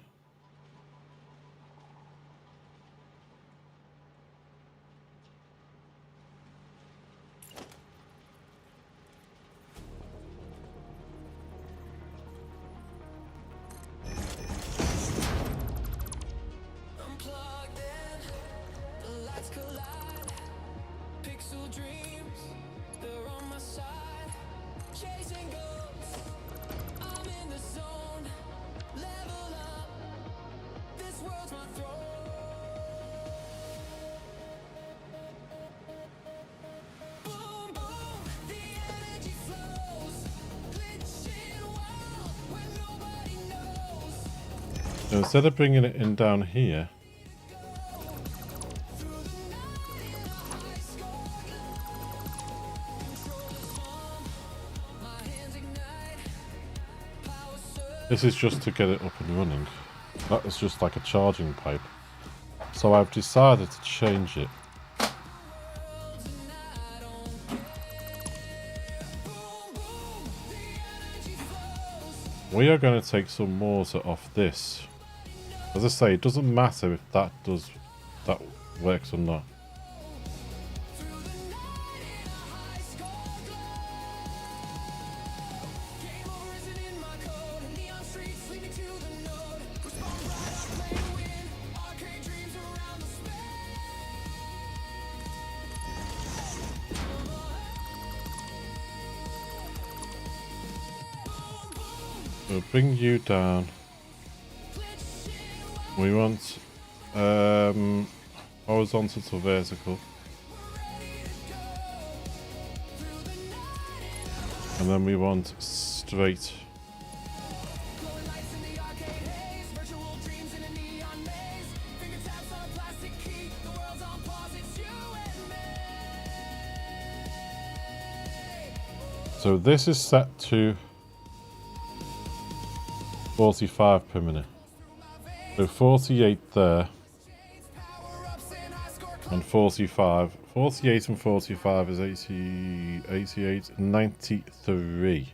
So instead of bringing it in down here, this is just to get it up and running. That is just like a charging pipe. So I've decided to change it. We are going to take some water off this. As I say, it doesn't matter if that works or not. We'll bring you down. We want horizontal to vertical. And then we want straight. So this is set to 45 per minute. So 48 there. And 45. 48 and 45 is 80, 88, 93.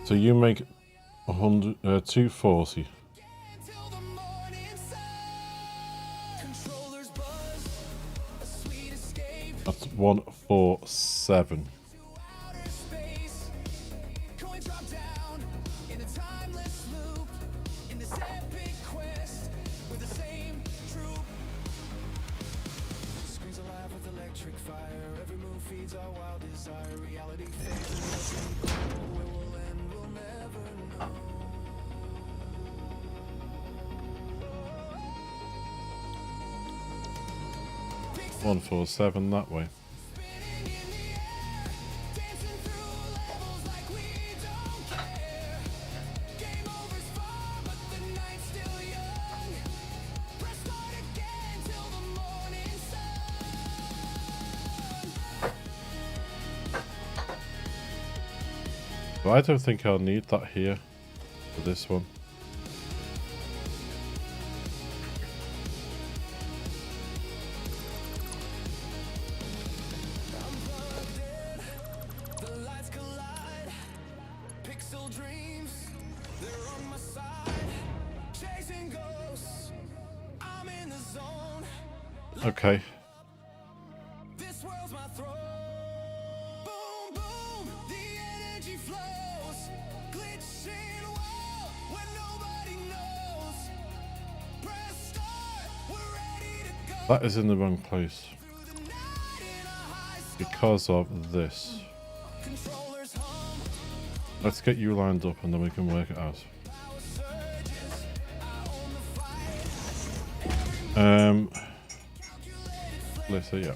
So you make 240. That's 147. 147 that way. But I don't think I'll need that here for this one. Okay. That is in the wrong place because of this. Let's get you lined up and then we can work it out. Let's see, yeah.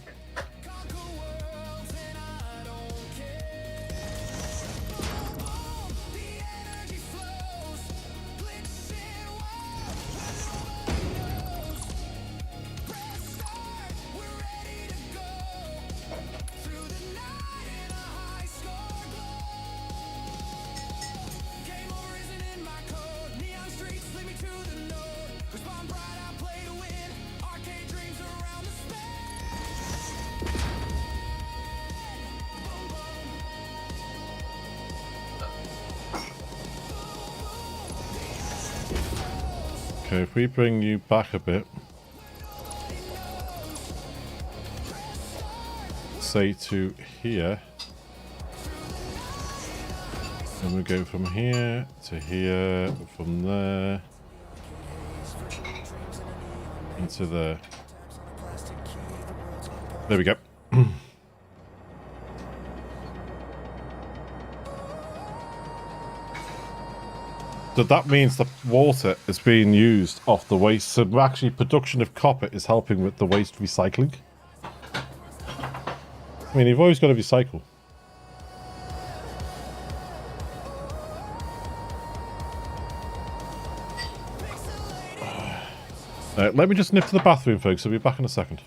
Okay, if we bring you back a bit, say to here, and we go from here to here, from there, into there. There we go. So that means the water is being used off the waste. So actually production of copper is helping with the waste recycling. I mean, you've always got to recycle. Let me just nip to the bathroom, folks. I'll be back in a second.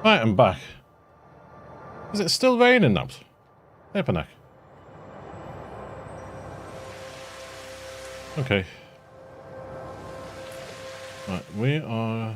Right, I'm back. Is it still raining now? Epanek. Okay. Right, we are...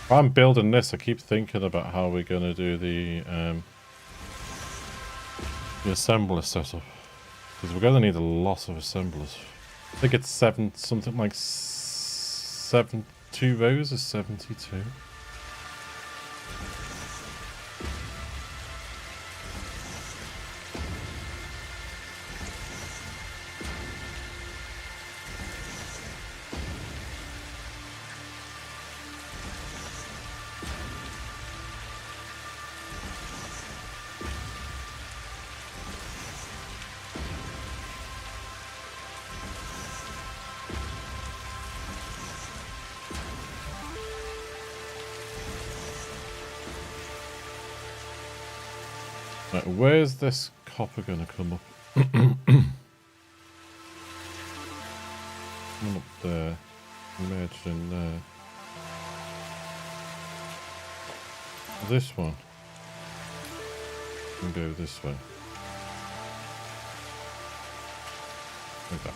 While I'm building this, I keep thinking about how we're going to do the assembler setup. Because we're going to need a lot of assemblers. I think it's something like 2 rows is 72. Right, where's this copper going to come up? Come up there, merged in there. This one can go this way. Like that.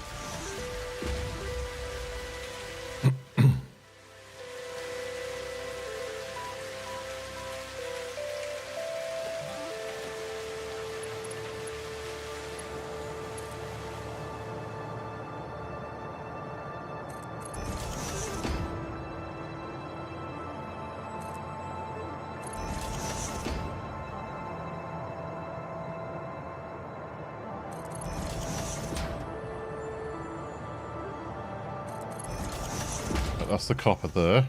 That's the copper there.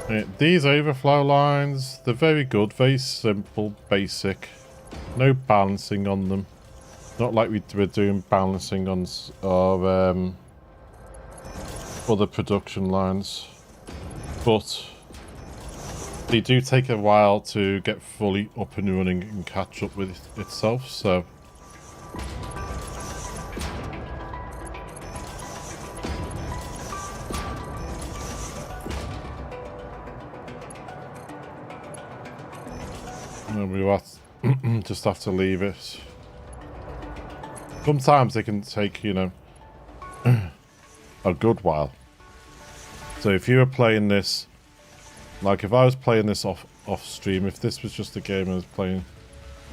Right, these overflow lines, they're very good, very simple, basic. No balancing on them. Not like we were doing balancing on our other production lines. But they do take a while to get fully up and running and catch up with itself, so... And we just have to leave it. Sometimes they can take, you know, a good while. So if you were playing this... Like, if I was playing this off stream, if this was just a game I was playing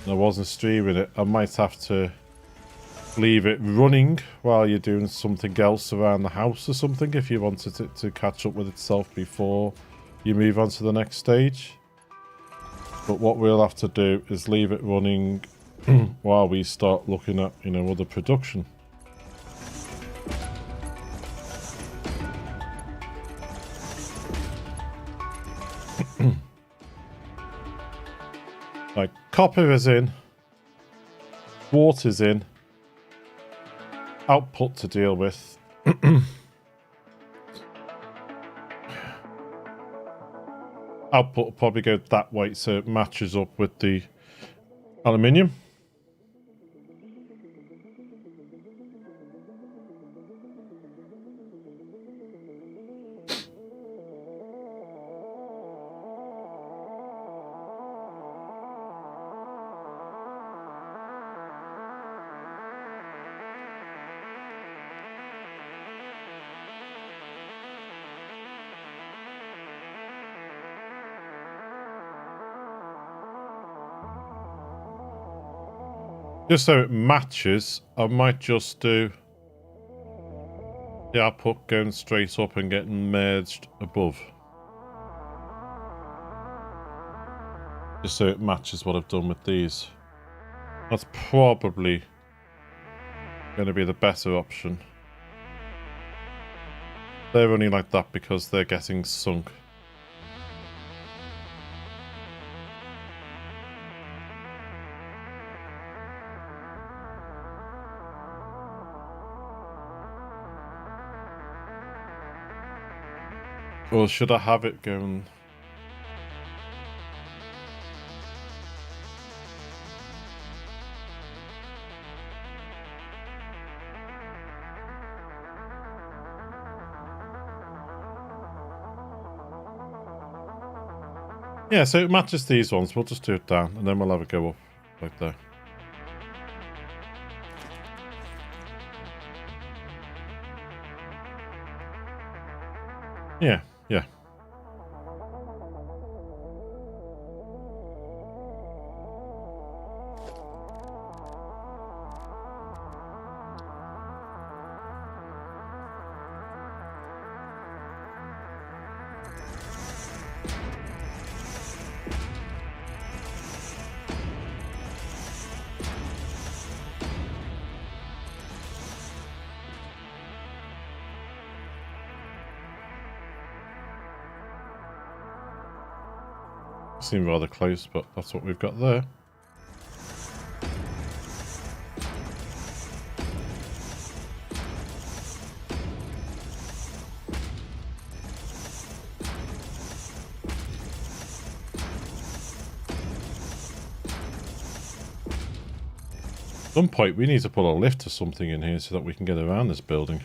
and I wasn't streaming it, I might have to leave it running while you're doing something else around the house or something, if you wanted it to catch up with itself before you move on to the next stage. But what we'll have to do is leave it running while we start looking at, you know, other production. Like, copper is in, water's in, output to deal with. Output will probably go that way so it matches up with the aluminium. Just so it matches, I might just do the output going straight up and getting merged above. Just so it matches what I've done with these. That's probably going to be the better option. They're only like that because they're getting sunk. Or should I have it going? Yeah, so it matches these ones. We'll just do it down and then we'll have it go up like that. Yeah, yeah. Seem rather close, but that's what we've got there. At some point we need to put a lift or something in here so that we can get around this building.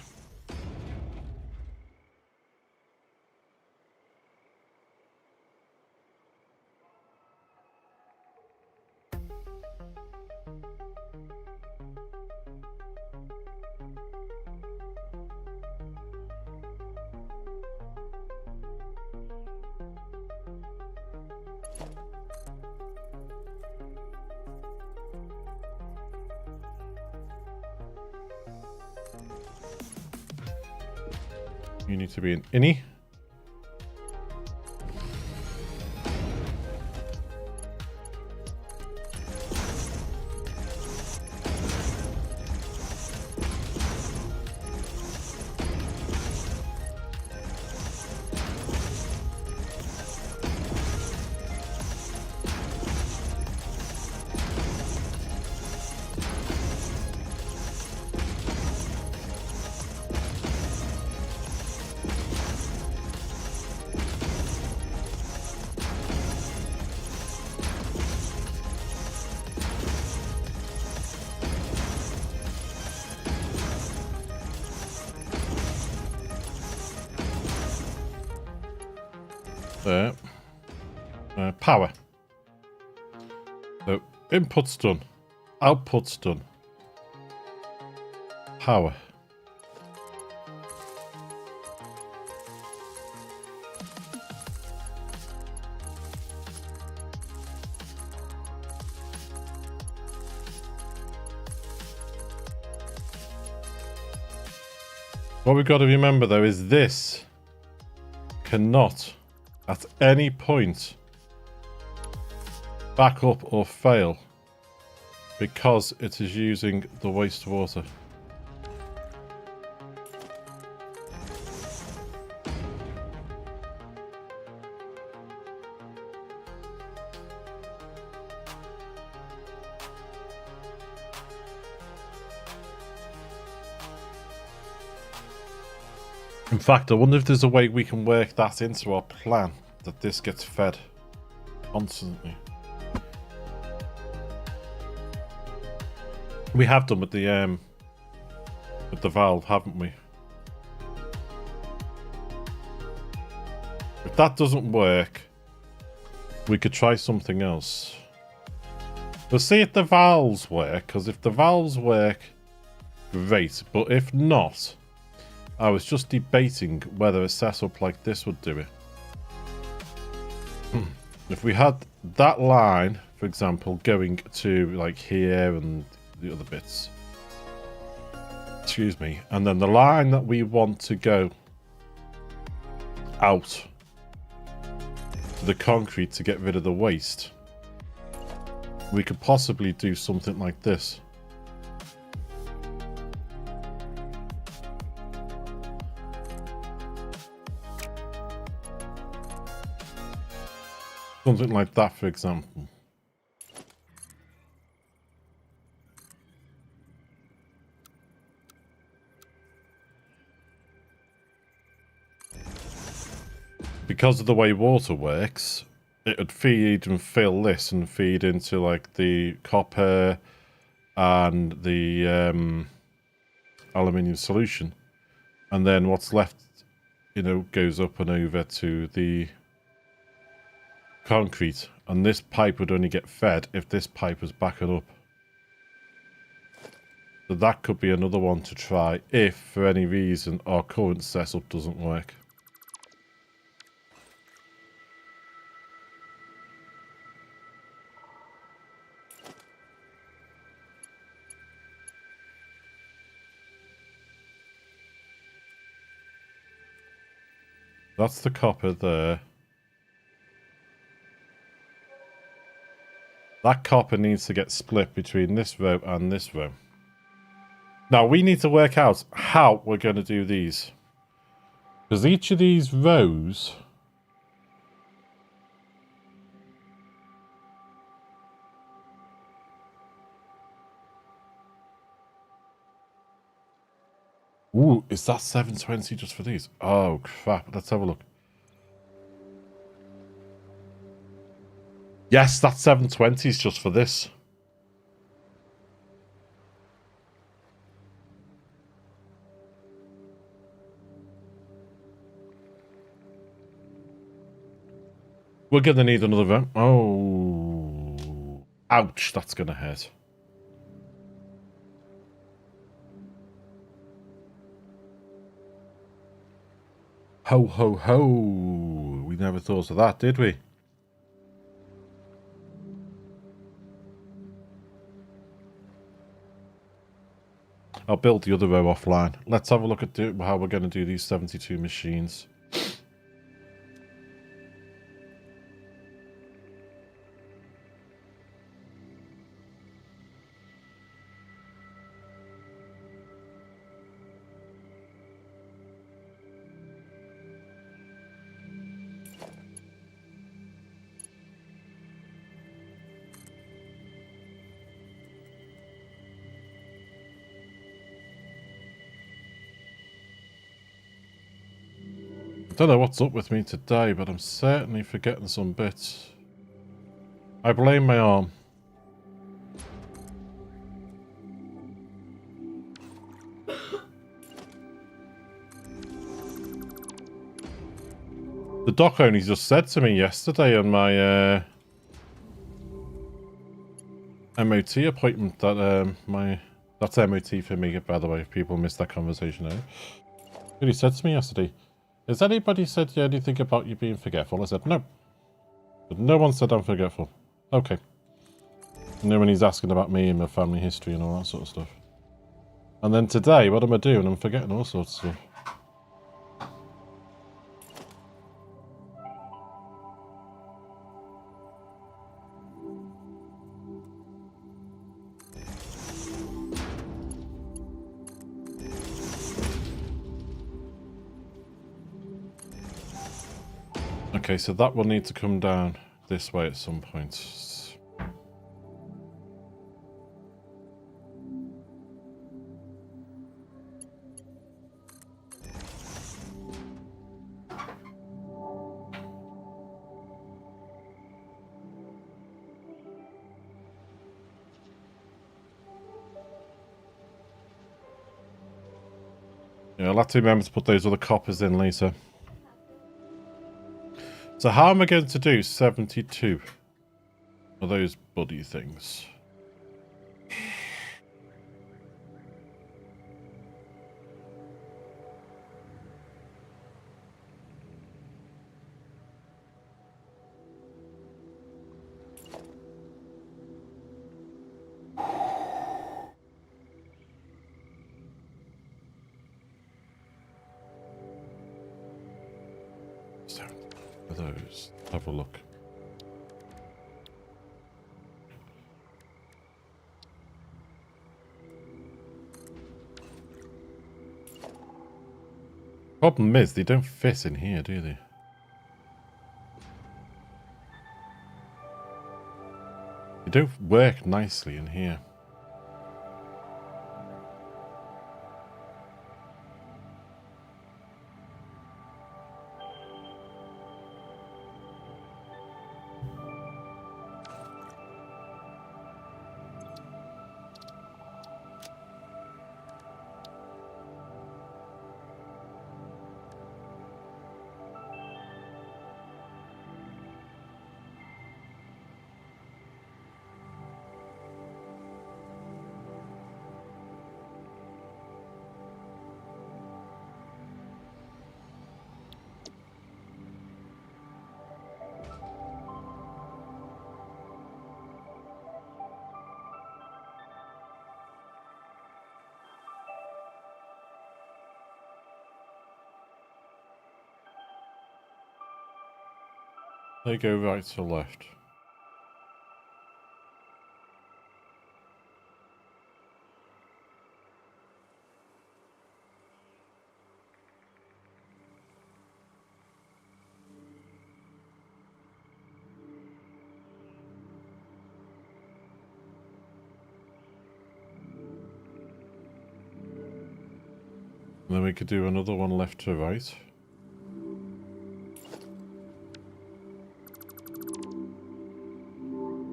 You need to be an innie. There. Power. So, input's done. Output's done. Power. What we've got to remember though is this cannot at any point back up or fail because it is using the wastewater. In fact, I wonder if there's a way we can work that into our plan, that this gets fed constantly. We have done with the valve, haven't we? If that doesn't work, we could try something else. We'll see if the valves work, because if the valves work, great. But if not, I was just debating whether a setup like this would do it. If we had that line, for example, going to like here and the other bits. Excuse me. And then the line that we want to go out to the concrete to get rid of the waste. We could possibly do something like this. Something like that, for example. because of the way water works, it would feed and fill this and feed into like the copper and the aluminium solution. And then what's left, you know, goes up and over to the concrete. And this pipe would only get fed if this pipe was backing up. So that could be another one to try if, for any reason, our current setup doesn't work. That's the copper there. That copper needs to get split between this row and this row. Now, we need to work out how we're going to do these. Because each of these rows... Ooh, is that 720 just for these? Oh, crap. Let's have a look. Yes, that 720 is just for this. We're going to need another row. Oh. Ouch, that's going to hurt. Ho, ho, ho. We never thought of that, did we? I'll build the other row offline. Let's have a look at how we're going to do these 72 machines. I don't know what's up with me today, but I'm certainly forgetting some bits. I blame my arm. The doc only just said to me yesterday on my MOT appointment that that's MOT for me, by the way, if people missed that conversation earlier. He said to me yesterday, has anybody said anything about you being forgetful? I said, no. But no one said I'm forgetful. Okay. And then when he's asking about me and my family history and all that sort of stuff. And then today, what am I doing? I'm forgetting all sorts of stuff. Okay, so that will need to come down this way at some point. Yeah, I'll have to remember to put those other coppers in later. So how am I going to do 72 of those buddy things? Those. Have a look. Problem is, they don't fit in here, do they? They don't work nicely in here. They go right to left. And then we could do another one left to right.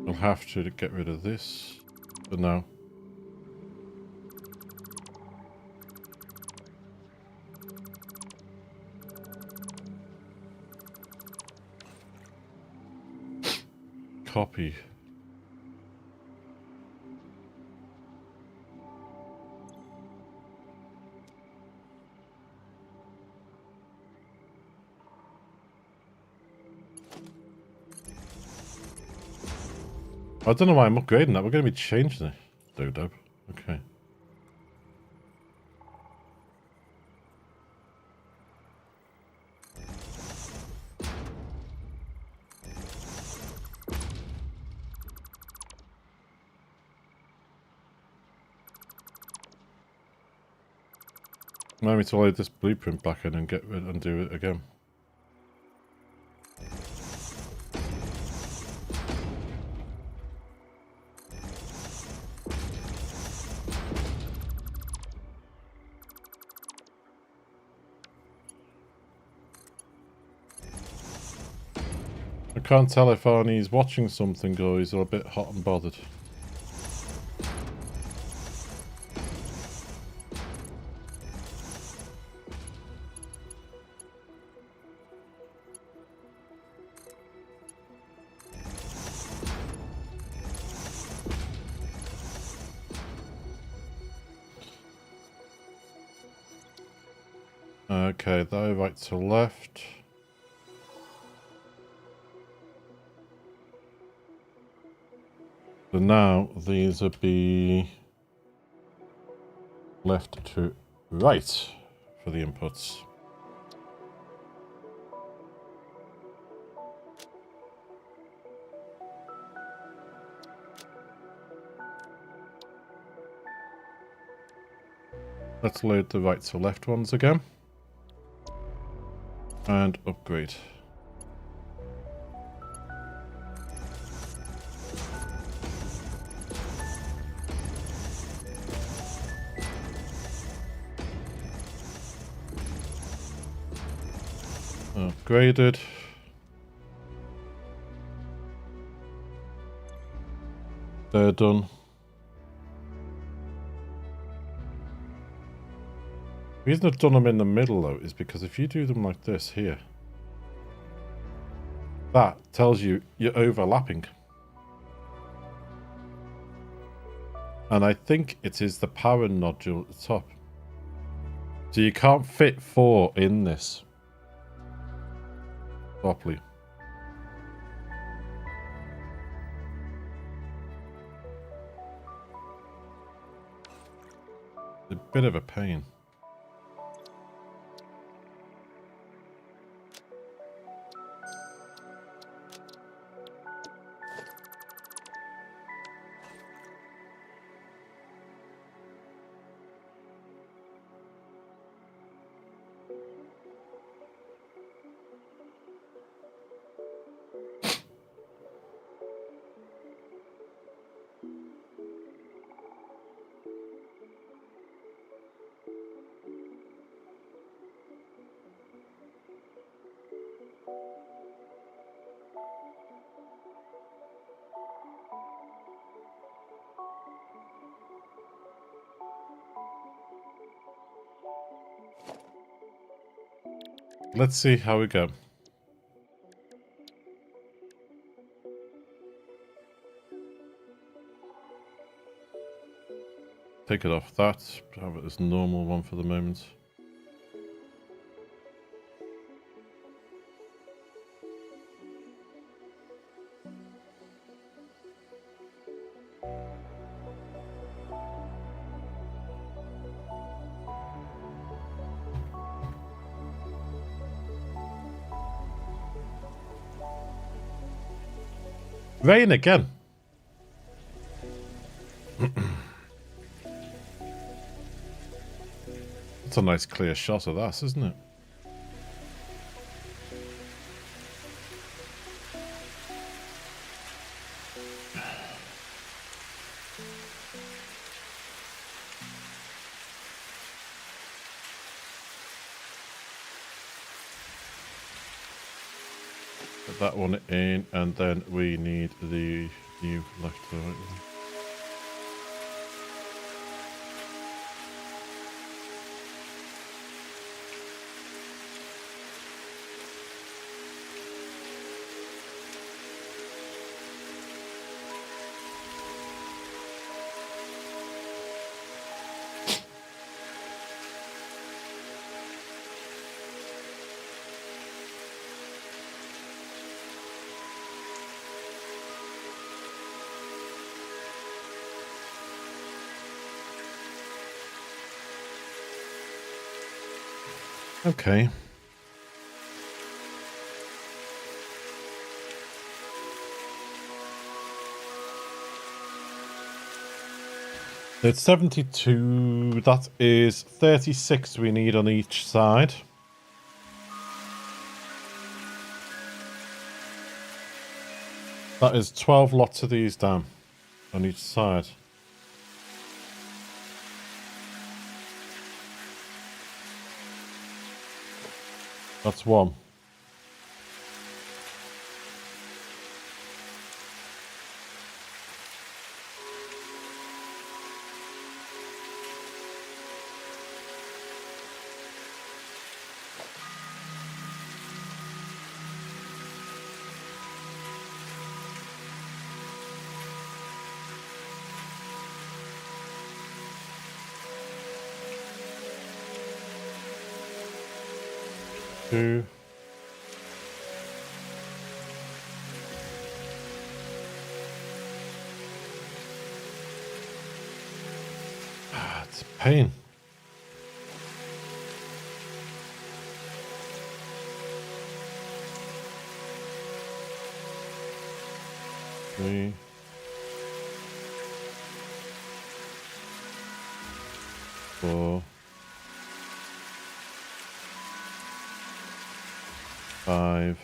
We'll have to get rid of this for now. Copy. I don't know why I'm upgrading that. We're going to be changing it. Dope. Okay. Now I need to load this blueprint back in and get rid and do it again. I can't tell if Arnie's watching something or he's a bit hot and bothered. Okay, though, right to left. So now these would be left to right for the inputs. Let's load the right to left ones again. And upgrade. Upgraded. They're done. The reason I've done them in the middle though is because if you do them like this here, that tells you you're overlapping. And I think it is the power nodule at the top. So you can't fit 4 in this properly. It's a bit of a pain. Let's see how we go. Take it off that. Have it as normal one for the moment. Rain again. It's a nice clear shot of that, isn't it? Put that one in, and then we need the new left to right one. Okay. It's 72. That is 36 we need on each side. That is 12 lots of these down on each side. That's one. Two. It's a pain. Three. Four. 5.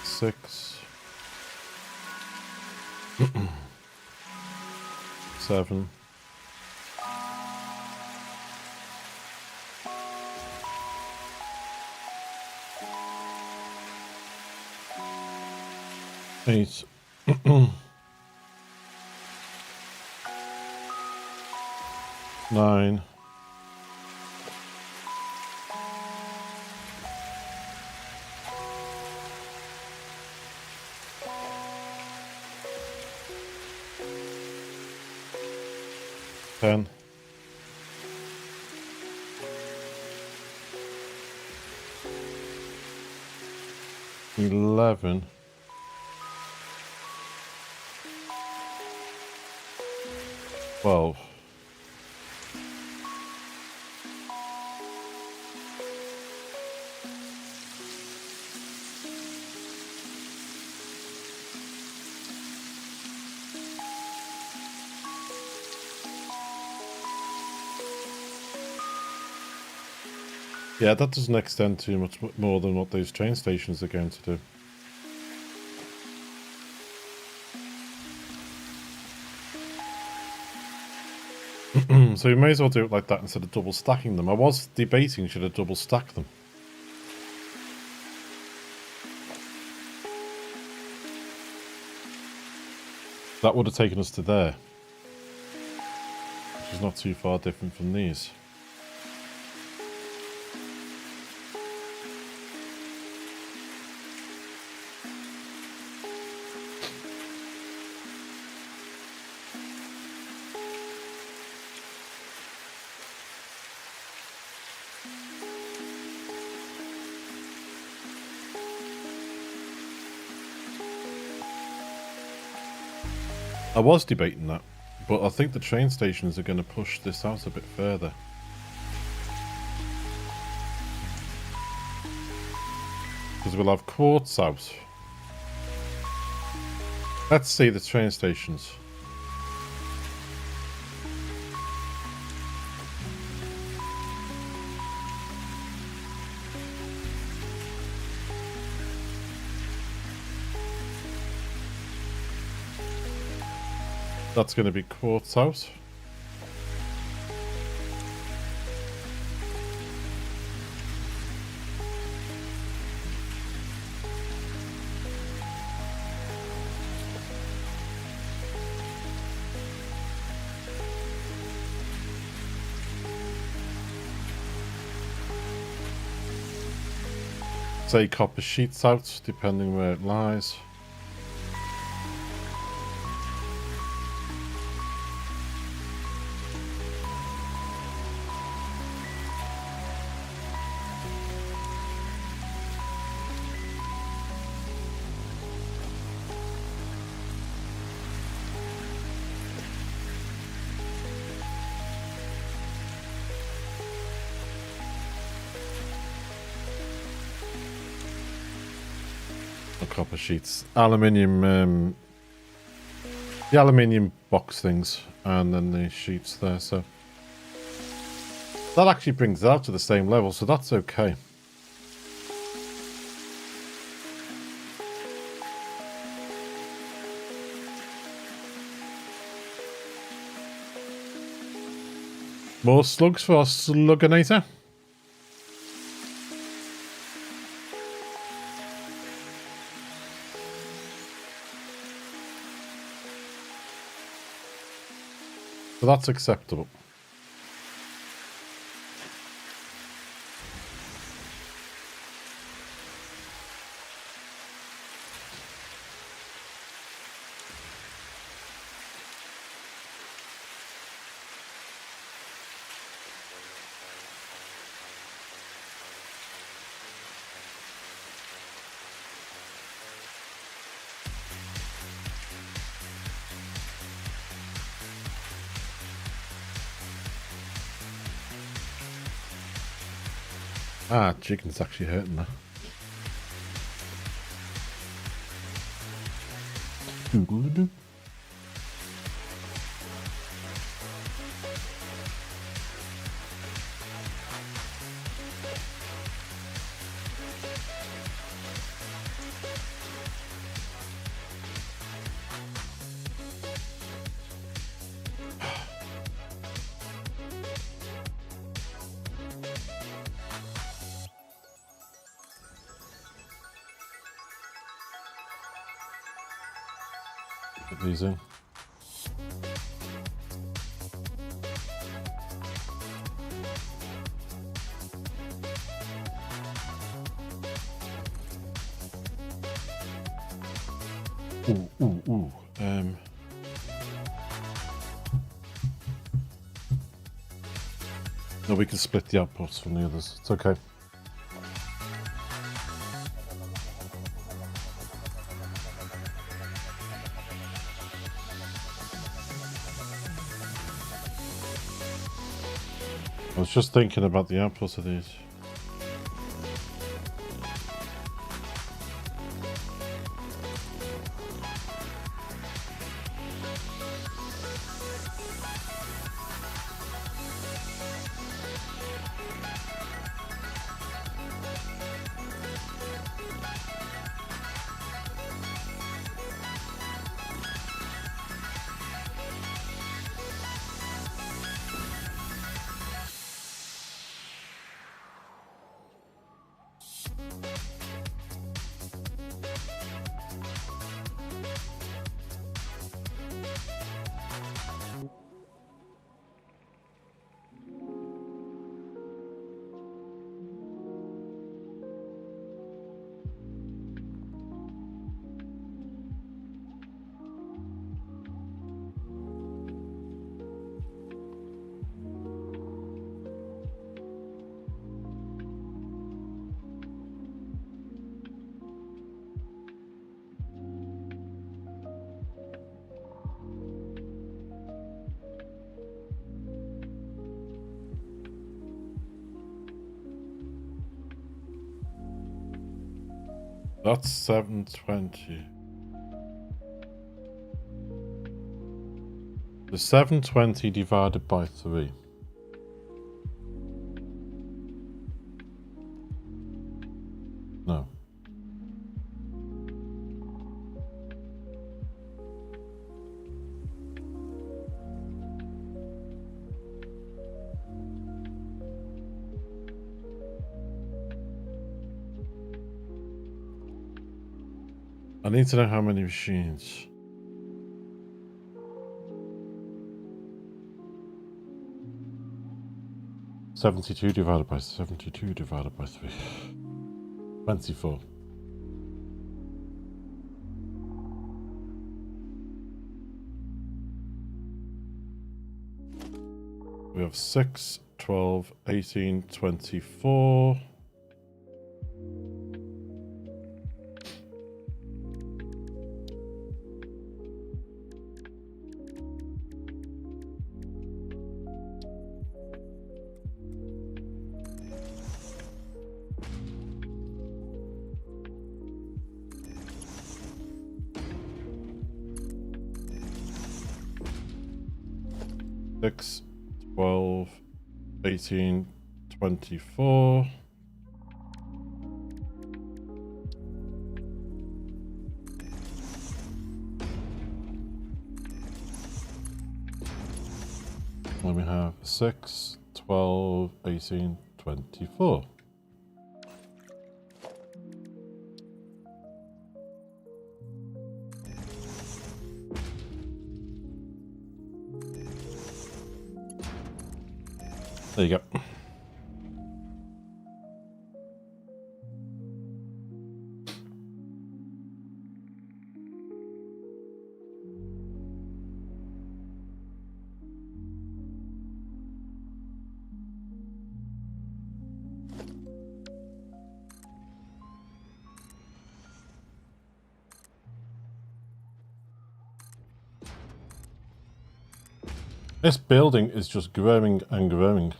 6. 7. 8. 9. 10. 11. 12. Yeah, that doesn't extend too much more than what those train stations are going to do. So you may as well do it like that instead of double stacking them. I was debating should I double stack them. That would have taken us to there, which is not too far different from these. I was debating that, but I think the train stations are going to push this out a bit further. because we'll have quartz out. Let's see the train stations. That's going to be quartz out. Say copper sheets out, depending where it lies. Copper sheets, aluminium, the aluminium box things, and then the sheets there. So that actually brings it out to the same level, so that's okay. More slugs for our slugginator. So that's acceptable. Ah, chicken's actually hurting there. Put these in. Ooh. No, we can split the outputs from the others. It's okay. I was just thinking about the outputs of these. That's 720. The 720 divided by 3. No. I need to know how many machines. $72 divided by 72 divided by 3. 24. We have 6, 12, 18, 24. Six, 12, 18, 24. Then we have 6, 12, 18, 24. There you go. This building is just growing and growing.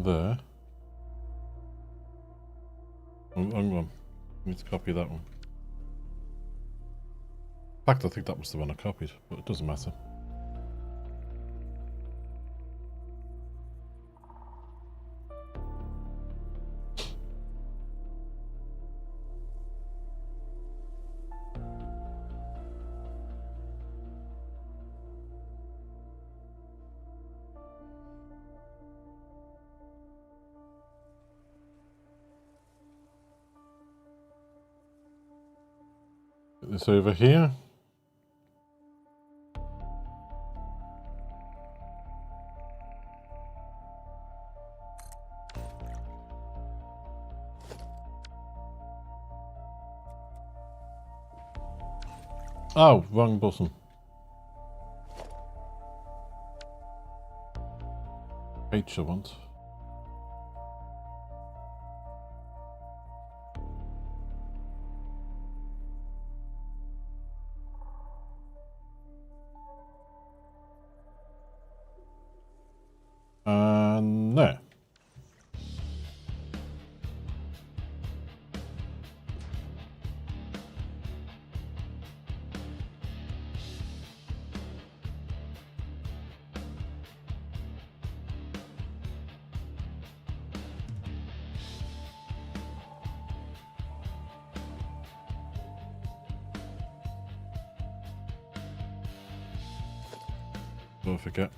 There. Oh, wrong one. I need to copy that one. In fact, I think that was the one I copied, but it doesn't matter. Put this over here. Oh, wrong button. H I want. And there. Don't forget.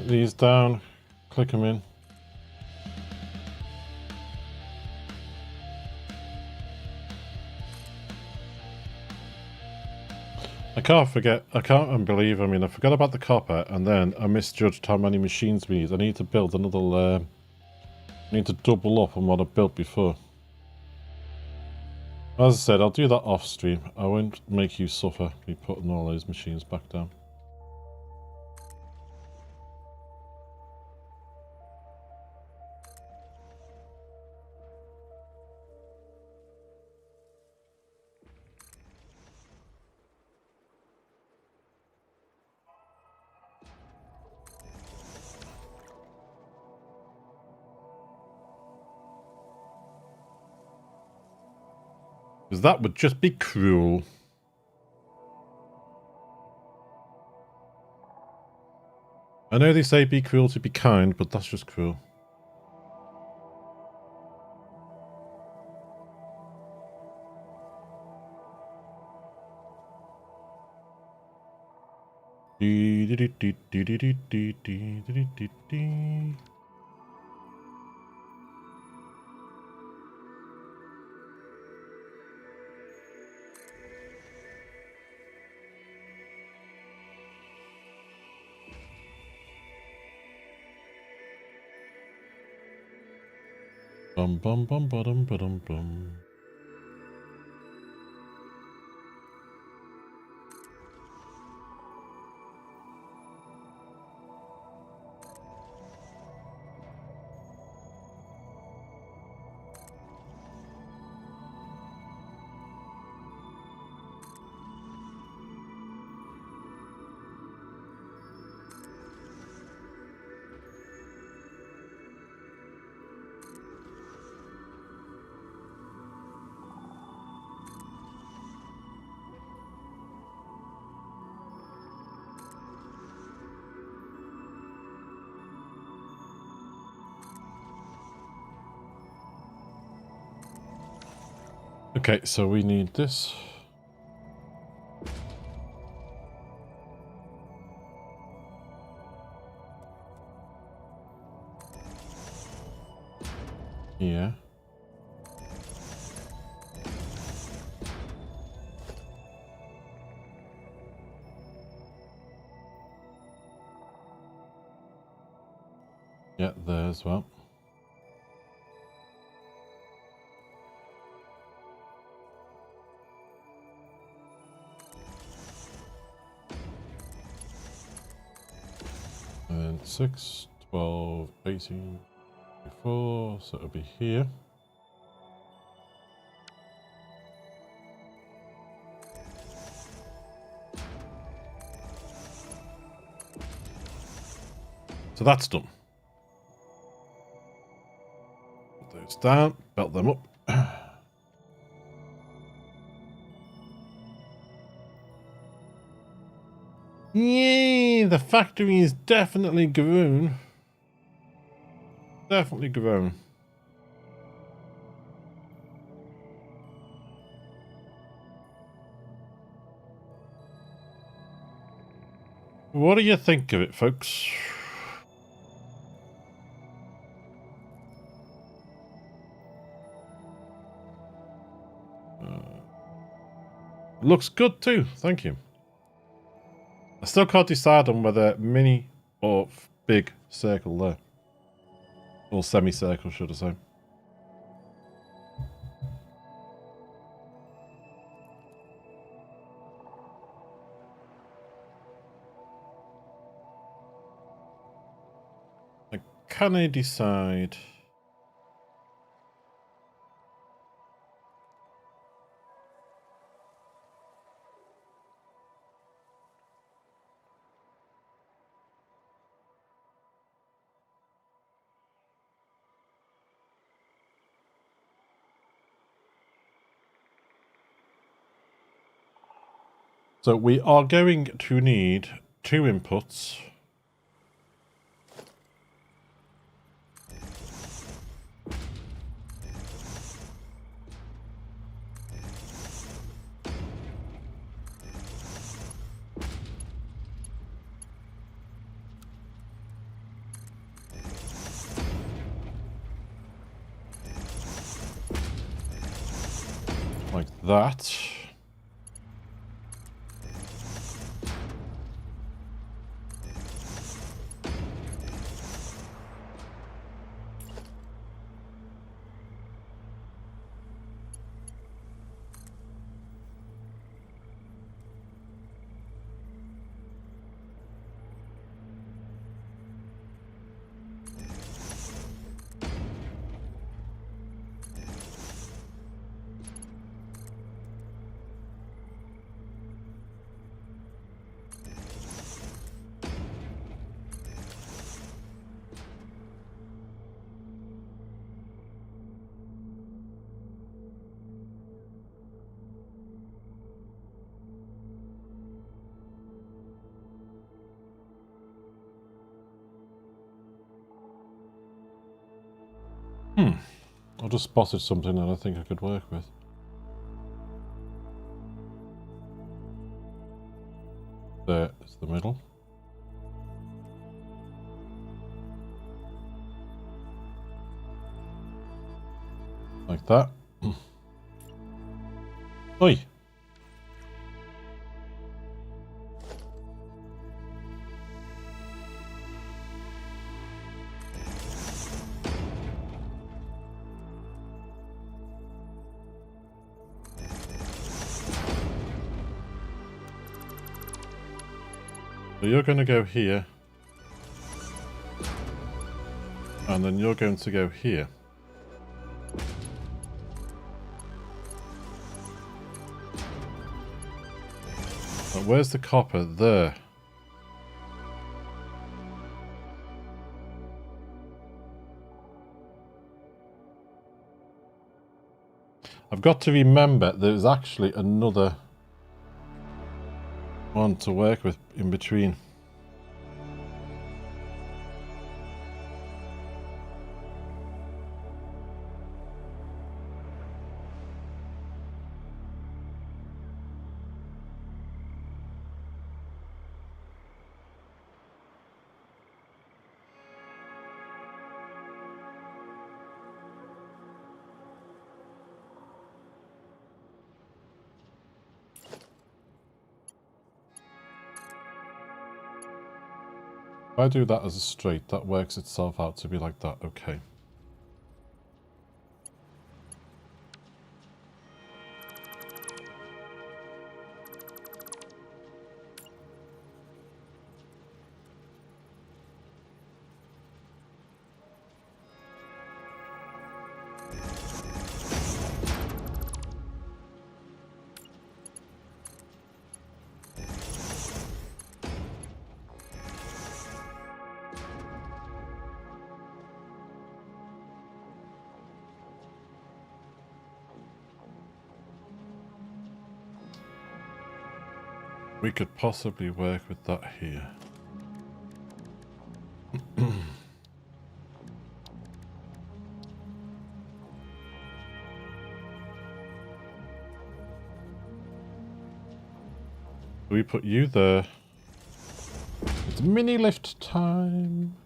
These down, click them in. I can't believe, I mean, I forgot about the copper and then I misjudged how many machines we need. I need to build another, I need to double up on what I built before. As I said, I'll do that off stream. I won't make you suffer me putting all those machines back down. Because that would just be cruel. I know they say be cruel to be kind, but that's just cruel. Bum bum bum bum bum bum. Okay, so we need this. Yeah. Yeah, there as well. And 6, 12, 18, 24, so it'll be here. So that's done. Put those down, belt them up. Yay, the factory is definitely grown. Definitely grown. What do you think of it, folks? Looks good too, thank you. I still can't decide on whether mini or big circle there. Or semicircle, should I say. Can I decide? So we are going to need 2 inputs. Like that. I just spotted something that I think I could work with. There is the middle. Like that. Oi! So you're going to go here. And then you're going to go here. But where's the copper? There. I've got to remember there's actually another one to work with in between. If I do that as a straight, that works itself out to be like that. Okay. We could possibly work with that here. We put you there. It's mini lift time.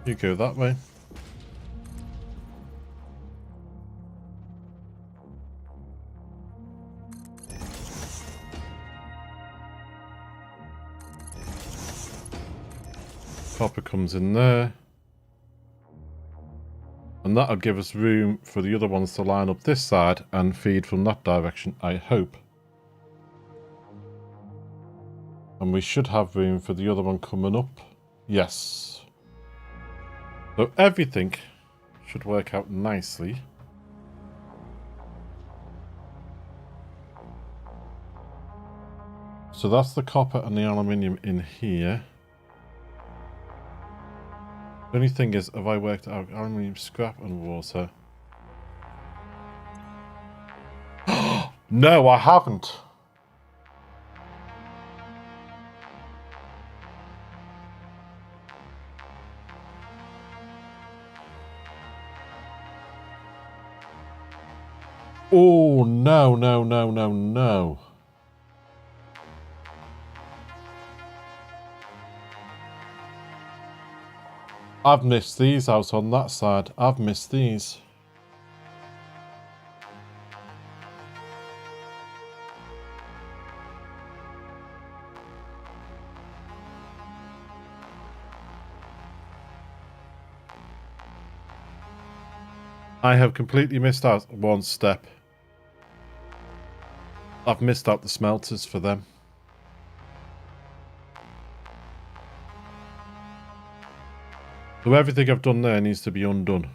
You go that way. Copper comes in there. And that'll give us room for the other ones to line up this side and feed from that direction, I hope. And we should have room for the other one coming up. Yes. So everything should work out nicely. So that's the copper and the aluminium in here. The only thing is, have I worked out aluminium, scrap and water? No, I haven't. Oh, no, no, no, no, no. I've missed these out on that side. I've missed these. I have completely missed out one step. I've missed out the smelters for them. So everything I've done there needs to be undone.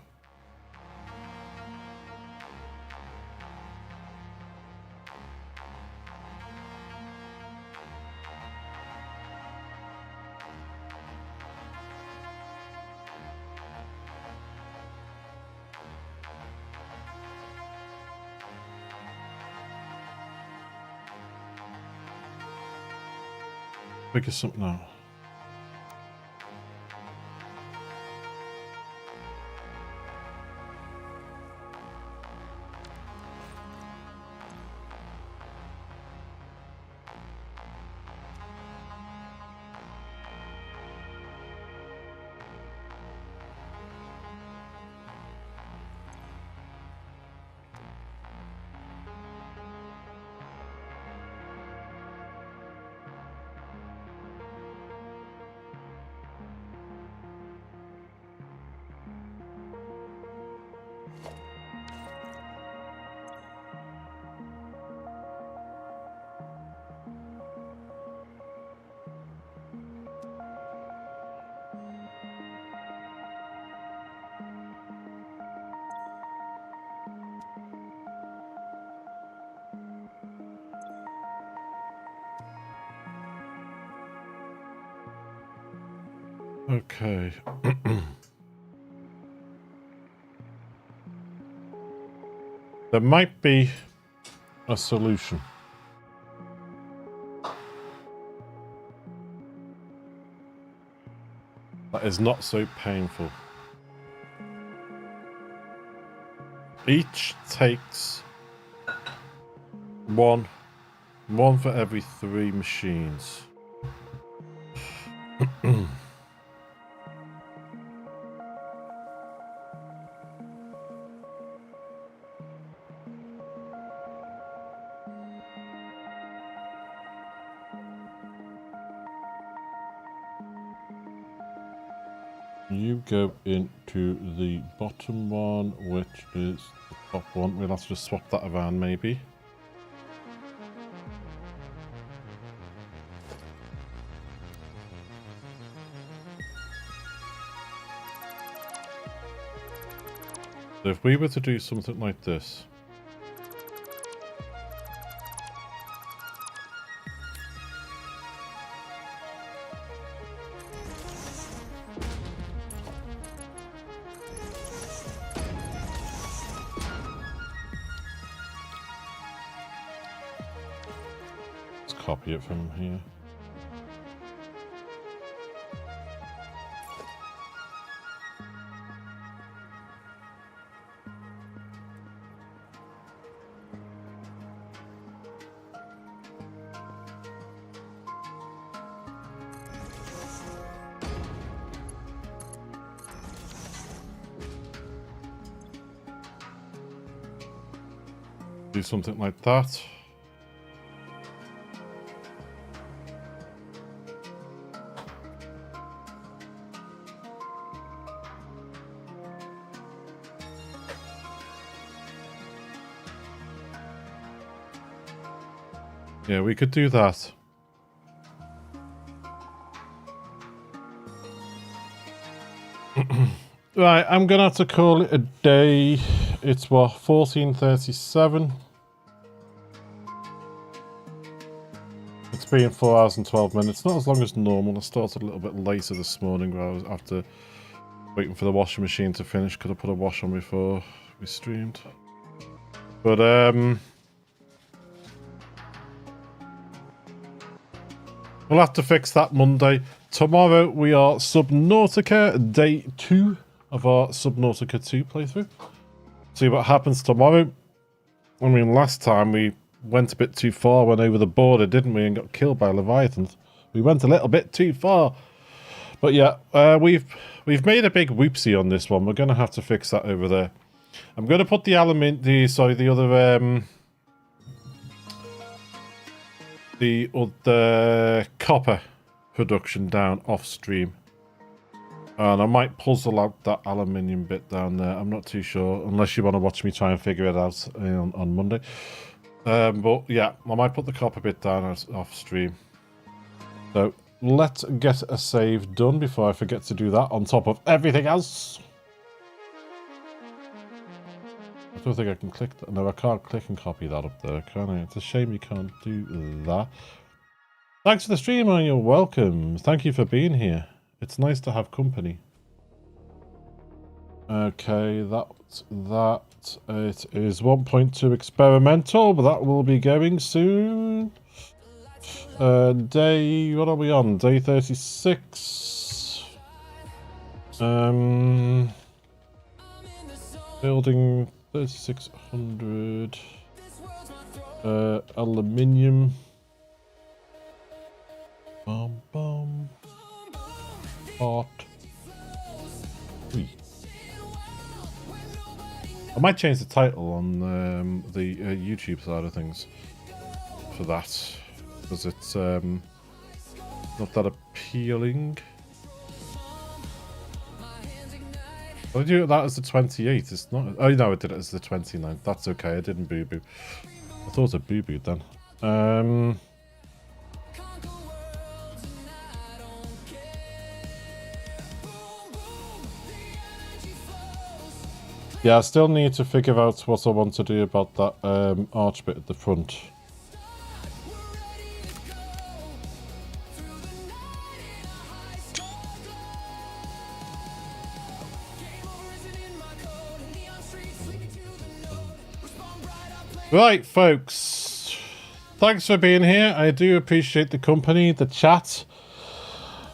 Figure something out. Okay. There might be a solution. That is not so painful. Each takes one for every 3 machines. You go into the bottom one, which is the top one. We'll have to just swap that around, maybe. So if we were to do something like this. Copy it from here. Do something like that. Yeah, we could do that. Right, I'm gonna have to call it a day. It's what, 14:37. It's been 4 hours and 12 minutes. Not as long as normal. I started a little bit later this morning, where I was after waiting for the washing machine to finish. Could have put a wash on before we streamed. But we'll have to fix that Monday. Tomorrow we are Subnautica day 2 of our Subnautica 2 playthrough. See what happens tomorrow. I mean, last time we went a bit too far, went over the border, didn't we, and got killed by leviathans. We went a little bit too far. But yeah, we've made a big whoopsie on this one. We're going to have to fix that over there. I'm going to put the other copper production down off stream. And I might puzzle out that aluminium bit down there. I'm not too sure, unless you want to watch me try and figure it out on Monday. But yeah, I might put the copper bit down off stream. So let's get a save done before I forget to do that on top of everything else. I don't think I can click that. No, I can't click and copy that up there, can I? It's a shame you can't do that. Thanks for the stream, and you're welcome. Thank you for being here. It's nice to have company. Okay, that. It is 1.2 experimental, but that will be going soon. Day, what are we on? Day 36. Building 3600. Aluminium. Bomb. Part 3. I might change the title on the YouTube side of things for that, because it's not that appealing. I do that as the 28th. It's not. Oh no, I did it as the 29th. That's okay. I didn't boo boo. I thought I boo booed then. Yeah, I still need to figure out what I want to do about that arch bit at the front. Right, folks. Thanks for being here. I do appreciate the company, the chat,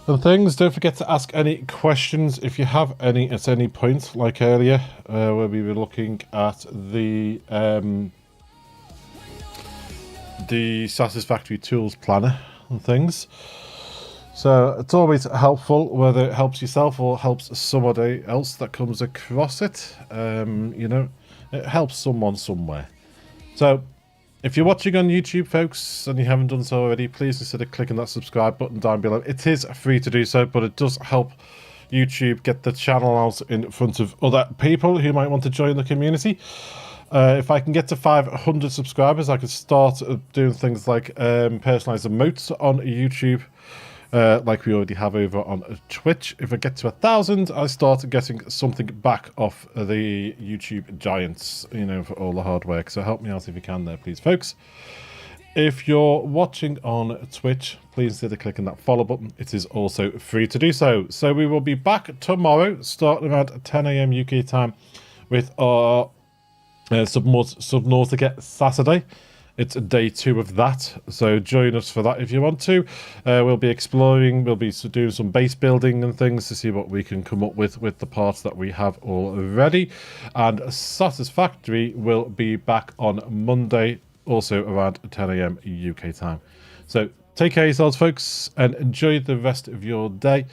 and things. Don't forget to ask any questions if you have any at any point, like earlier, where we were looking at the Satisfactory tools planner and things. So it's always helpful, whether it helps yourself or helps somebody else that comes across it. You know, it helps someone somewhere. So if you're watching on YouTube, folks, and you haven't done so already, please consider clicking that subscribe button down below. It is free to do so, but it does help YouTube get the channel out in front of other people who might want to join the community. If I can get to 500 subscribers, I can start doing things like personalized emotes on YouTube, like we already have over on Twitch. If I get to 1,000, I start getting something back off the YouTube giants, you know, for all the hard work. So help me out if you can there, please, folks. If you're watching on Twitch, please consider clicking that follow button. It is also free to do so. So we will be back tomorrow, starting around 10 AM UK time, with our Subnautica Saturday. It's day 2 of that, so join us for that if you want to. We'll be exploring, we'll be doing some base building and things to see what we can come up with the parts that we have already. And Satisfactory will be back on Monday, also around 10 AM UK time. So take care of yourselves, folks, and enjoy the rest of your day.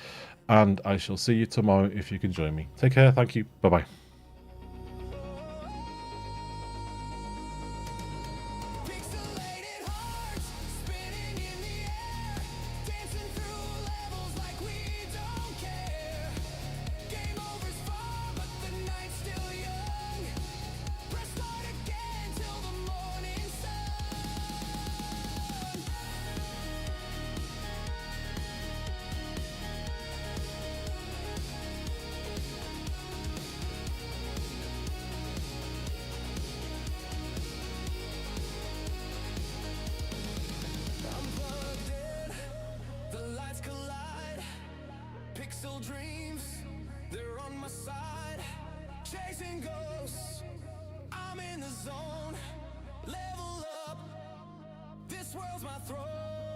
And I shall see you tomorrow if you can join me. Take care, thank you, bye-bye. side, chasing ghosts. I'm in the zone. Level up. This world's my throne.